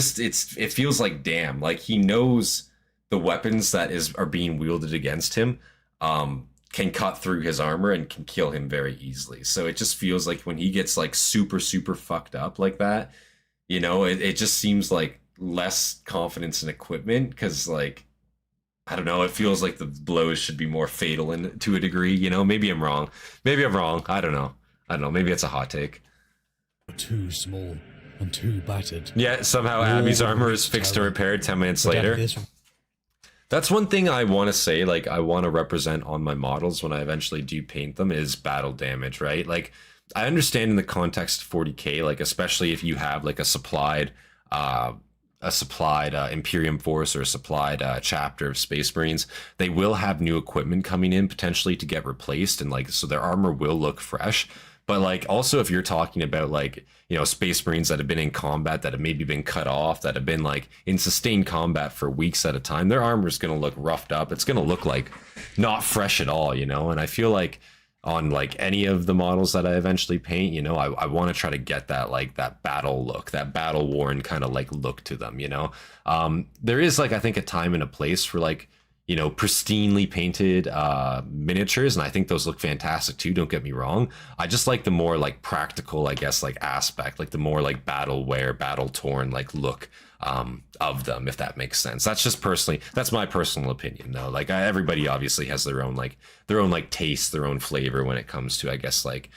feels like, damn, like he knows the weapons that are being wielded against him can cut through his armor and can kill him very easily. So it just feels like when he gets like super fucked up like that, you know, it just seems like less confidence in equipment, because like, I don't know, it feels like the blows should be more fatal to a degree, you know. Maybe I'm wrong. I don't know. Maybe it's a hot take. Too small and too battered. Yeah, somehow War Abby's would armor is reach fixed and Terra. repaired 10 minutes But at later. this That's one thing I want to say, like, I want to represent on my models when I eventually do paint them, is battle damage, right? Like, I understand in the context of 40k, like, especially if you have, like, a supplied Imperium force or a supplied chapter of Space Marines, they will have new equipment coming in potentially to get replaced, and, like, so their armor will look fresh. But, like, also if you're talking about, like, you know, Space Marines that have been in combat, that have maybe been cut off, that have been, like, in sustained combat for weeks at a time, their armor is going to look roughed up. It's going to look, like, not fresh at all, you know? And I feel like on, like, any of the models that I eventually paint, you know, I want to try to get that, like, that battle look, that battle-worn kind of, like, look to them, you know? There is, like, I think a time and a place for, like, you know, pristinely painted miniatures, and I think those look fantastic too, don't get me wrong. I just like the more like practical, I guess, like aspect, like the more like battle wear, battle torn like look of them, if that makes sense. That's just personally, that's my personal opinion though. Like everybody obviously has their own taste, their own flavor when it comes to, I guess, like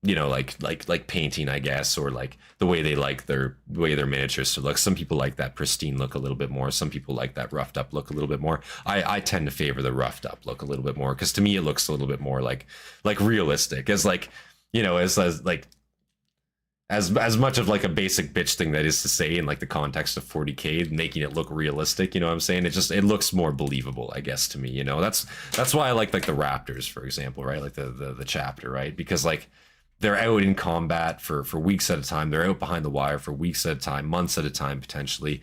you know, like painting, I guess, or like the way they like their miniatures to look. Some people like that pristine look a little bit more. Some people like that roughed up look a little bit more. I tend to favor the roughed up look a little bit more, because to me it looks a little bit more like realistic, as like, you know, as much of like a basic bitch thing that is to say in like the context of 40k, making it look realistic, you know what I'm saying? It looks more believable, I guess, to me, you know. That's why I like the Raptors, for example, right? Like the chapter, right? Because like they're out in combat for weeks at a time. They're out behind the wire for weeks at a time, months at a time, potentially,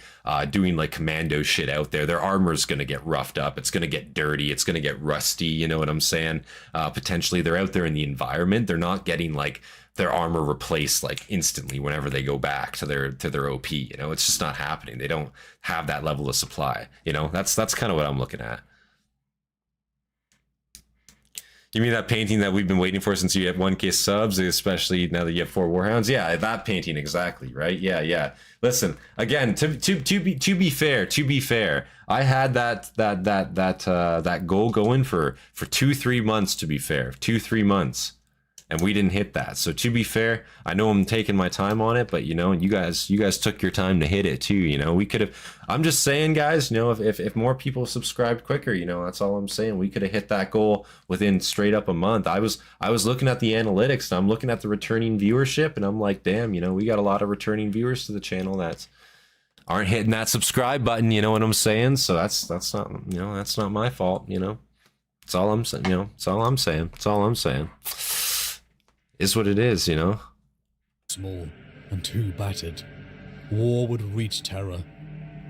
doing like commando shit out there. Their armor's going to get roughed up. It's going to get dirty. It's going to get rusty. You know what I'm saying? Potentially they're out there in the environment. They're not getting like their armor replaced like instantly whenever they go back to their OP. You know, it's just not happening. They don't have that level of supply. You know, that's kind of what I'm looking at. You mean that painting that we've been waiting for since you had 1K subs, especially now that you have 4 Warhounds? Yeah, that painting, exactly, right? Yeah. Listen, again, to be fair, I had that goal going for 2-3 months, to be fair. 2-3 months. And we didn't hit that. So to be fair, I know I'm taking my time on it, but you know, you guys took your time to hit it too. You know, we could have, I'm just saying, guys, you know, if more people subscribed quicker, you know, that's all I'm saying. We could have hit that goal within straight up a month. I was looking at the analytics, and I'm looking at the returning viewership, and I'm like, damn, you know, we got a lot of returning viewers to the channel that aren't hitting that subscribe button. You know what I'm saying? So that's not, you know, that's not my fault. You know, it's all I'm saying. You know, it's all I'm saying. It's all I'm saying. Is what it is, you know. small and too battered. War would reach Terra,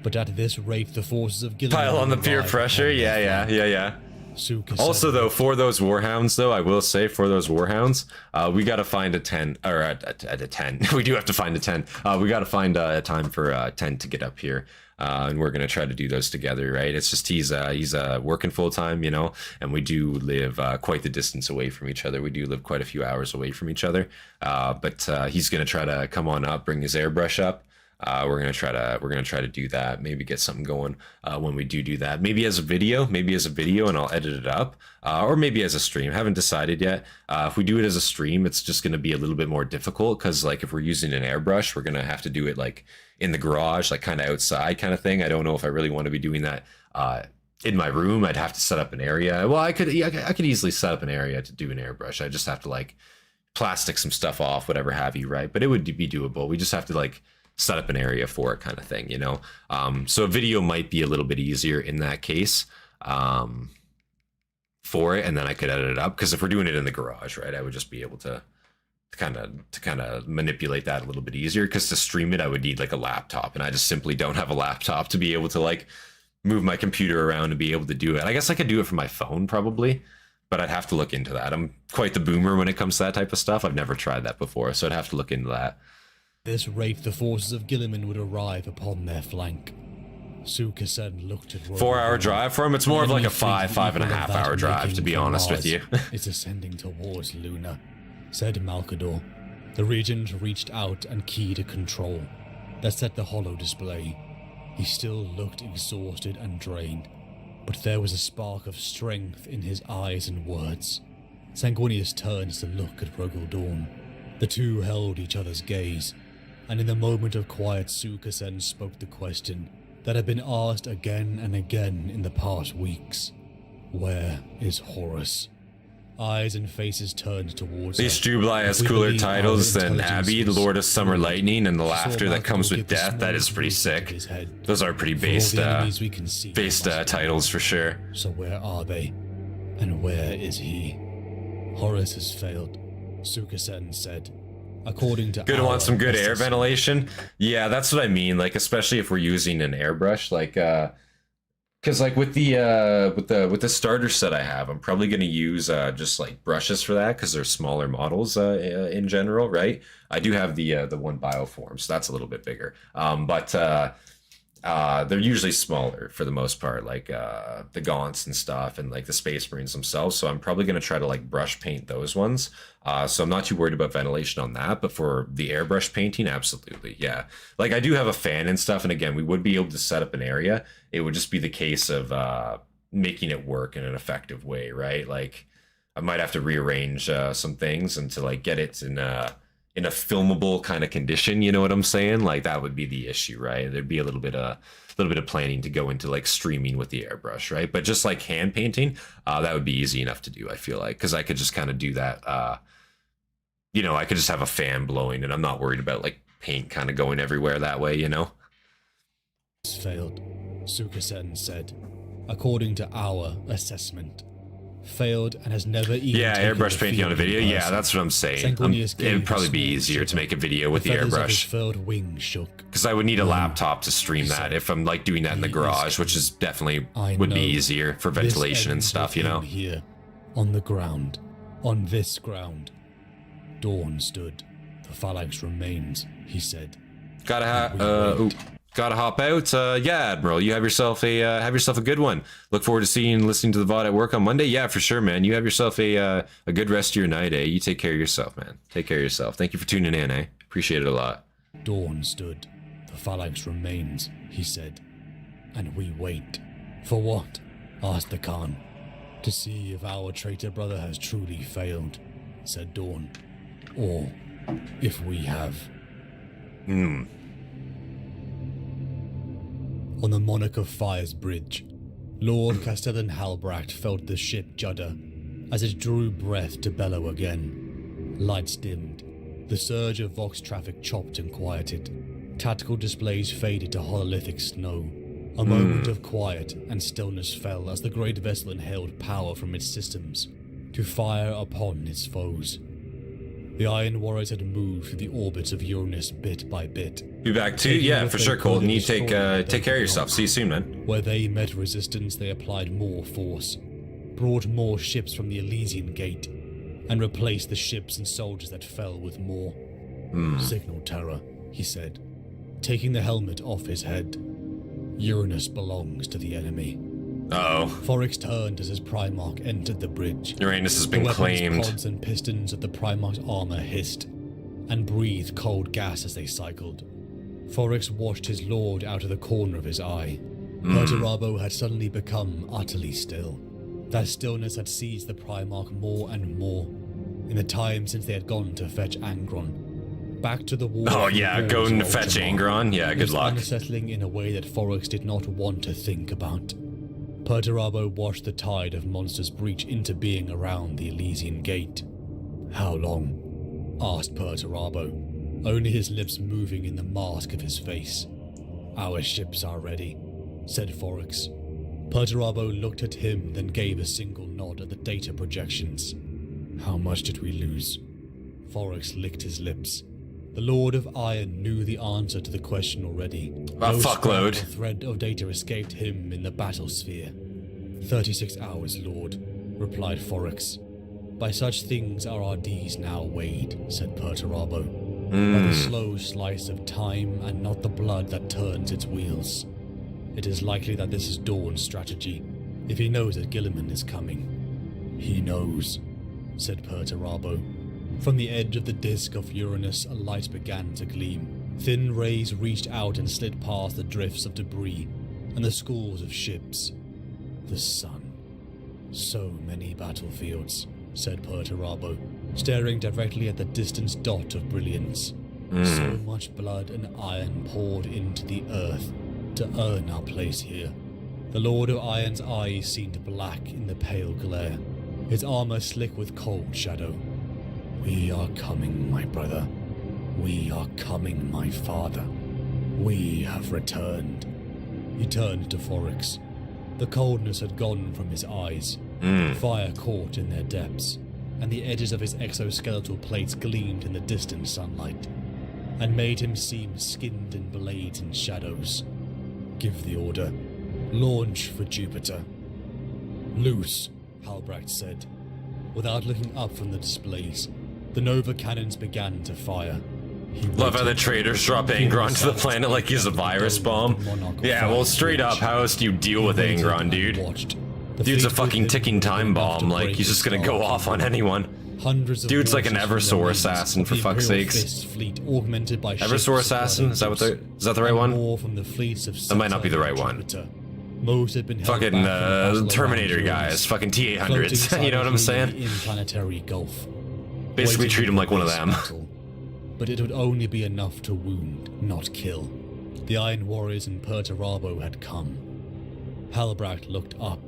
but at this rate the forces of Gilead Pile on the peer relied pressure. upon their Yeah. flank. Suka Also, said, though, for those Warhounds, though, I will say for those Warhounds, we got to find a 10, or at a 10. We do have to find a 10. We got to find a time for 10 to get up here. And we're going to try to do those together, right? It's just he's working full time, you know, and we do live quite the distance away from each other. We do live quite a few hours away from each other. But he's going to try to come on up, bring his airbrush up. We're gonna try to do that. Maybe get something going when we do that. Maybe as a video, and I'll edit it up, or maybe as a stream. Haven't decided yet. If we do it as a stream, it's just gonna be a little bit more difficult because, like, if we're using an airbrush, we're gonna have to do it like in the garage, like kind of outside, kind of thing. I don't know if I really want to be doing that in my room. I'd have to set up an area. Well, I could easily set up an area to do an airbrush. I just have to like plastic some stuff off, whatever have you, right? But it would be doable. We just have to like set up an area for it, kind of thing, you know. So a video might be a little bit easier in that case. for it, and then I could edit it up. Because if we're doing it in the garage, right, I would just be able to kind of manipulate that a little bit easier. Because to stream it, I would need like a laptop, and I just simply don't have a laptop to be able to like move my computer around and be able to do it. I guess I could do it from my phone probably, but I'd have to look into that. I'm quite the boomer when it comes to that type of stuff. I've never tried that before, so I'd have to look into that. At this rate, the forces of Guilliman would arrive upon their flank. Sukasen looked at 4-hour drive for him. It's more of like a 5.5 hour drive, to be honest with you. It's ascending towards Luna, said Malkador. The regent reached out and keyed a control that set the holo display. He still looked exhausted and drained, but there was a spark of strength in his eyes and words. Sanguinius turned to look at Rogaldorn. The two held each other's gaze, and in the moment of quiet, Sukasen spoke the question that had been asked again and again in the past weeks. Where is Horus? Eyes and faces turned towards These Jubilai has cooler titles than Abby, Lord of Summer Lightning, and the laughter that comes with death. That is pretty sick. Those are pretty based titles for sure. So where are they? And where is he? Horus has failed, Sukasen said. According to Gonna want some good air ventilation. Yeah, that's what I mean. Like, especially if we're using an airbrush, like, because like with the starter set I have, I'm probably gonna use just like brushes for that because they're smaller models in general, right? I do have the one bioform, so that's a little bit bigger. But they're usually smaller for the most part, like the Gaunts and stuff, and like the Space Marines themselves. So I'm probably gonna try to like brush paint those ones. So I'm not too worried about ventilation on that, but for the airbrush painting, absolutely, yeah. Like I do have a fan and stuff, and again, we would be able to set up an area. It would just be the case of making it work in an effective way, right? Like I might have to rearrange some things and to like get it in a filmable kind of condition, you know what I'm saying? Like that would be the issue, right? There'd be a little bit of planning to go into like streaming with the airbrush, right? But just like hand painting, that would be easy enough to do, I feel like, because I could just kind of do that. You know, I could just have a fan blowing, and I'm not worried about like paint kind of going everywhere that way, you know? Failed, Sukasen said. According to our assessment. Failed and has never even airbrush painting on a video. Yeah, that's what I'm saying. It would probably be easier to make a video with the airbrush. Because I would need a laptop to stream that if I'm like doing that in the garage, which is definitely would be easier for ventilation and stuff, you know. Here, on the ground, on this ground, Dawn stood. The phalanx remains, he said. Gotta hop out. Yeah, Admiral, you have yourself a good one. Look forward to listening to the VOD at work on Monday. Yeah, for sure, man. You have yourself a good rest of your night, eh? You take care of yourself, man. Take care of yourself. Thank you for tuning in, eh? Appreciate it a lot. Dawn stood. The phalanx remains, he said. And we wait. For what? Asked the Khan. To see if our traitor brother has truly failed, said Dawn. Or if we have. Hmm. On the Monarch of Fire's bridge, Lord Castellan Halbracht felt the ship judder as it drew breath to bellow again. Lights dimmed. The surge of Vox traffic chopped and quieted. Tactical displays faded to hololithic snow. A moment of quiet and stillness fell as the great vessel inhaled power from its systems to fire upon its foes. The Iron Warriors had moved through the orbits of Uranus bit by bit. Be back too? Yeah, for sure, Colton. You take care of yourself. See you soon, man. Where they met resistance, they applied more force, brought more ships from the Elysian Gate, and replaced the ships and soldiers that fell with more. Signal Terra, he said, taking the helmet off his head. Uranus belongs to the enemy. Uh-oh. Forex turned as his Primarch entered the bridge. Uranus has been claimed. The pods and pistons of the Primarch's armor hissed and breathed cold gas as they cycled. Forex watched his lord out of the corner of his eye. Perturabo had suddenly become utterly still. That stillness had seized the Primarch more and more in the time since they had gone to fetch Angron. Back to the war. Oh yeah, going to fetch Angron? Yeah, good luck. Unsettling in a way that Forex did not want to think about. Perturabo watched the tide of monsters breach into being around the Elysian Gate. How long? Asked Perturabo, only his lips moving in the mask of his face. Our ships are ready, said Forex. Perturabo looked at him, then gave a single nod at the data projections. How much did we lose? Forex licked his lips. The Lord of Iron knew the answer to the question already. A fuckload. No thread of data escaped him in the battle sphere. 36 hours, Lord, replied Forex. By such things are our Ds now weighed, said Perturabo. By the slow slice of time and not the blood that turns its wheels. It is likely that this is Dawn's strategy, if he knows that Gilliman is coming. He knows, said Perturabo. From the edge of the disk of Uranus, a light began to gleam. Thin rays reached out and slid past the drifts of debris and the schools of ships. The sun. So many battlefields, said Perturabo, staring directly at the distant dot of brilliance. So much blood and iron poured into the earth to earn our place here. The Lord of Iron's eyes seemed black in the pale glare, his armor slick with cold shadow. We are coming, my brother. We are coming, my father. We have returned. He turned to Forex. The coldness had gone from his eyes. Fire caught in their depths, and the edges of his exoskeletal plates gleamed in the distant sunlight, and made him seem skinned in blades and shadows. Give the order. Launch for Jupiter. Loose, Halbracht said. Without looking up from the displays, the Nova cannons began to fire. Love how the traders drop Angron onto the planet like he's a virus bomb. Yeah, well, straight up, how else do you deal with Angron, dude? Dude's a fucking ticking time bomb, like, he's just gonna go off on anyone. Dude's like an Eversor assassin, for fuck's sakes. Eversor assassin? Is that the right one? That might not be the right one. Fucking Terminator guys, fucking T-800s, you know what I'm saying? Basically treat him like one of them. But it would only be enough to wound, not kill. The Iron Warriors and Perturabo had come. Halbracht looked up.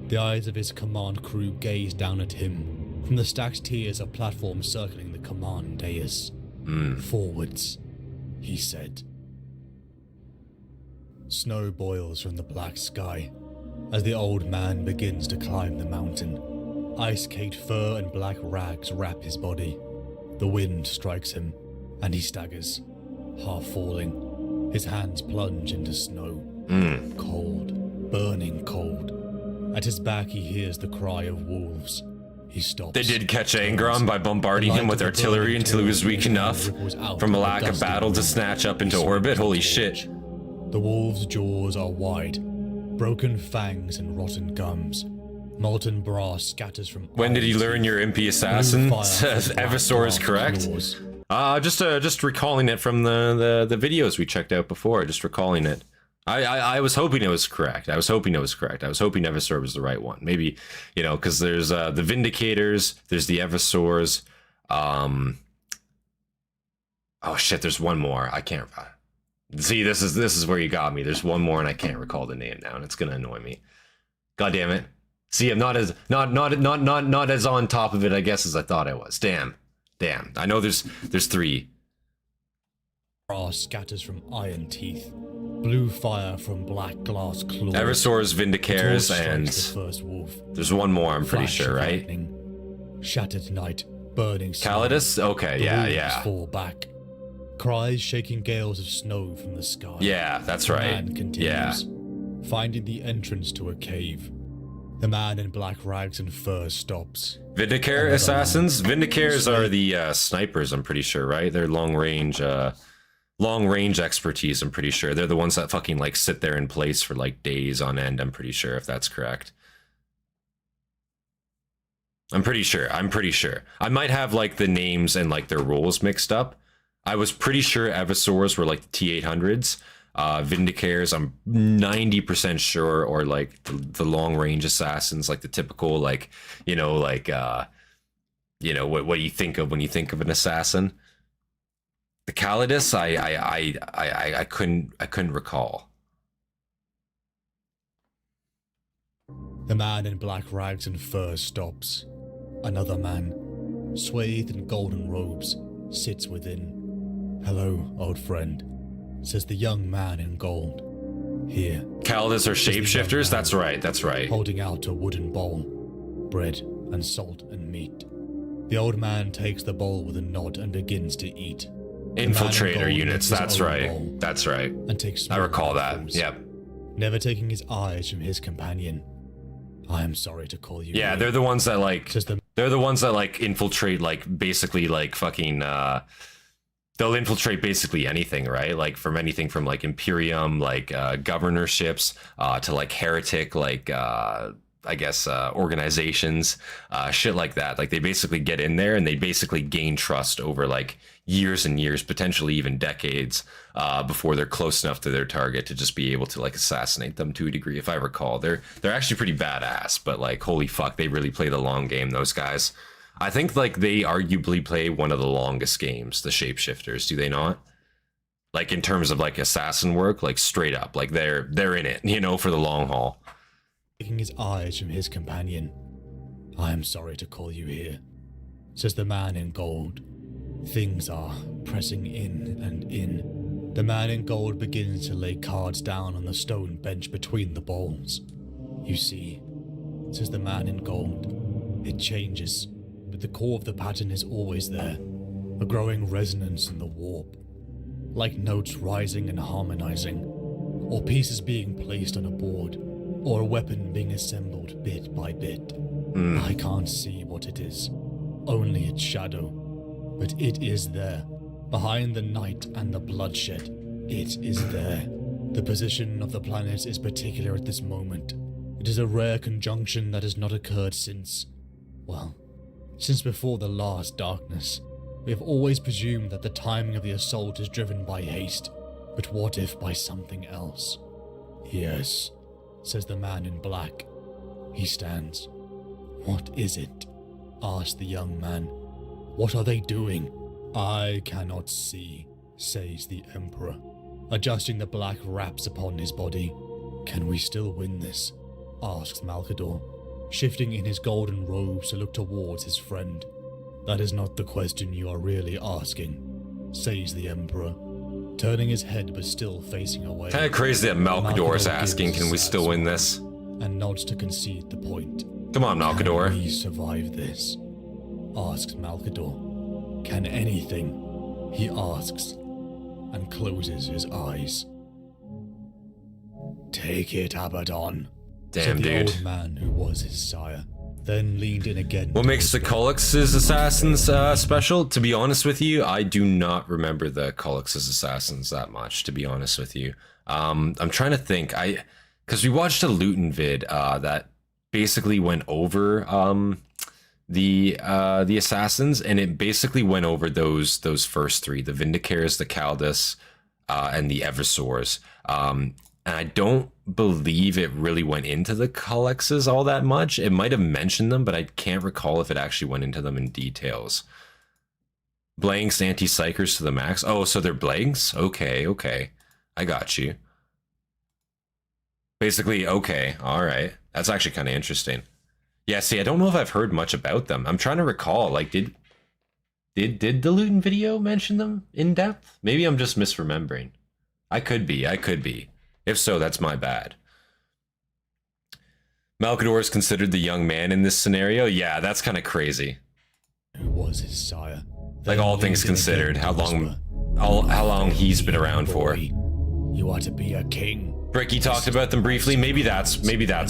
The eyes of his command crew gazed down at him from the stacked tiers of platforms circling the command dais. Forwards, he said. Snow boils from the black sky as the old man begins to climb the mountain. Ice-caked fur and black rags wrap his body. The wind strikes him, and he staggers, half falling. His hands plunge into snow. Cold, burning cold. At his back he hears the cry of wolves. He stops. They did catch Angron by bombarding him with artillery until he was weak enough from a lack of battle to snatch up into orbit. Holy shit. The wolves' jaws are wide, broken fangs and rotten gums. Molten brass scatters from... When did he learn your MP assassin? Eversor is correct. Just recalling it from the videos we checked out before. Just recalling it. I was hoping it was correct. I was hoping Eversor was the right one. Maybe, you know, because there's the Vindicators, there's the Eversors. Oh shit, there's one more. I can't... See, this is where you got me. There's one more and I can't recall the name now, and it's gonna annoy me. God damn it. See, I'm not as on top of it, I guess, as I thought I was. Damn. I know there's three. Brass scatters from iron teeth. Blue fire from black glass claws. Eversor's Vindicators, and there's one more, I'm pretty sure, right? Shattered night, burning Calidus? Okay, yeah. Fall back. Cries shaking gales of snow from the sky. Yeah, that's right. Yeah. Finding the entrance to a cave. The man in black rags and fur stops. Vindicator assassins? Vindicators are the snipers, I'm pretty sure, right? They're long range expertise, I'm pretty sure. They're the ones that fucking like sit there in place for like days on end, I'm pretty sure, if that's correct. I'm pretty sure. I might have like the names and like their roles mixed up. I was pretty sure Eversors were like the T-800s. Vindicators, I'm 90% sure, or like the long range assassins, like the typical, like, you know, like, you know, what you think of when you think of an assassin. The Calidus, I couldn't recall. The man in black rags and fur stops. Another man, swathed in golden robes, sits within. Hello, old friend, says the young man in gold. Here, Kaldis are shapeshifters? That's right, that's right. holding out a wooden bowl, bread and salt and meat. The old man takes the bowl with a nod and begins to eat. Infiltrator units, that's right. Bowl That's right. and takes I recall that, mouthfuls, yep. never taking his eyes from his companion. I am sorry to call you. Yeah, here, they're the ones that like, says the they're the ones that like infiltrate, like basically like fucking, they'll infiltrate basically anything, right? Like from anything from like Imperium, like governorships, to like heretic, like I guess organizations, shit like that. Like they basically get in there and they basically gain trust over like years and years, potentially even decades, before they're close enough to their target to just be able to like assassinate them to a degree. If I recall, they're actually pretty badass, but like holy fuck, they really play the long game, those guys. I think like they arguably play one of the longest games, the shapeshifters, do they not? Like in terms of like assassin work, like straight up, like they're in it, you know, for the long haul. taking his eyes from his companion. I am sorry to call you here, says the man in gold. Things are pressing in and in. The man in gold begins to lay cards down on the stone bench between the bowls. You see, says the man in gold, it changes, but the core of the pattern is always there, a growing resonance in the warp, like notes rising and harmonizing, or pieces being placed on a board, or a weapon being assembled bit by bit. I can't see what it is, only its shadow, but it is there, behind the night and the bloodshed. It is there. The position of the planet is particular at this moment. It is a rare conjunction that has not occurred since, well, since before the last darkness. We have always presumed that the timing of the assault is driven by haste, but what if by something else? Yes, says the man in black. He stands. What is it? Asked the young man. What are they doing? I cannot see, says the Emperor, adjusting the black wraps upon his body. Can we still win this? Asks Malkador, shifting in his golden robes to look towards his friend. That is not the question you are really asking, says the Emperor, turning his head but still facing away. Kind of crazy that Malkador is asking, gives a can we sad still win smile this? And nods to concede the point. Come on, Can Malkador. we survive this? Asks Malkador. Can anything? He asks, and closes his eyes. Take it, Abaddon. Damn, said the dude. old man who was his sire, then leaned in again. What makes the Cullix's Assassins special? To be honest with you, I do not remember the Cullix's Assassins that much, to be honest with you. I'm trying to think. Because we watched a Luton vid that basically went over the Assassins, and it basically went over those first three, the Vindicares, the Kaldis, and the Eversors. And I don't believe it really went into the Cullixes all that much. It might have mentioned them, but I can't recall if it actually went into them in details. Blanks, anti-psychers to the max. Oh, so they're blanks? Okay. I got you. Basically, okay, alright. That's actually kind of interesting. Yeah, see, I don't know if I've heard much about them. I'm trying to recall, like, did the Luton video mention them in depth? Maybe I'm just misremembering. I could be. If so, that's my bad. Malkador is considered the young man in this scenario? Yeah, that's kind of crazy. Who was his sire? Like, all things considered, how long he's been around for. You are to be a king. Bricky talked about them briefly. Maybe that's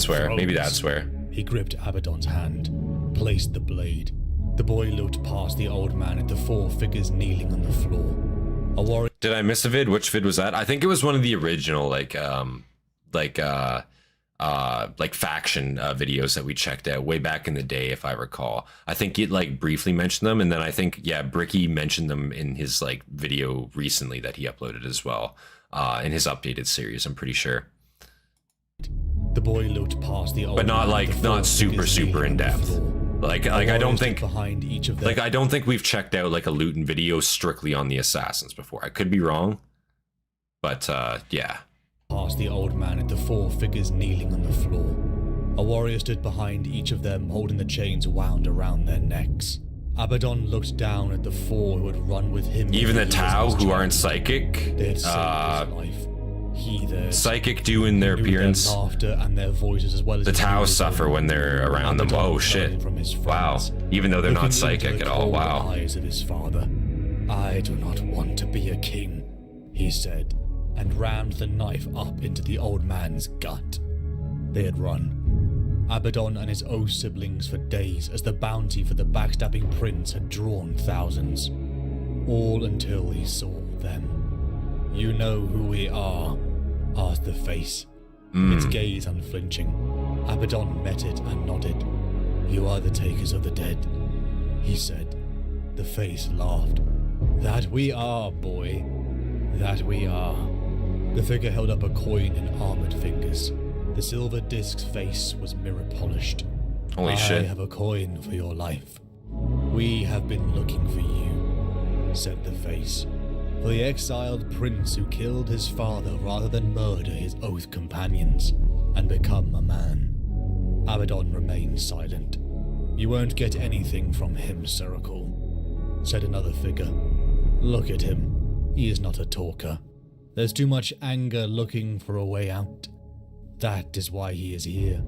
where. He gripped Abaddon's hand, placed the blade. The boy looked past the old man at the four figures kneeling on the floor. A warrior. Did I miss a vid? Which vid was that? I think it was one of the original faction videos that we checked out way back in the day, if I recall. I think it like briefly mentioned them, and then I think Bricky mentioned them in his like video recently that he uploaded as well, in his updated series. I'm pretty sure. The boy looked past the old but not man like at the four not super figures in kneeling on the depth. floor. Like A I don't warrior think stood behind each of them. I don't think we've checked out like a Luton video strictly on the Assassins before. I could be wrong, but yeah. Past the old man at the four figures kneeling on the floor. A warrior stood behind each of them, holding the chains wound around their necks. Abaddon looked down at the four who had run with him. Even the for years Tau, as who aren't champion. psychic. They had saved his life. He there. Psychic doing their knew appearance. Their laughter and their voices as well as The his Tau music. suffer when they're around them. Abaddon Oh shit. turned from his Wow. friends, Even though they're looking not psychic into the at all. cold Wow. eyes of his father. I do not want to be a king, he said, and rammed the knife up into the old man's gut. They had run, Abaddon and his old siblings, for days as the bounty for the backstabbing prince had drawn thousands. All until he saw them. You know who we are, asked the face, its gaze unflinching. Abaddon met it and nodded. You are the takers of the dead, he said. The face laughed. That we are, boy. That we are. The figure held up a coin in armored fingers. The silver disc's face was mirror polished. Holy shit. I have a coin for your life. We have been looking for you, said the face. For the exiled prince who killed his father rather than murder his oath companions and become a man. Abaddon remained silent. You won't get anything from him, Ceracle, said another figure. Look at him. He is not a talker. There's too much anger looking for a way out. That is why he is here.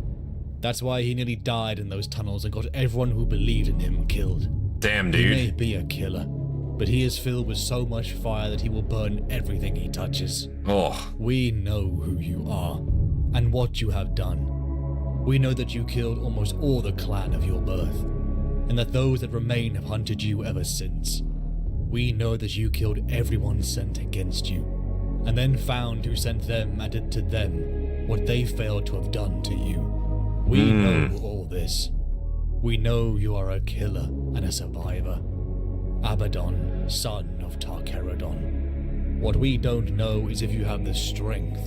That's why he nearly died in those tunnels and got everyone who believed in him killed. Damn, He may dude. be a killer, but he is filled with so much fire that he will burn everything he touches. Oh. We know who you are, and what you have done. We know that you killed almost all the clan of your birth, and that those that remain have hunted you ever since. We know that you killed everyone sent against you, and then found who sent them and did to them what they failed to have done to you. We know all this. We know you are a killer and a survivor. Abaddon, son of Tarkerodon. What we don't know is if you have the strength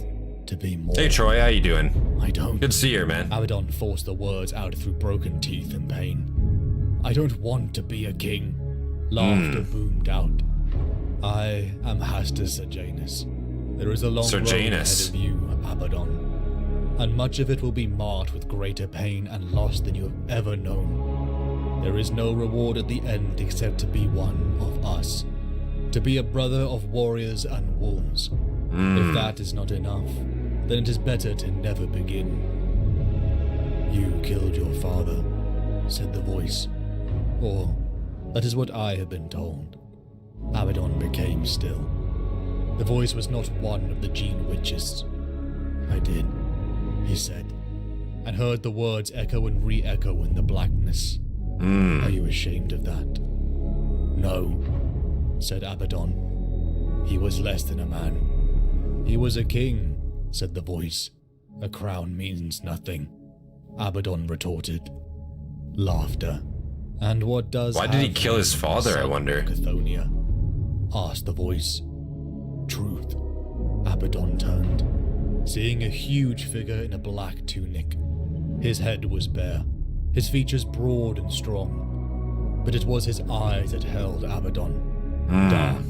to be more. Hey Troy, how you doing? I don't. Good to see you, man. Abaddon forced the words out through broken teeth and pain. I don't want to be a king. Laughter boomed out. I am Hastus Sejanus. There is a long road ahead Sejanus. of you, Abaddon, and much of it will be marked with greater pain and loss than you have ever known. There is no reward at the end except to be one of us, to be a brother of warriors and wolves. If that is not enough, then it is better to never begin. You killed your father, said the voice. Or, that is what I have been told. Abaddon became still. The voice was not one of the Gene Witches. I did, he said, and heard the words echo and re-echo in the blackness. Are you ashamed of that? No, said Abaddon. He was less than a man. He was a king, said the voice. A crown means nothing, Abaddon retorted. Laughter. And what does Why did he have kill his meaning, father, I son of wonder? Cathonia? Asked the voice. Truth. Abaddon turned, seeing a huge figure in a black tunic. His head was bare, his features broad and strong, but it was his eyes that held Abaddon. Dark,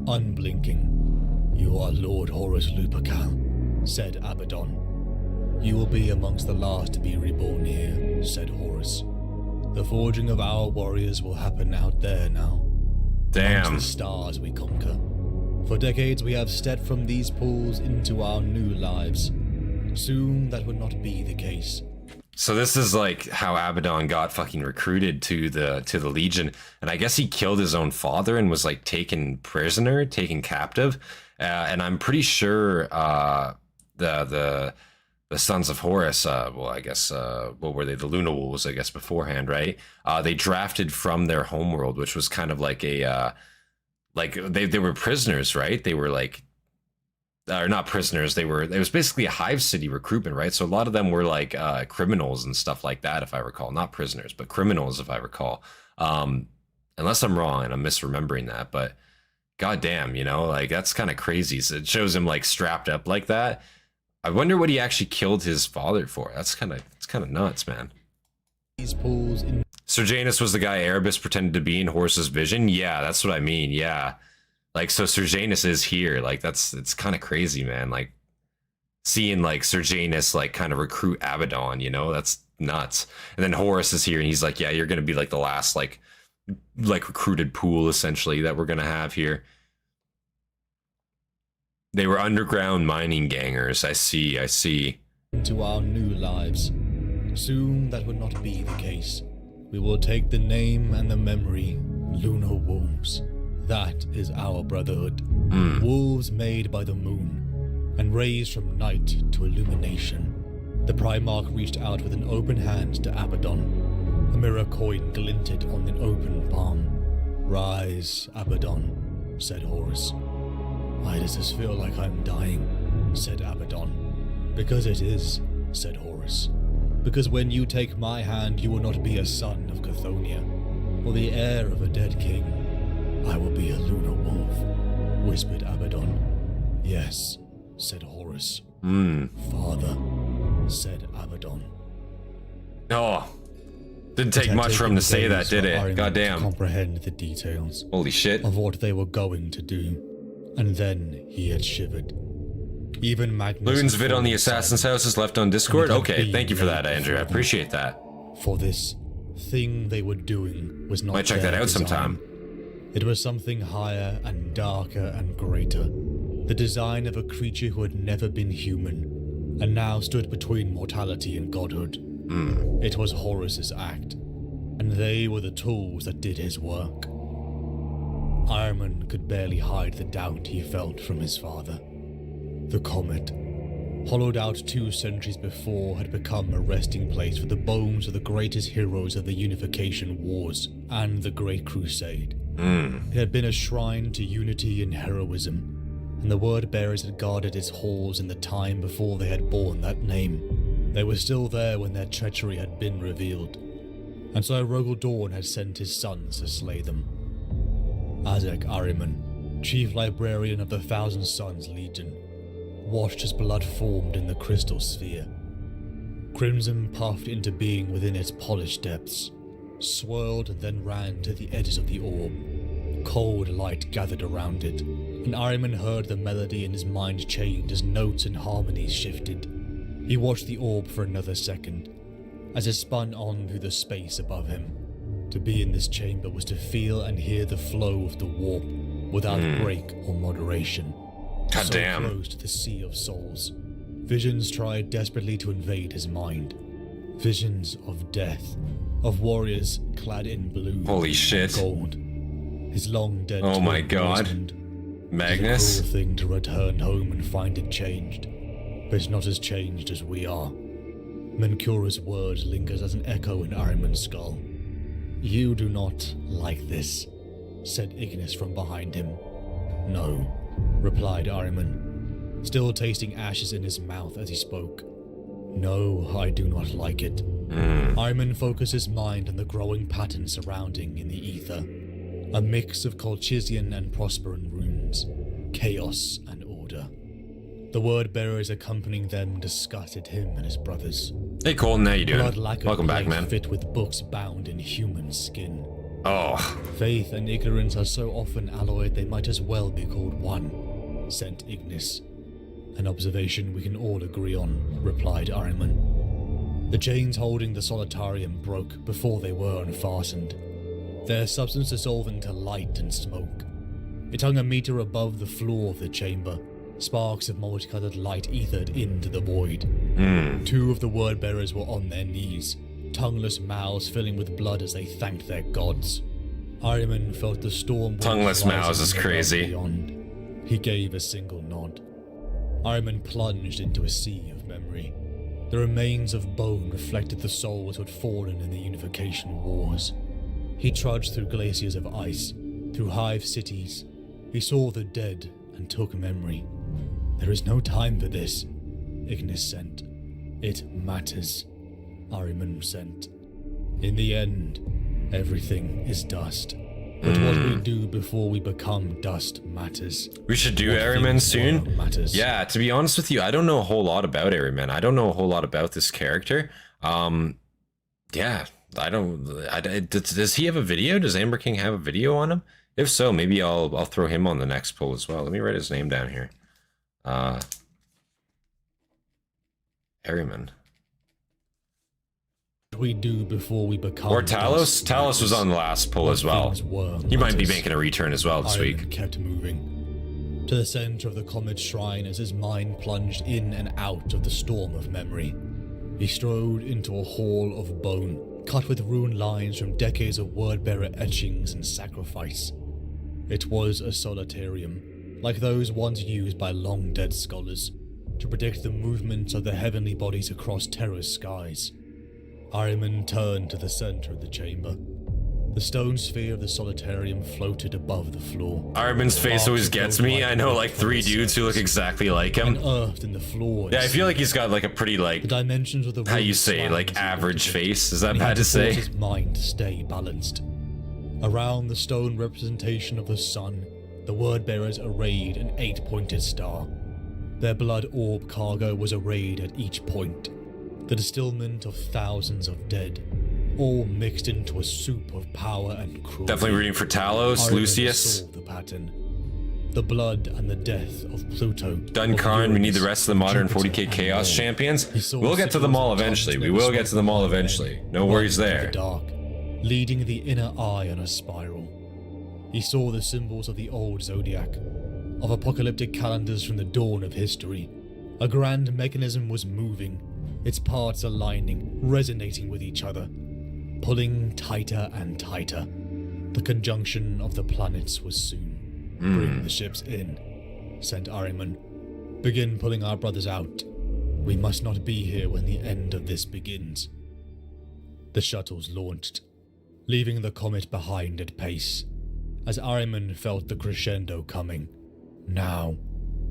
unblinking. You are Lord Horus Lupercal, said Abaddon. You will be amongst the last to be reborn here, said Horus. The forging of our warriors will happen out there now. Amongst Damn. the stars we conquer. For decades we have stepped from these pools into our new lives. Soon that would not be the case. So this is like how Abaddon got fucking recruited to the Legion, and I guess he killed his own father and was like taken prisoner, taken captive, and I'm pretty sure the Sons of Horus, well, I guess what were they? The Luna Wolves, I guess beforehand, right? They drafted from their homeworld, which was kind of like a like they were prisoners, right? They were like. Or not prisoners, it was basically a hive city recruitment, right? So a lot of them were like criminals and stuff like that, if I recall. Not prisoners, but criminals, if I recall. Unless I'm wrong and I'm misremembering that, but goddamn, like that's kind of crazy. So it shows him like strapped up like that. I wonder what he actually killed his father for. It's kind of nuts, man. These pools in Sejanus was the guy Erebus pretended to be in Horus's vision. Yeah, that's what I mean. Yeah. Like, so Sejanus is here. Like, it's kind of crazy, man. Like, seeing, like, Sejanus, like, kind of recruit Abaddon, that's nuts. And then Horus is here, and he's like, yeah, you're going to be, like, the last, like recruited pool, essentially, that we're going to have here. They were underground mining gangers. I see. Into our new lives. Soon that will not be the case. We will take the name and the memory, Lunar Wolves. That is our brotherhood. Wolves made by the moon, and raised from night to illumination. The Primarch reached out with an open hand to Abaddon. A mirror coin glinted on an open palm. Rise, Abaddon, said Horus. Why does this feel like I'm dying? Said Abaddon. Because it is, said Horus. Because when you take my hand, you will not be a son of Chthoniya, or the heir of a dead king. I will be a lunar wolf, whispered Abaddon. Yes, said Horus. Father, said Abaddon. Oh, didn't take much for him to say that, did it? Goddamn. Comprehend the details. Holy shit. Of what they were going to do, and then he had shivered. Even Magnus. Loon's vid on the Assassin's House is left on Discord? Okay, thank you for that, Andrew. I appreciate that. For this thing they were doing was not. Might check that out sometime. It was something higher and darker and greater. The design of a creature who had never been human, and now stood between mortality and godhood. It was Horus's act, and they were the tools that did his work. Ironman could barely hide the doubt he felt from his father. The comet, hollowed out 2 centuries before, had become a resting place for the bones of the greatest heroes of the Unification Wars and the Great Crusade. It had been a shrine to unity and heroism, and the word-bearers had guarded its halls in the time before they had borne that name. They were still there when their treachery had been revealed, and so Rogel Dawn had sent his sons to slay them. Azek Ahriman, chief librarian of the Thousand Sons Legion, watched as blood formed in the crystal sphere. Crimson puffed into being within its polished depths, swirled and then ran to the edges of the orb. Cold light gathered around it, and Ahriman heard the melody in his mind change as notes and harmonies shifted. He watched the orb for another second, as it spun on through the space above him. To be in this chamber was to feel and hear the flow of the warp, without break or moderation. God So damn. close to the sea of souls. Visions tried desperately to invade his mind. Visions of death, of warriors clad in blue Holy and shit. gold. His long dead Oh my twin God. Rosamund. Magnus? It's a cruel thing to return home and find it changed, but it's not as changed as we are. Menkura's words lingers as an echo in Ahriman's skull. You do not like this, said Ignis from behind him. No, replied Ahriman, still tasting ashes in his mouth as he spoke. No, I do not like it. Ahriman focused his mind on the growing pattern surrounding in the ether. A mix of Colchizian and Prosperan runes, chaos and order. The word-bearers accompanying them disgusted him and his brothers. Hey Colton, how you doing? Blood-lacquered Welcome back, legs man. fit with books bound in human skin. Oh, Faith and ignorance are so often alloyed they might as well be called one, sent Ignis. An observation we can all agree on, replied Ahriman. The chains holding the solitarium broke before they were unfastened. Their substance dissolved into light and smoke. It hung a meter above the floor of the chamber. Sparks of multicolored light ethered into the void. 2 of the word-bearers were on their knees, tongueless mouths filling with blood as they thanked their gods. Ahriman felt the storm. Tongueless mouths is rising crazy. beyond. He gave a single nod. Ahriman plunged into a sea of memory. The remains of bone reflected the souls who had fallen in the Unification Wars. He trudged through glaciers of ice, through hive cities. He saw the dead and took memory. There is no time for this, Ignis sent. It matters, Ahriman sent. In the end, everything is dust. But what we do before we become dust matters. we should do What Ahriman things soon. were matters. Yeah, to be honest with you, I don't know a whole lot about Ahriman. I don't know a whole lot about this character. Yeah, I don't. Does he have a video? Does Amber King have a video on him? If so, maybe I'll throw him on the next poll as well. Let me write his name down here. Ahriman. We do before we become. Or Talos. Talos was on the last poll as well. He might be making a return as well this Ahriman week. kept moving. to the center of the comet's shrine as his mind plunged in and out of the storm of memory. He strode into a hall of bone, cut with rune lines from decades of word-bearer etchings and sacrifice. It was a solitarium, like those once used by long-dead scholars, to predict the movements of the heavenly bodies across Terra's skies. Ahriman turned to the center of the chamber. The stone sphere of the solitarium floated above the floor. Ahriman's face always gets me. I know like 3 dudes who look exactly like him. Unearthed in the floor. Yeah, I feel like he's got like a pretty like, the dimensions of the how you room say, like swam average as he face? Is that and he bad had to force say? his mind to stay balanced. Around the stone representation of the sun, the word-bearers arrayed an 8-pointed star. Their blood orb cargo was arrayed at each point. The distillment of thousands of dead, all mixed into a soup of power and cruelty. Definitely rooting for Talos, Ahriman Lucius. saw the pattern. The blood and the death of Pluto. Done of Karn, we need the Uranus, rest of the modern Jupiter, 40k and Chaos more. champions. He saw We'll get to them signals all of eventually. tongues We never will get to them all spoken by eventually. men, No worries running through there. the dark, leading the inner eye on a spiral. He saw the symbols of the old zodiac, of apocalyptic calendars from the dawn of history. A grand mechanism was moving, its parts aligning, resonating with each other, pulling tighter and tighter. The conjunction of the planets was soon. Bring the ships in, sent Ahriman. Begin pulling our brothers out. We must not be here when the end of this begins. The shuttles launched, leaving the comet behind at pace, as Ahriman felt the crescendo coming. Now,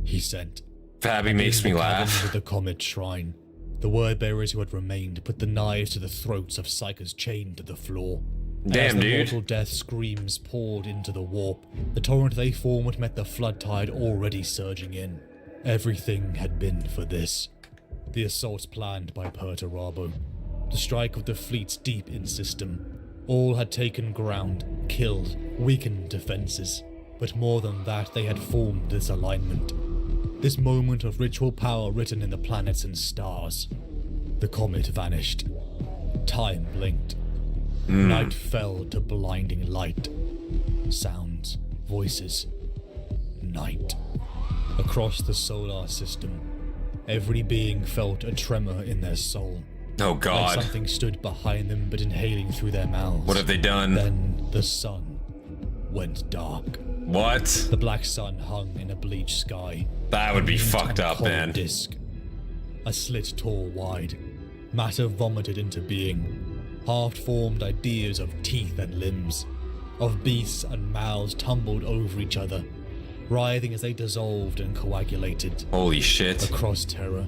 he sent. Fabby makes me In the cavern laugh. with the comet shrine, the word-bearers who had remained put the knives to the throats of psychers chained to the floor. And Damn, as the dude. mortal death screams poured into the warp, the torrent they formed met the flood tide already surging in. Everything had been for this. The assaults planned by Perturabo, the strike of the fleets deep in system. All had taken ground, killed, weakened defenses. But more than that, they had formed this alignment. This moment of ritual power written in the planets and stars. The comet vanished. Time blinked. Night fell to blinding light. Sounds, voices. Night. Across the solar system, every being felt a tremor in their soul. Oh Like god. something stood behind them but inhaling through their mouths. What have they done? Then the sun went dark. What? The black sun hung in a bleached sky. That would be Mute fucked and up, cold man. Disc. A slit tore wide. Matter vomited into being. Half-formed ideas of teeth and limbs. Of beasts and mouths tumbled over each other, writhing as they dissolved and coagulated. Holy shit. Across Terra,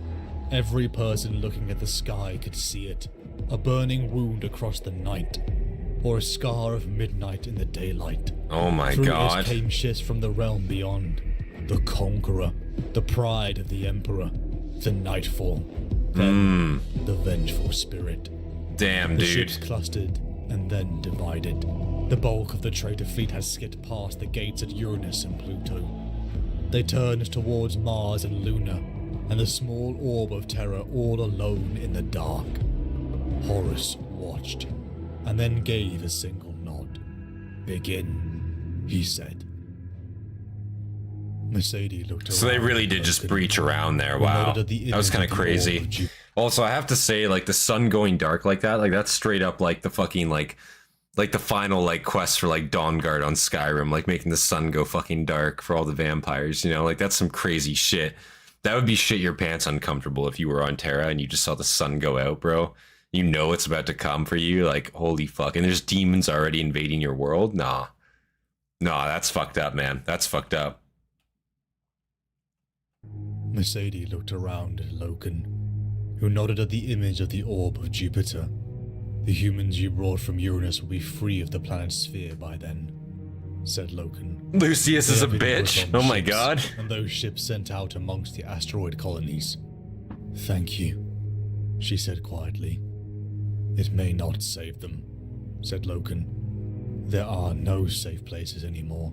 every person looking at the sky could see it. A burning wound across the night, or a scar of midnight in the daylight. Oh my Through god. it came ships from the realm beyond. The Conqueror, the pride of the Emperor, the Nightfall, then the Vengeful Spirit. Damn, The dude. ships clustered and then divided. The bulk of the traitor fleet has skipped past the gates at Uranus and Pluto. They turned towards Mars and Luna, and the small orb of Terra all alone in the dark. Horus watched, and then gave a single nod. Begin, he said. Mercedes looked around. So they really did just breach around there. Wow. That was kind of crazy. Also, I have to say, like, the sun going dark like that, like, that's straight up, like, the fucking, like the final, like, quest for, like, Dawnguard on Skyrim, like, making the sun go fucking dark for all the vampires, you know? Like, that's some crazy shit. That would be shit your pants uncomfortable if you were on Terra and you just saw the sun go out, bro. You know it's about to come for you, like, holy fuck. And there's demons already invading your world? Nah. Nah, that's fucked up, man. That's fucked up. Mercedes looked around at Loken, who nodded at the image of the orb of Jupiter. The humans you brought from Uranus will be free of the planet's sphere by then, said Loken. Lucius is a They have been bitch. put on Oh my ships, god. And those ships sent out amongst the asteroid colonies. Thank you, she said quietly. It may not save them, said Loken. There are no safe places anymore,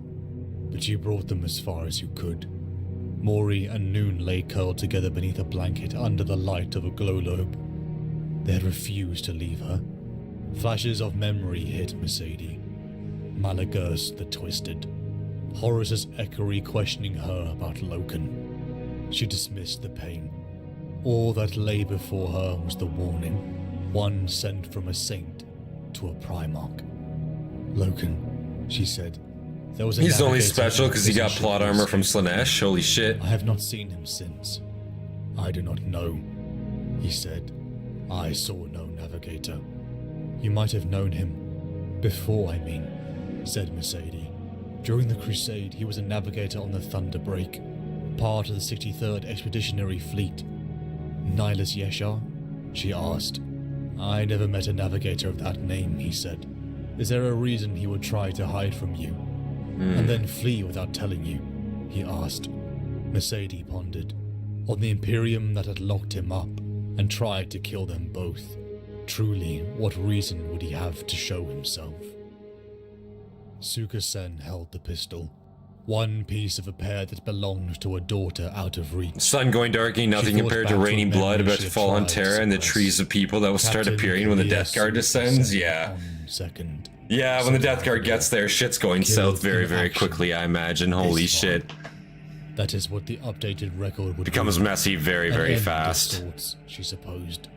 but you brought them as far as you could. Mori and Noon lay curled together beneath a blanket under the light of a glow lobe. They had refused to leave her. Flashes of memory hit Mercedes. Malagurst the Twisted, Horus's Acari questioning her about Loken. She dismissed the pain. All that lay before her was the warning, one sent from a saint to a Primarch. Loken, she said. There was a He's only navigator special on because he got this plot ship armor this from season. Slaanesh. Holy shit. I have not seen him since. I do not know, he said. I saw no navigator. You might have known him. Before, I mean, said Mercedes. During the Crusade, he was a navigator on the Thunderbreak, part of the 63rd Expeditionary Fleet. Nihilus Yeshar? She asked. I never met a navigator of that name, he said. Is there a reason he would try to hide from you? And then flee without telling you? He asked. Mercedes pondered. On the Imperium that had locked him up and tried to kill them both. Truly, what reason would he have to show himself? Suka-sen held the pistol. One piece of a pair that belonged to a daughter out of reach. Sun going dark ain't nothing She compared thought to back to raining a blood memory about she to had fall on tried to Terra and the suppress. trees of people that will start Captain appearing when the Cynreius Death Guard Suka-sen descends. Yeah. on second. Yeah, when the Death Guard gets there, shit's going Killed south very, in very action. quickly, I imagine. Holy This shit. That is what the updated record would Becomes be. messy very, An very end of fast. sorts, she supposed.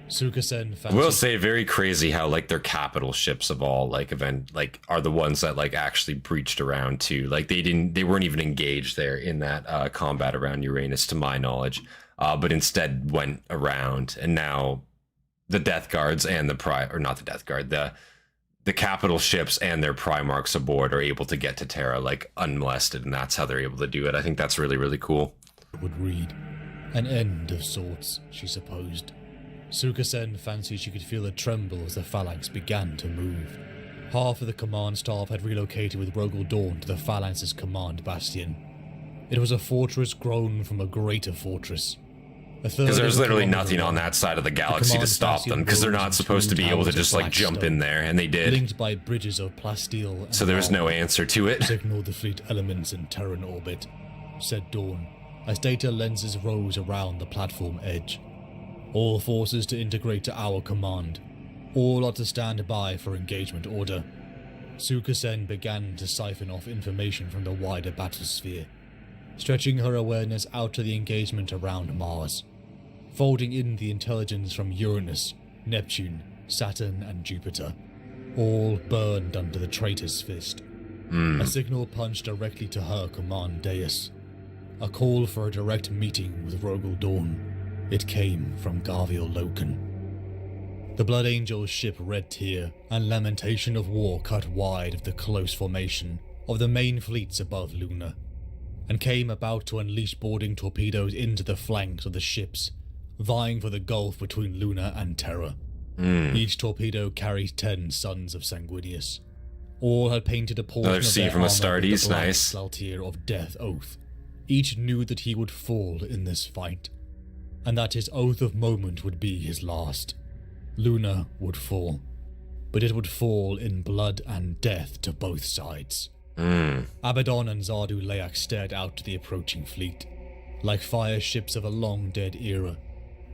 Suka-sen I fancied will say, very crazy how like their capital ships of all are the ones that like actually breached around too. Like they weren't even engaged there in that combat around Uranus, to my knowledge, but instead went around. And now the Death Guards and the capital ships and their Primarchs aboard are able to get to Terra like unmolested, and that's how they're able to do it. I think that's really, really cool. would read. An end of sorts, she supposed. Suka-sen fancied she could feel a tremble as the phalanx began to move. Half of the command staff had relocated with Rogel Dawn to the phalanx's command bastion. It was a fortress grown from a greater fortress. Because there's literally nothing on that side of the galaxy to stop them, because they're not supposed to be able to just like jump in there, and they did. Linked by bridges of plasteel and So there was no marble. answer to it. Signal the fleet elements in Terran orbit, said Dawn, as data lenses rose around the platform edge. All forces to integrate to our command. All are to stand by for engagement order. Suka-sen began to siphon off information from the wider battlesphere, stretching her awareness out to the engagement around Mars, folding in the intelligence from Uranus, Neptune, Saturn and Jupiter, all burned under the traitor's fist. A signal punched directly to her command dais. A call for a direct meeting with Rogel Dawn. It came from Garviel Loken. The Blood Angel's ship Red Tear and lamentation of war cut wide of the close formation of the main fleets above Luna, and came about to unleash boarding torpedoes into the flanks of the ships, vying for the gulf between Luna and Terra. Each torpedo carried 10 sons of Sanguinius. All had painted a portion Another of scene their from armor with Astartes, the black nice. Saltier of Death Oath. Each knew that he would fall in this fight, and that his oath of moment would be his last. Luna would fall, but it would fall in blood and death to both sides. Abaddon and Zardu Layak stared out to the approaching fleet, like fire ships of a long-dead era.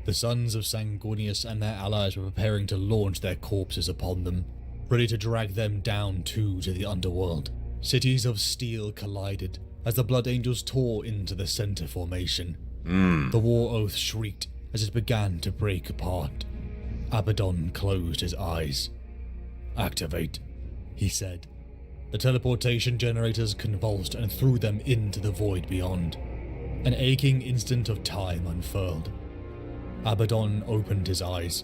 The sons of Sanguinius and their allies were preparing to launch their corpses upon them, ready to drag them down too to the underworld. Cities of steel collided as the Blood Angels tore into the center formation. The war oath shrieked as it began to break apart. Abaddon closed his eyes. "Activate," he said. The teleportation generators convulsed and threw them into the void beyond. An aching instant of time unfurled. Abaddon opened his eyes.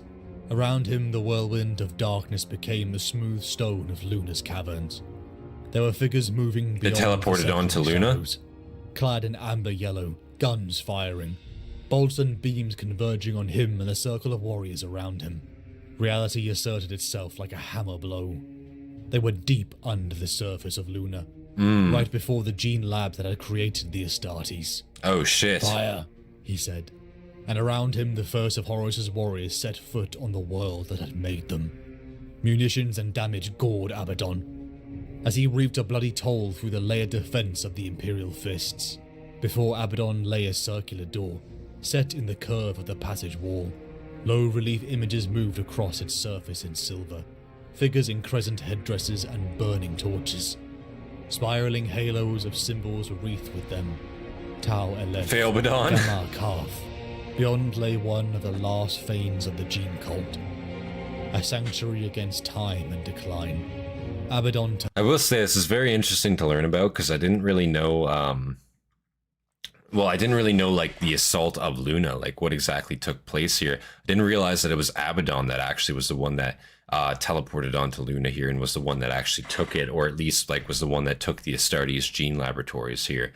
Around him the whirlwind of darkness became the smooth stone of Luna's caverns. There were figures moving beyond the teleported onto second Luna? shadows, clad in amber yellow, guns firing, bolts and beams converging on him and the circle of warriors around him. Reality asserted itself like a hammer blow. They were deep under the surface of Luna, right before the gene lab that had created the Astartes. Oh shit. "Fire," he said, and around him the first of Horus's warriors set foot on the world that had made them. Munitions and damage gored Abaddon, as he reaped a bloody toll through the layered defense of the Imperial fists. Before Abaddon lay a circular door, set in the curve of the passage wall. Low-relief images moved across its surface in silver, figures in crescent headdresses and burning torches. Spiraling halos of symbols wreathed with them. Tau Elef, Phaelbadon. Gamma Calf. Beyond lay one of the last fanes of the gene cult. A sanctuary against time and decline. Abaddon. I will say this is very interesting to learn about because I didn't really know. Well, I didn't really know like the assault of Luna, like what exactly took place here. I didn't realize that it was Abaddon that actually was the one that teleported onto Luna here and was the one that actually took it, or at least like was the one that took the Astartes gene laboratories here.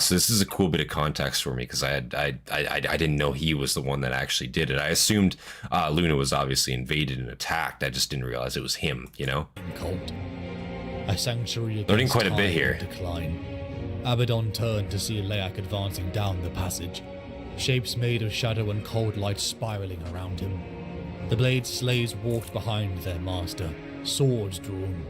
So this is a cool bit of context for me because I didn't know he was the one that actually did it. I assumed Luna was obviously invaded and attacked. I just didn't realize it was him, you know? Cult. A sanctuary against Learning quite a bit time here. and decline. Abaddon turned to see Leak advancing down the passage, shapes made of shadow and cold light spiraling around him. The blade slaves walked behind their master, swords drawn,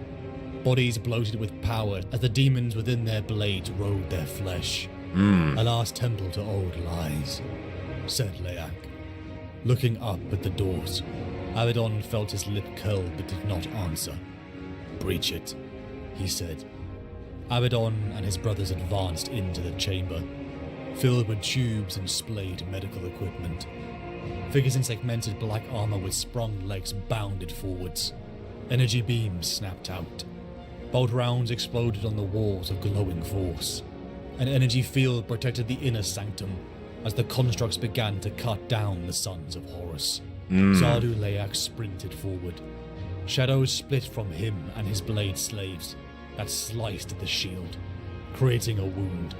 bodies bloated with power as the demons within their blades rode their flesh. A last temple to old lies, said Leak. Looking up at the doors, Abaddon felt his lip curl but did not answer. Breach it, he said. Abaddon and his brothers advanced into the chamber, filled with tubes and splayed medical equipment. Figures in segmented black armor with sprung legs bounded forwards. Energy beams snapped out. Bolt rounds exploded on the walls of glowing force. An energy field protected the inner sanctum as the constructs began to cut down the sons of Horus. Zardu Leak sprinted forward. Shadows split from him and his blade slaves that sliced at the shield, creating a wound.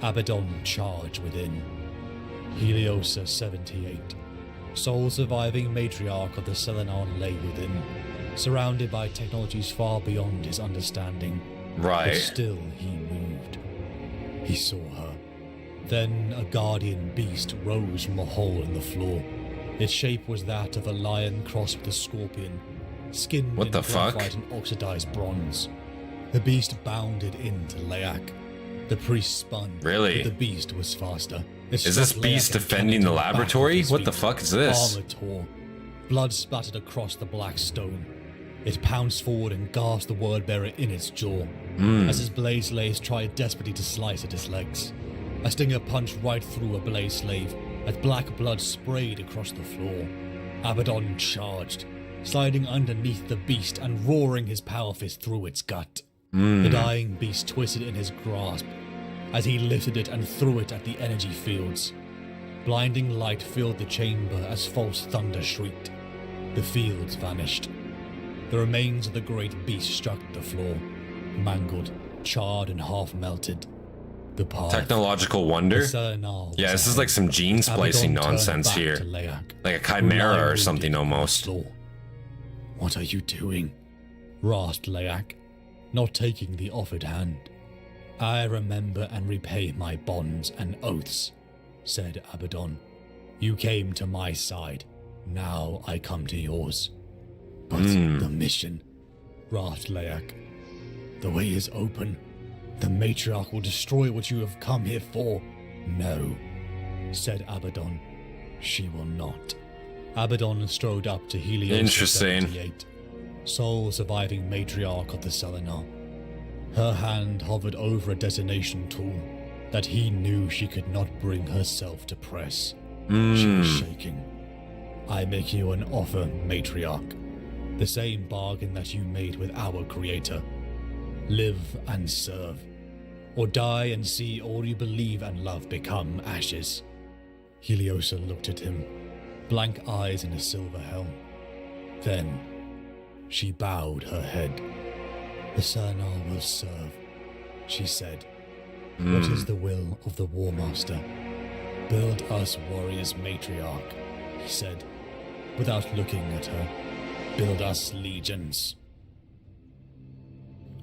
Abaddon charged within. Heliosa 78. Sole surviving matriarch of the Selenon lay within, surrounded by technologies far beyond his understanding. Right. But still he moved. He saw her. Then a guardian beast rose from a hole in the floor. Its shape was that of a lion crossed with a scorpion, skinned What in the fuck? graphite and oxidized bronze. The beast bounded into Leak. The priest spun. Really? But the beast was faster. It Is this struck beast Leak and defending cannoned the him back laboratory? with his What the feet. fuck is this? Armor tore. Blood splattered across the black stone. It pounced forward and gasped the word bearer in its jaw, as his blade slaves tried desperately to slice at his legs. A stinger punched right through a blade slave as black blood sprayed across the floor. Abaddon charged, sliding underneath the beast and roaring his power fist through its gut. The dying beast twisted in his grasp as he lifted it and threw it at the energy fields. Blinding light filled the chamber as false thunder shrieked. The fields vanished. The remains of the great beast struck the floor, mangled, charred, and half-melted. The path. Technological wonder? The Selenar was Yeah, this is ahead. like some gene splicing Abaddon turned nonsense back here. to Leak, Like a who lay chimera or wounded something on the almost. floor. What are you doing? Rasped Leak, not taking the offered hand. I remember and repay my bonds and oaths, said Abaddon. You came to my side. Now I come to yours. But the mission, rasped Leak. The way is open. The matriarch will destroy what you have come here for. No, said Abaddon. She will not. Abaddon strode up to Heliosa Interesting. 78, sole surviving matriarch of the Selenar. Her hand hovered over a detonation tool that he knew she could not bring herself to press. She was shaking. I make you an offer, matriarch. The same bargain that you made with our creator. Live and serve, or die and see all you believe and love become ashes. Heliosa looked at him, blank eyes in a silver helm. Then she bowed her head. The Selenar will serve, she said. What is the will of the War Master? Build us warriors, matriarch, he said, without looking at her. Build us legions.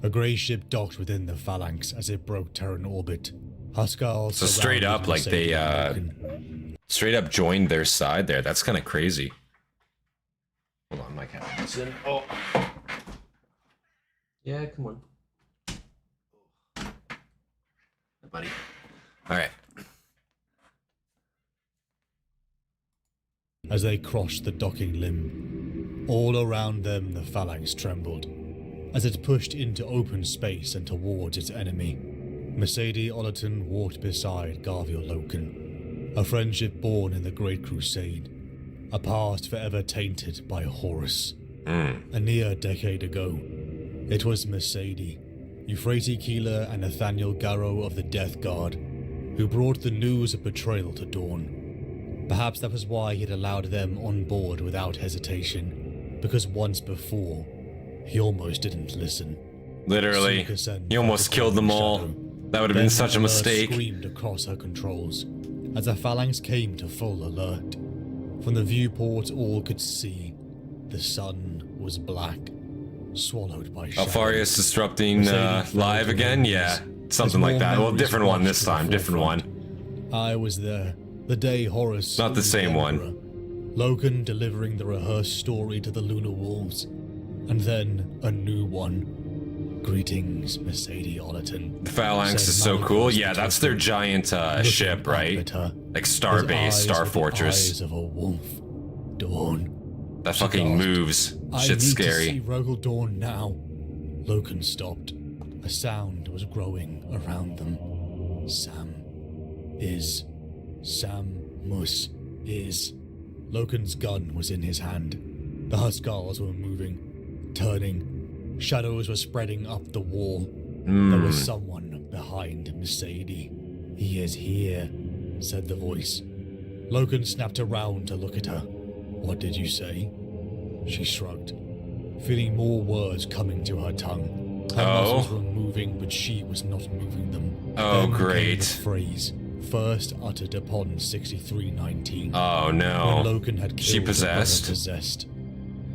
A grey ship docked within the phalanx as it broke Terran orbit. Huskar So straight up, like they straight up joined their side there. That's kind of crazy. Hold on, my camera's in. Oh. Yeah, come on. Hey, buddy. All right. As they crossed the docking limb, all around them the phalanx trembled. as it pushed into open space and towards its enemy. Mercedes Ollerton walked beside Garviel Loken, a friendship born in the Great Crusade, a past forever tainted by Horus. A near decade ago, it was Mercedes, Euphrates Keeler and Nathaniel Garrow of the Death Guard, who brought the news of betrayal to Dawn. Perhaps that was why he had allowed them on board without hesitation, because once before, he almost didn't listen. Literally, he almost killed them all. That would have been such a mistake. Screamed across her controls as the phalanx came to full alert. From the viewport, all could see the sun was black, swallowed by shadows. Alfarius disrupting live again? Yeah, something like that. Well, different one this time, different one. I was there, the day Horus... Not the same one. Loken delivering the rehearsed story to the Lunar Wolves, and then a new one. Greetings, Mercedes Ollerton. The Phalanx is so cool. Yeah, that's their giant ship, right? Like Starbase, Star Fortress. Eyes of a wolf. Dawn. That fucking moves. Shit's scary. I need to see Rogel Dawn now. Loken stopped. A sound was growing around them. Samus is. Loken's gun was in his hand. The Huskars were moving, turning. Shadows were spreading up the wall. There was someone behind Mercedes. He is here, said the voice. Loken snapped around to look at her. What did you say? She shrugged, feeling more words coming to her tongue. Her muscles were moving, but she was not moving them. Oh, then great. Came the phrase, first uttered upon 6319. Oh, no. When Loken had killed She possessed? Her possessed.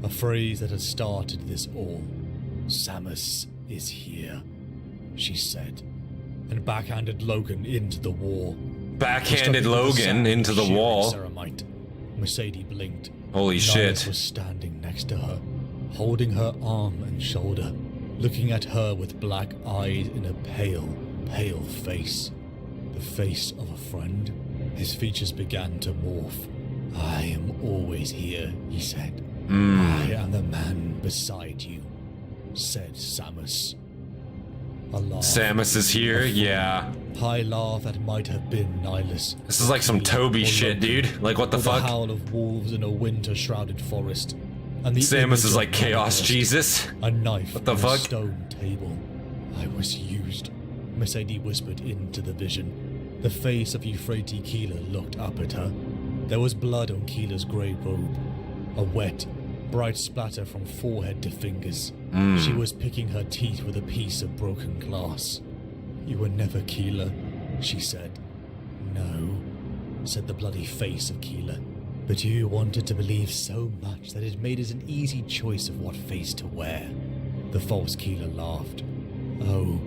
A phrase that had started this all. Samus is here, she said, and backhanded Loken into the wall. Backhanded Logan into the wall? Ceramite. Mercedes blinked. Holy Nihilus shit. was standing next to her, holding her arm and shoulder, looking at her with black eyes in a pale, pale face. The face of a friend. His features began to morph. I am always here, he said. I am the man beside you, said Samus. A laugh. Samus is here? Yeah. High laugh that might have been Nihilus. This is like some Toby shit, dude. Like, what the fuck? The howl of wolves in a winter-shrouded forest. And the Samus is like Chaos Jesus. A knife What the on fuck? a stone table. I was used, Mercedes whispered into the vision. The face of Euphrates Keeler looked up at her. There was blood on Keeler's grey robe. A wet, bright splatter from forehead to fingers. She was picking her teeth with a piece of broken glass. You were never Keeler, she said. No, said the bloody face of Keeler. But you wanted to believe so much that it made it an easy choice of what face to wear. The false Keeler laughed. Oh,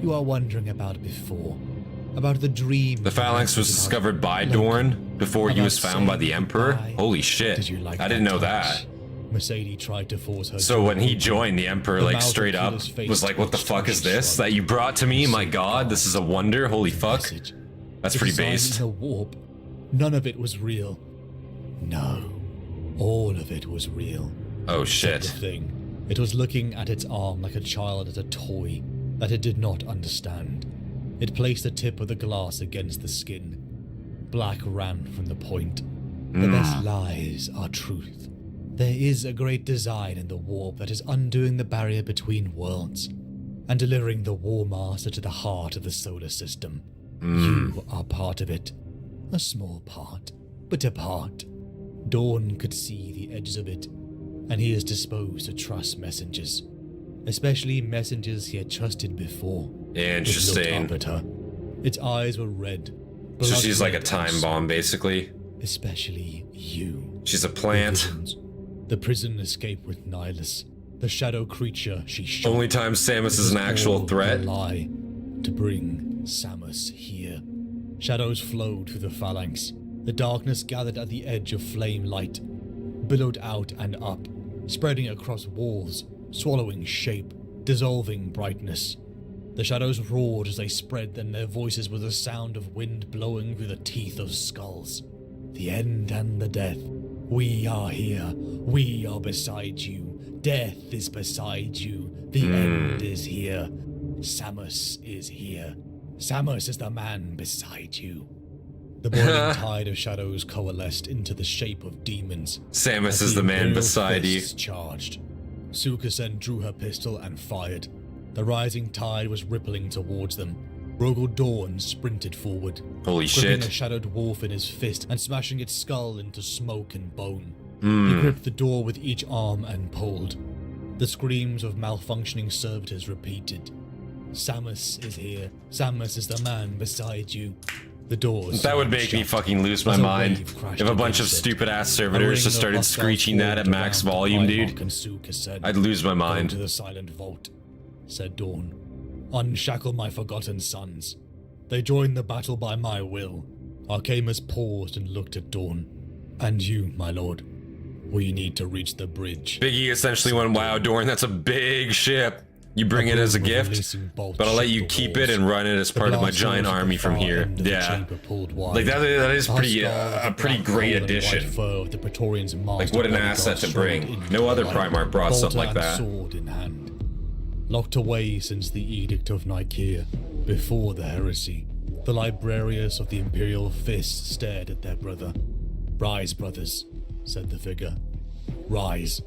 you are wondering about it before. About the dream. The Phalanx was discovered by Dorn before he was found by the Emperor? Holy shit. Did you like I didn't know touch? that. Mercedes tried to force her. So when he joined, the Emperor, like, straight up was like, what the fuck is this that you brought to me? My god, this is a wonder. Holy fuck. That's pretty based. A warp. None of it was real. No. All of it was real. Oh Said the shit. thing. It was looking at its arm like a child at a toy that it did not understand. It placed the tip of the glass against the skin. Black ran from the point. The best lies are truth. There is a great design in the warp that is undoing the barrier between worlds and delivering the War Master to the heart of the solar system. You are part of it. A small part, but a part. Dawn could see the edges of it, and he is disposed to trust messengers, especially messengers he had trusted before. It looked Interesting. up at her. Its eyes were red. So she's like a blood-red time bomb, basically. Especially you. She's a plant. Visions. The prison escaped with Nihilus, the shadow creature she shot. Only time Samus is an actual All threat. a lie to bring Samus here. Shadows flowed through the phalanx. The darkness gathered at the edge of flame light, billowed out and up, spreading across walls, swallowing shape, dissolving brightness. The shadows roared as they spread, and their voices were the sound of wind blowing through the teeth of skulls. The end and the death. We are here. We are beside you. Death is beside you. The end is here. Samus is here. Samus is the man beside you. The boiling tide of shadows coalesced into the shape of demons. Samus is the man beside you. Charged. Sukasen drew her pistol and fired. The rising tide was rippling towards them. Rogel Dawn sprinted forward, Holy gripping shit. a shadowed wolf in his fist and smashing its skull into smoke and bone. He gripped the door with each arm and pulled. The screams of malfunctioning servitors repeated. Samus is here. Samus is the man beside you. The doors. That would make me fucking lose my mind. If a bunch of stupid ass servitors just started screeching that at max volume, dude. I'd lose my mind. To the silent vault, said Dawn. Unshackle my forgotten sons. They joined the battle by my will. Arcamus paused and looked at Dawn. And you, my lord. We need to reach the bridge. Biggie essentially went, wow, Dorn, that's a big ship. You bring it as a gift, but I'll let you keep it and run it as part of my giant army from here. Yeah. Like, that is pretty, a pretty great addition. Like, what an asset to bring. No other Primarch brought something like that. Sword in hand. Locked away since the Edict of Nicaea, before the heresy, the librarians of the Imperial Fist stared at their brother. Rise, brothers, said the figure. Rise.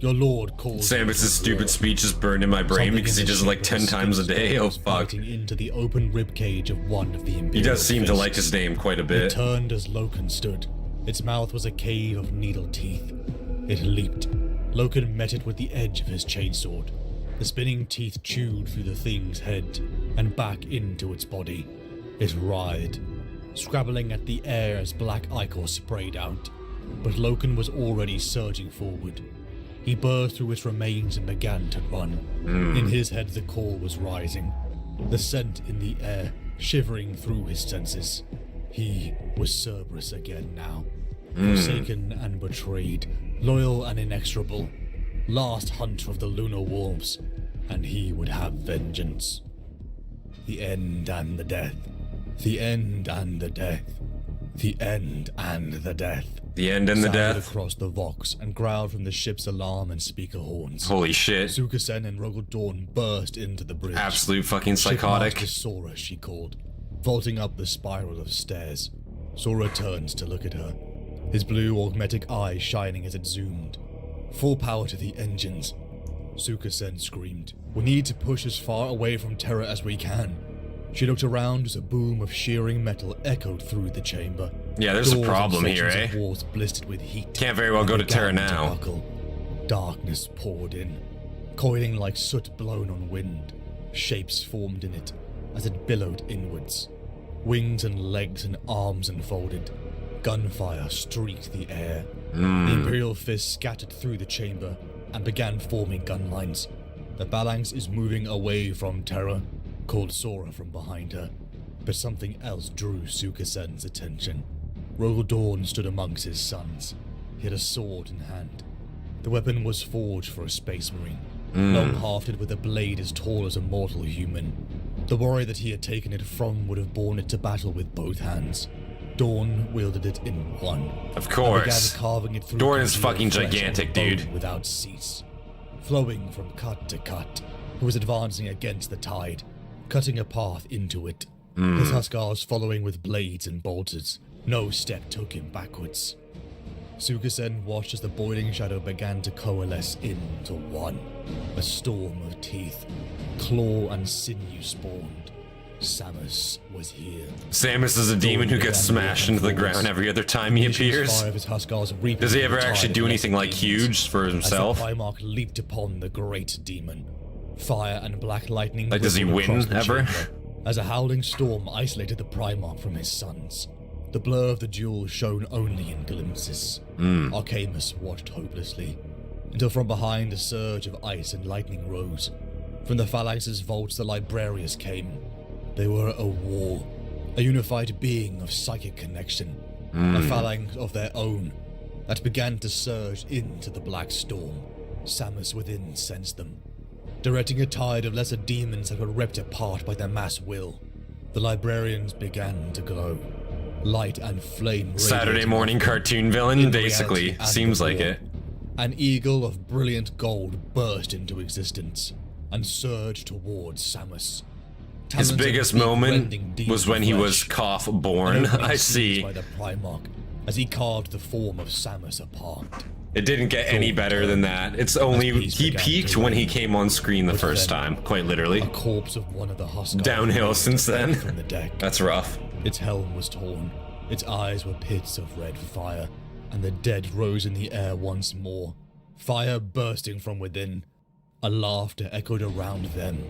Your lord calls. Samus's stupid speech is burned in my brain because he does it like 10 times a day. Oh fuck. Into the open ribcage of one of the Imperial He does seem to like Fists. his name quite a It bit. turned as Loken stood. Its mouth was a cave of needle teeth. It leaped. Loken met it with the edge of his chainsword. The spinning teeth chewed through the thing's head and back into its body. It writhed, scrabbling at the air as black ichor sprayed out. But Loken was already surging forward. He burst through its remains and began to run. In his head the call was rising, the scent in the air shivering through his senses. He was Cerberus again now, forsaken and betrayed, loyal and inexorable, last hunter of the lunar wolves, and he would have vengeance. The end and the death. The end and the death. The end and the death. The end and the Sounded death. across the Vox and growled from the ship's alarm and speaker horns. Holy shit. Sukasen and Rogel Dawn burst into the bridge. Absolute fucking psychotic. Shipmaster Sora, she called, vaulting up the spiral of stairs. Sora turns to look at her, his blue augmetic eyes shining as it zoomed. Full power to the engines. Sukasen screamed. We need to push as far away from Terra as we can. She looked around as a boom of shearing metal echoed through the chamber. Yeah, there's a Doors problem and here, sections eh? of walls blistered with heat. Can't very well go to Terra began now. buckle. Darkness poured in, coiling like soot blown on wind. Shapes formed in it as it billowed inwards. Wings and legs and arms unfolded. Gunfire streaked the air. The Imperial Fist scattered through the chamber and began forming gun lines. The phalanx is moving away from Terra, called Sora from behind her. But something else drew Sukasen's attention. Rogel Dawn stood amongst his sons. He had a sword in hand. The weapon was forged for a space marine, long-hafted with a blade as tall as a mortal human. The warrior that he had taken it from would have borne it to battle with both hands. Dawn wielded it in one. Of And course. began carving it through Dawn is congealed fucking flesh gigantic, and bone dude. without cease. Flowing from cut to cut, he was advancing against the tide, cutting a path into it. His Huskars following with blades and bolters. No step took him backwards. Sukasen watched as the boiling shadow began to coalesce into one. A storm of teeth, claw and sinew spawned. Samus was here. Samus is a demon who gets smashed into the ground every other time he appears. Does he ever actually do anything like huge for himself? As the Primarch leaped upon the great demon. Fire and black lightning. Like, does he rippled win across the ever? chamber, as a howling storm isolated the Primarch from his sons. The blur of the duel shone only in glimpses. Arcamus watched hopelessly, until from behind a surge of ice and lightning rose. From the phalanx's vaults the librarians came. They were a wall, a unified being of psychic connection, a phalanx of their own that began to surge into the black storm. Samus within sensed them, directing a tide of lesser demons that were ripped apart by their mass will. The librarians began to glow. Light and flame Saturday radiating morning off them. cartoon villain, In basically. reality and Seems the like war, it. An eagle of brilliant gold burst into existence and surged towards Samus. His biggest moment was when he was Koth born. I see. By the Primarch as he carved the form of Samus apart. It didn't get any better than that. It's only he peaked when he came on screen the first time, quite literally. A corpse of one of the Huskars downhill since then. From the deck. That's rough. Its helm was torn. Its eyes were pits of red fire, and the dead rose in the air once more. Fire bursting from within. A laughter echoed around them.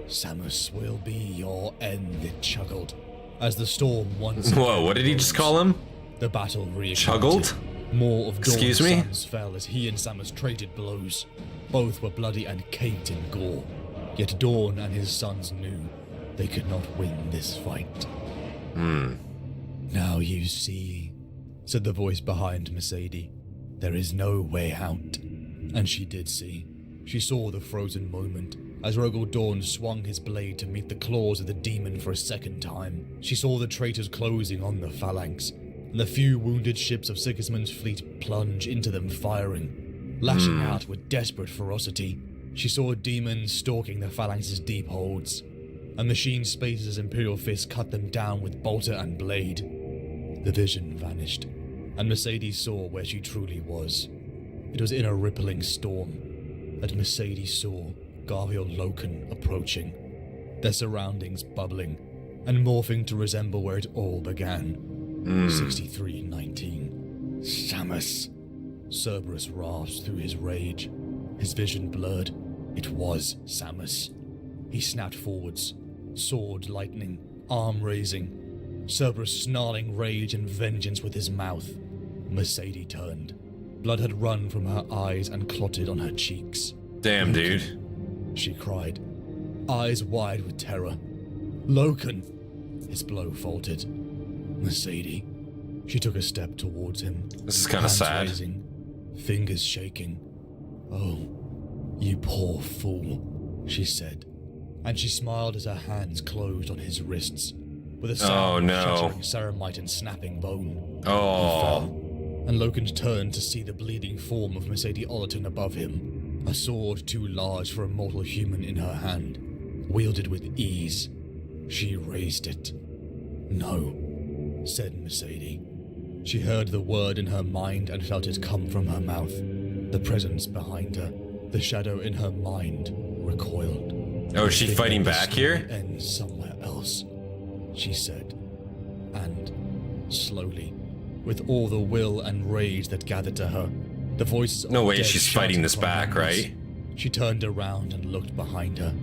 Samus will be your end, it chuckled. As the storm once Whoa, what did he just call him? The battle reignited. Chuggled? More of Dawn's Excuse me? sons fell as he and Samus traded blows. Both were bloody and caked in gore. Yet Dawn and his sons knew they could not win this fight. Now you see, said the voice behind Mercedes. There is no way out. And she did see. She saw the frozen moment as Rogel Dawn swung his blade to meet the claws of the demon for a second time. She saw the traitors closing on the phalanx, and the few wounded ships of Sigismund's fleet plunge into them firing. Lashing out with desperate ferocity, she saw demons stalking the phalanx's deep holds. A machine spacer's imperial fist cut them down with bolter and blade. The vision vanished, and Mercedes saw where she truly was. It was in a rippling storm that Mercedes saw Garviel Loken approaching, their surroundings bubbling and morphing to resemble where it all began. 6319. Samus. Cerberus rasped through his rage. His vision blurred. It was Samus. He snapped forwards, sword lightning, arm raising. Cerberus snarling rage and vengeance with his mouth. Mercedes turned. Blood had run from her eyes and clotted on her cheeks. Damn, dude. She cried, eyes wide with terror. Loken! His blow faltered. Mercedes. She took a step towards him. This is kind of sad. Raising, fingers shaking. Oh, you poor fool, she said. And she smiled as her hands closed on his wrists, with a sound of shattering ceramite and snapping bone. Oh. He fell, and Loken turned to see the bleeding form of Mercedes Ollerton above him, a sword too large for a mortal human in her hand, wielded with ease. She raised it. No, said Mercedes. She heard the word in her mind and felt it come from her mouth. The presence behind her, the shadow in her mind, recoiled. Oh, is she fighting back here? End somewhere else, she said. And, slowly, with all the will and rage that gathered to her, the voices of No way dead she's fighting this shouted back, from her right? lips. She turned around and looked behind her.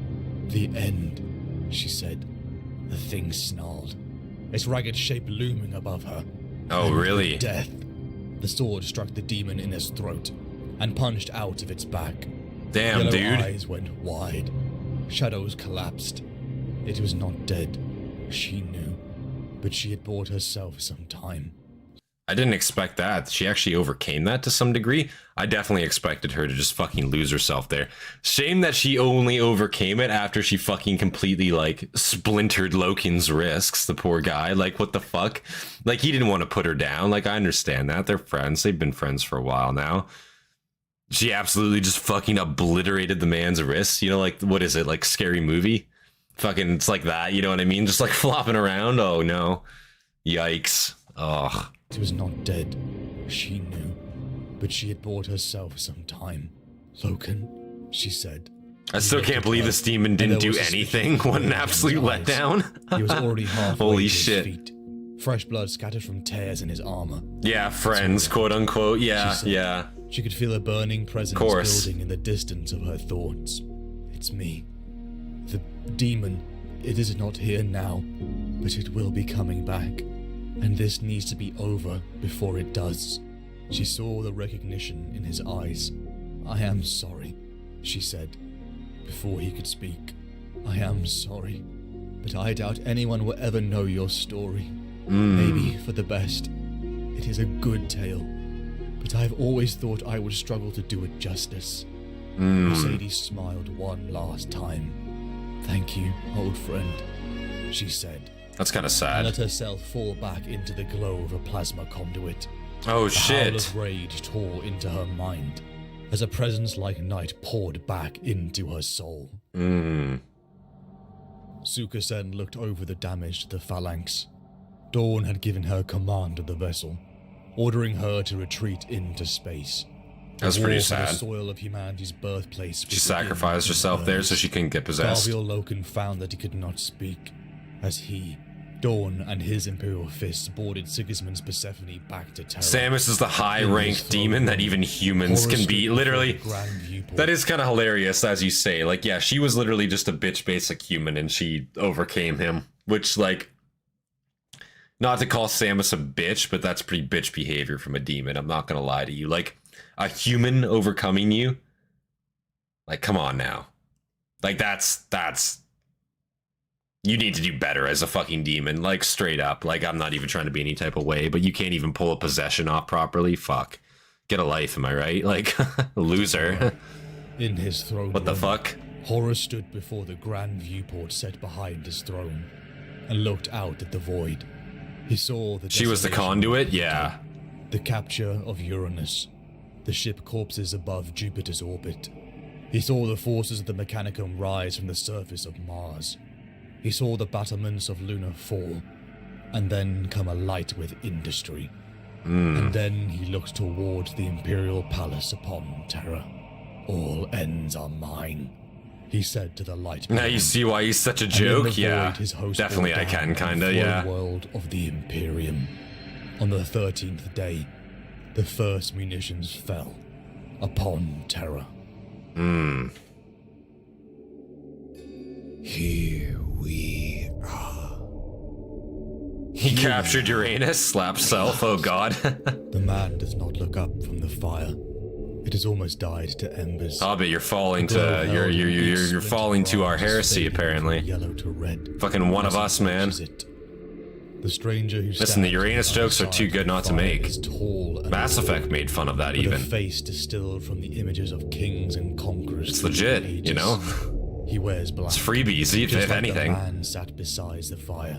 The end, she said. The thing snarled, its ragged shape looming above her. Oh, And really? Death. The sword struck the demon in his throat and punched out of its back. Damn, Yellow dude. eyes went wide. Shadows collapsed. It was not dead, she knew, but she had bought herself some time. I didn't expect that. She actually overcame that to some degree. I definitely expected her to just fucking lose herself there. Shame that she only overcame it after she fucking completely, like, splintered Loken's wrists, the poor guy. Like, what the fuck? Like, he didn't want to put her down. Like, I understand that. They're friends. They've been friends for a while now. She absolutely just fucking obliterated the man's wrists. You know, like, what is it? Like, Scary Movie? Fucking, it's like that, you know what I mean? Just, like, flopping around. Oh, no. Yikes. Ugh. It was not dead, she knew, but she had bought herself some time. Loken, she said. I still can't believe this demon didn't do anything. What an absolute letdown. He was already halfway Holy to his shit. feet. Fresh blood scattered from tears in his armor. Yeah, friends, quote unquote. Yeah, She said. yeah. She could feel a burning presence Course. building in the distance of her thoughts. It's me. The demon. It is not here now, but it will be coming back. And this needs to be over before it does. She saw the recognition in his eyes. I am sorry, she said, before he could speak. I am sorry, but I doubt anyone will ever know your story. Maybe for the best. It is a good tale, but I've always thought I would struggle to do it justice. Mercedes smiled one last time. Thank you, old friend, she said. That's kind of And sad. let herself fall back into the glow of a plasma conduit. Oh A howl shit. of rage tore into her mind. as a presence like night poured back into her soul. Sukasen looked over the damage to the phalanx. Dawn had given her command of the vessel, ordering her to retreat into space. That's pretty sad. The soil of humanity's birthplace. She sacrificed herself there so she couldn't get possessed. Garviel Loken found that he could not speak, as he, Dawn, and his Imperial fists boarded Sigismund's Persephone back to Terra. Samus is the high-ranked demon that even humans can beat. Literally, that is kind of hilarious, as you say. Like, yeah, she was literally just a bitch basic human, and she overcame him. Which, like, not to call Samus a bitch, but that's pretty bitch behavior from a demon. I'm not gonna lie to you. Like, a human overcoming you? Like, come on now. Like, that's... You need to do better as a fucking demon, like, straight up. Like, I'm not even trying to be any type of way, but you can't even pull a possession off properly. Fuck. Get a life, am I right? Like, loser. In his throne What the fuck? Horus stood before the grand viewport set behind his throne and looked out at the void. He saw the... She was the conduit? Yeah. The capture of Uranus. The ship corpses above Jupiter's orbit. He saw the forces of the Mechanicum rise from the surface of Mars. He saw the battlements of Luna fall, and then come alight with industry. And then he looked towards the Imperial Palace upon Terra. All ends are mine, he said to the light. Now you see why he's such a joke? Yeah, definitely I can, kinda, yeah. World of the Imperium. On the 13th day, the first munitions fell upon Terra. Here we are. He captured Uranus, slapped self, oh god. The man does not look up from the fire. It has almost died to embers. Hobbit, you're falling to you're falling to our heresy, apparently. Yellow to red. Fucking one of us, man. The stranger who Listen, the Uranus jokes are too good not to make. Mass Effect made fun of that even. A face distilled from the images of kings and conquerors. It's legit, you know? He wears black. It's freebies, if anything. The man sat beside the fire,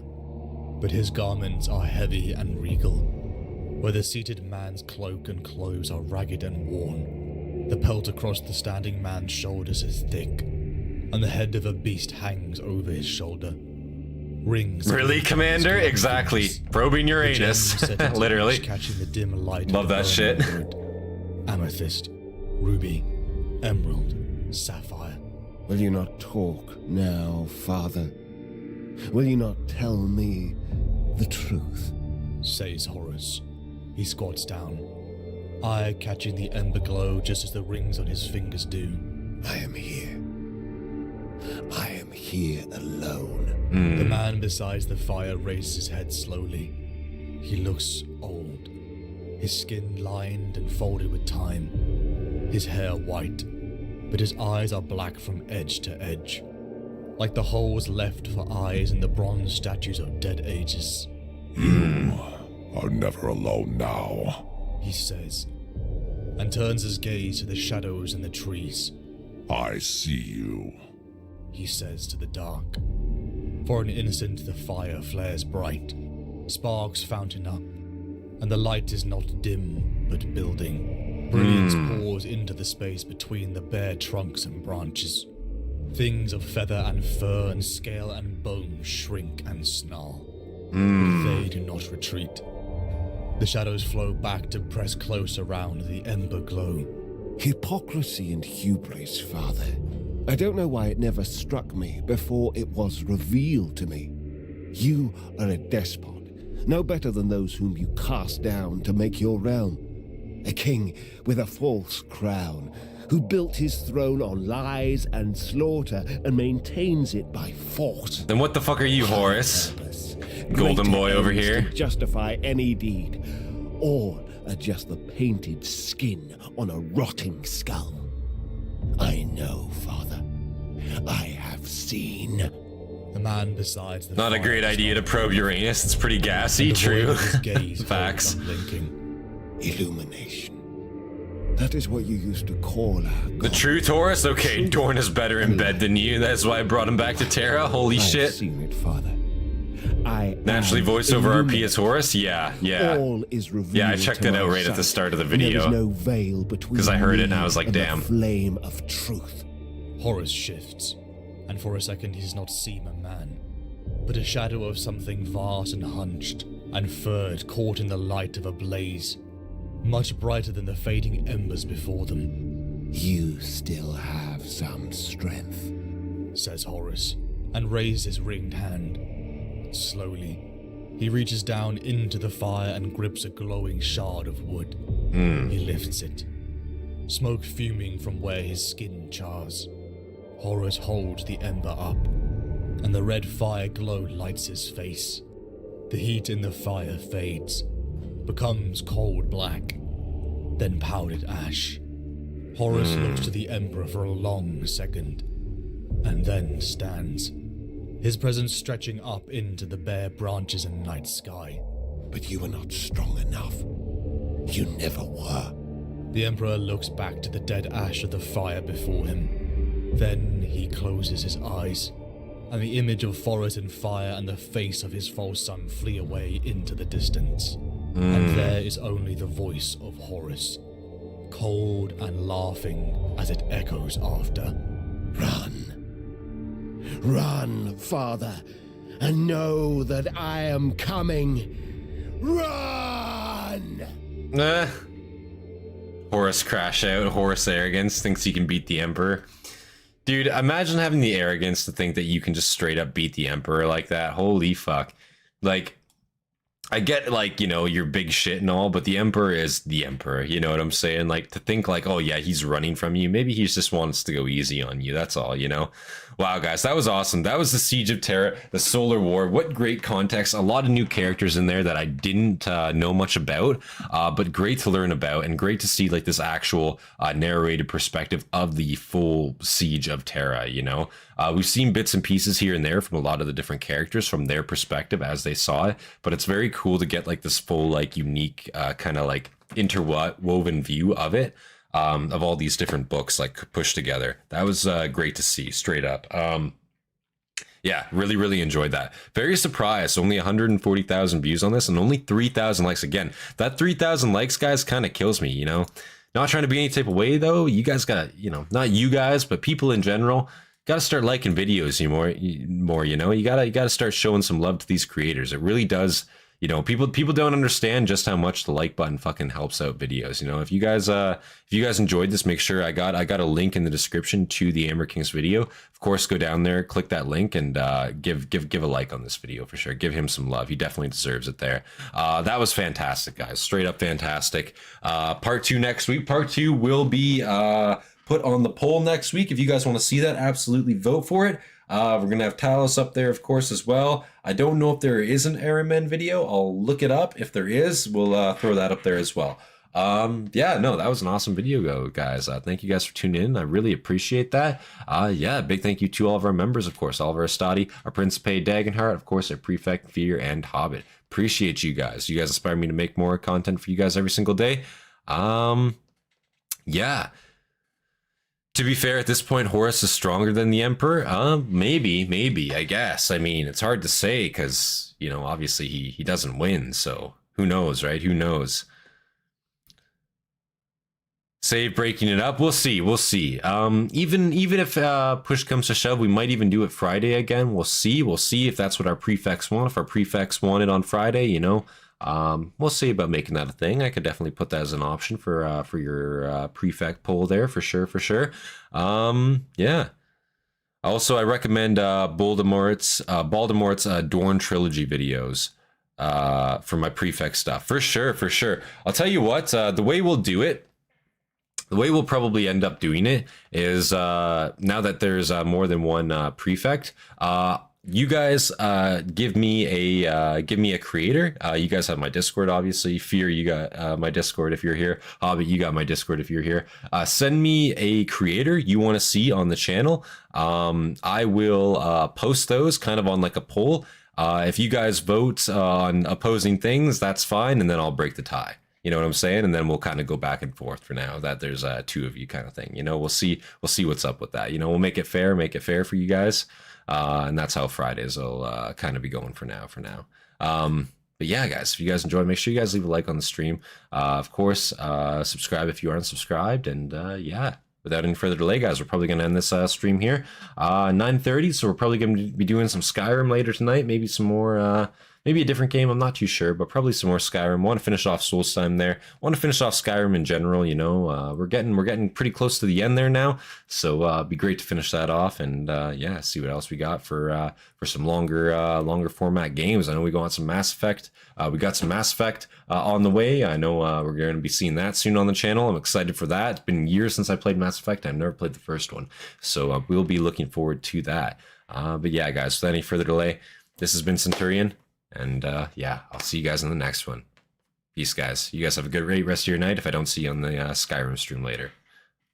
but his garments are heavy and regal. Where the seated man's cloak and clothes are ragged and worn, the pelt across the standing man's shoulders is thick, and the head of a beast hangs over his shoulder. Rings. Really, Commander? Exactly. Probing Uranus. Literally. Catching the dim light. Love that shit. Amethyst, ruby, emerald, sapphire. Will you not talk now, Father? Will you not tell me the truth? Says Horus. He squats down, eye catching the ember glow just as the rings on his fingers do. I am here. I am here alone. The man beside the fire raises his head slowly. He looks old, his skin lined and folded with time, his hair white, but his eyes are black from edge to edge, like the holes left for eyes in the bronze statues of dead ages. You are never alone now, he says, and turns his gaze to the shadows in the trees. I see you, he says to the dark. For an instant the fire flares bright, sparks fountain up, and the light is not dim but building. Brilliance pours into the space between the bare trunks and branches. Things of feather and fur and scale and bone shrink and snarl, but they do not retreat. The shadows flow back to press close around the ember glow. Hypocrisy and hubris, Father. I don't know why it never struck me before it was revealed to me. You are a despot, no better than those whom you cast down to make your realm. A king with a false crown, who built his throne on lies and slaughter and maintains it by force. Then what the fuck are you, Horus? Golden boy over here. To justify any deed. All are just the painted skin on a rotting skull. I know, Father. I have seen. The man beside the Not a great idea to probe Uranus. It's pretty gassy, true. Facts. Illumination. That is what you used to call our God. The truth, Horus? Okay, Dorn is better in bed than you. That's why I brought him back to Terra. Holy shit. I've seen it, Father. I Naturally am voice over RP illuminated. as Horus? Yeah. All is revealed. Yeah, I checked to it out my right at the sight, start of the and there video. is no veil between 'Cause I heard it and me I was like, and damn. the flame of truth. Horus shifts, and for a second he does not seem a man, but a shadow of something vast and hunched, and furred caught in the light of a blaze, much brighter than the fading embers before them. You still have some strength. Says Horus, and raises his ringed hand. Slowly, he reaches down into the fire and grips a glowing shard of wood. He lifts it, smoke fuming from where his skin chars. Horus holds the ember up, and the red fire glow lights his face. The heat in the fire fades, becomes cold black, then powdered ash. Horus looks to the Emperor for a long second, and then stands, his presence stretching up into the bare branches and night sky. But you are not strong enough. You never were. The Emperor looks back to the dead ash of the fire before him. Then he closes his eyes, and the image of forest and fire and the face of his false son flee away into the distance. And there is only the voice of Horus, cold and laughing as it echoes after. Run. Run, Father, and know that I am coming. Run! Horus crash out. Horus arrogance, thinks he can beat the Emperor. Dude, imagine having the arrogance to think that you can just straight up beat the Emperor like that. Holy fuck. Like, I get, like, you know, you're big shit and all, but the Emperor is the Emperor, you know what I'm saying? Like, to think like, oh yeah, he's running from you, maybe he just wants to go easy on you, that's all, you know? Wow, guys, that was awesome. That was the Siege of Terra, the Solar War. What great context. A lot of new characters in there that I didn't know much about, but great to learn about, and great to see like this actual narrated perspective of the full Siege of Terra, you know? We've seen bits and pieces here and there from a lot of the different characters from their perspective as they saw it, but it's very cool to get like this full, like, unique kind of like interwoven view of it. Of all these different books like pushed together. That was great to see, straight up. Yeah, really enjoyed that. Very surprised, only 140,000 views on this and only 3,000 likes. Again, that 3,000 likes, guys, kind of kills me, you know? Not trying to be any type of way, though. You guys got, you know, not you guys, but people in general, got to start liking videos more, you know? You gotta start showing some love to these creators. It really does. You know, people don't understand just how much the like button fucking helps out videos. You know, if you guys enjoyed this, make sure I got a link in the description to the Amber King's video. Of course, go down there, click that link, and give a like on this video for sure. Give him some love. He definitely deserves it there. That was fantastic, guys. Straight up fantastic. Part 2 next week. Part 2 will be put on the poll next week. If you guys want to see that, absolutely vote for it. We're going to have Talos up there, of course, as well. I don't know if there is an Aramen video. I'll look it up. If there is, we'll throw that up there as well. Yeah, no, that was an awesome video, guys. Thank you guys for tuning in. I really appreciate that. Yeah, big thank you to all of our members, of course, all of our Hastati, our Principe, Dagenhart, of course, our Prefect, Fear, and Hobbit. Appreciate you guys. You guys inspire me to make more content for you guys every single day. Yeah. To be fair, at this point, Horus is stronger than the Emperor. Maybe, I guess. I mean, it's hard to say because, you know, obviously he doesn't win. So who knows, right? Who knows? Save breaking it up. We'll see. Even if push comes to shove, we might even do it Friday again. We'll see if that's what our prefects want. If our prefects want it on Friday, you know. We'll see about making that a thing. I could definitely put that as an option for your prefect poll there for sure. Yeah. Also, I recommend Baldemore's Dorn trilogy videos for my prefect stuff for sure. I'll tell you what. The way we'll do it. The way we'll probably end up doing it is now that there's more than one prefect. You guys give me a creator. You guys have my Discord, obviously. Fear, you got my Discord if you're here. Hobbit, you got my Discord if you're here. Send me a creator you want to see on the channel. I will post those kind of on like a poll. If you guys vote on opposing things, that's fine, and then I'll break the tie. You know what I'm saying? And then we'll kind of go back and forth for now that there's two of you kind of thing. You know, we'll see what's up with that. You know, we'll make it fair for you guys. And that's how Fridays will kind of be going for now. But yeah, guys, if you guys enjoyed, make sure you guys leave a like on the stream. Of course, subscribe if you aren't subscribed. And yeah, without any further delay, guys, we're probably going to end this stream here. 9:30, so we're probably going to be doing some Skyrim later tonight. Maybe some more, maybe a different game. I'm not too sure, but probably some more Skyrim. Want to finish off Solstheim there. Want to finish off Skyrim in general. You know, we're getting pretty close to the end there now. So it'd be great to finish that off and yeah, see what else we got for some longer format games. I know we go on some Mass Effect. We got some Mass Effect on the way. I know we're going to be seeing that soon on the channel. I'm excited for that. It's been years since I played Mass Effect. I've never played the first one, so we'll be looking forward to that. But yeah, guys, without any further delay, this has been Centurion. And yeah, I'll see you guys in the next one. Peace, guys. You guys have a great rest of your night if I don't see you on the Skyrim stream later.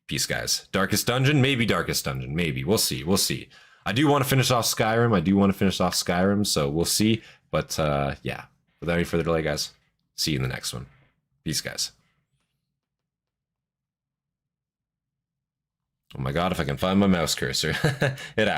Peace, guys. Darkest Dungeon? Maybe Darkest Dungeon. Maybe. We'll see. We'll see. I do want to finish off Skyrim. So we'll see. But yeah, without any further delay, guys, see you in the next one. Peace, guys. Oh my god, if I can find my mouse cursor. It happens.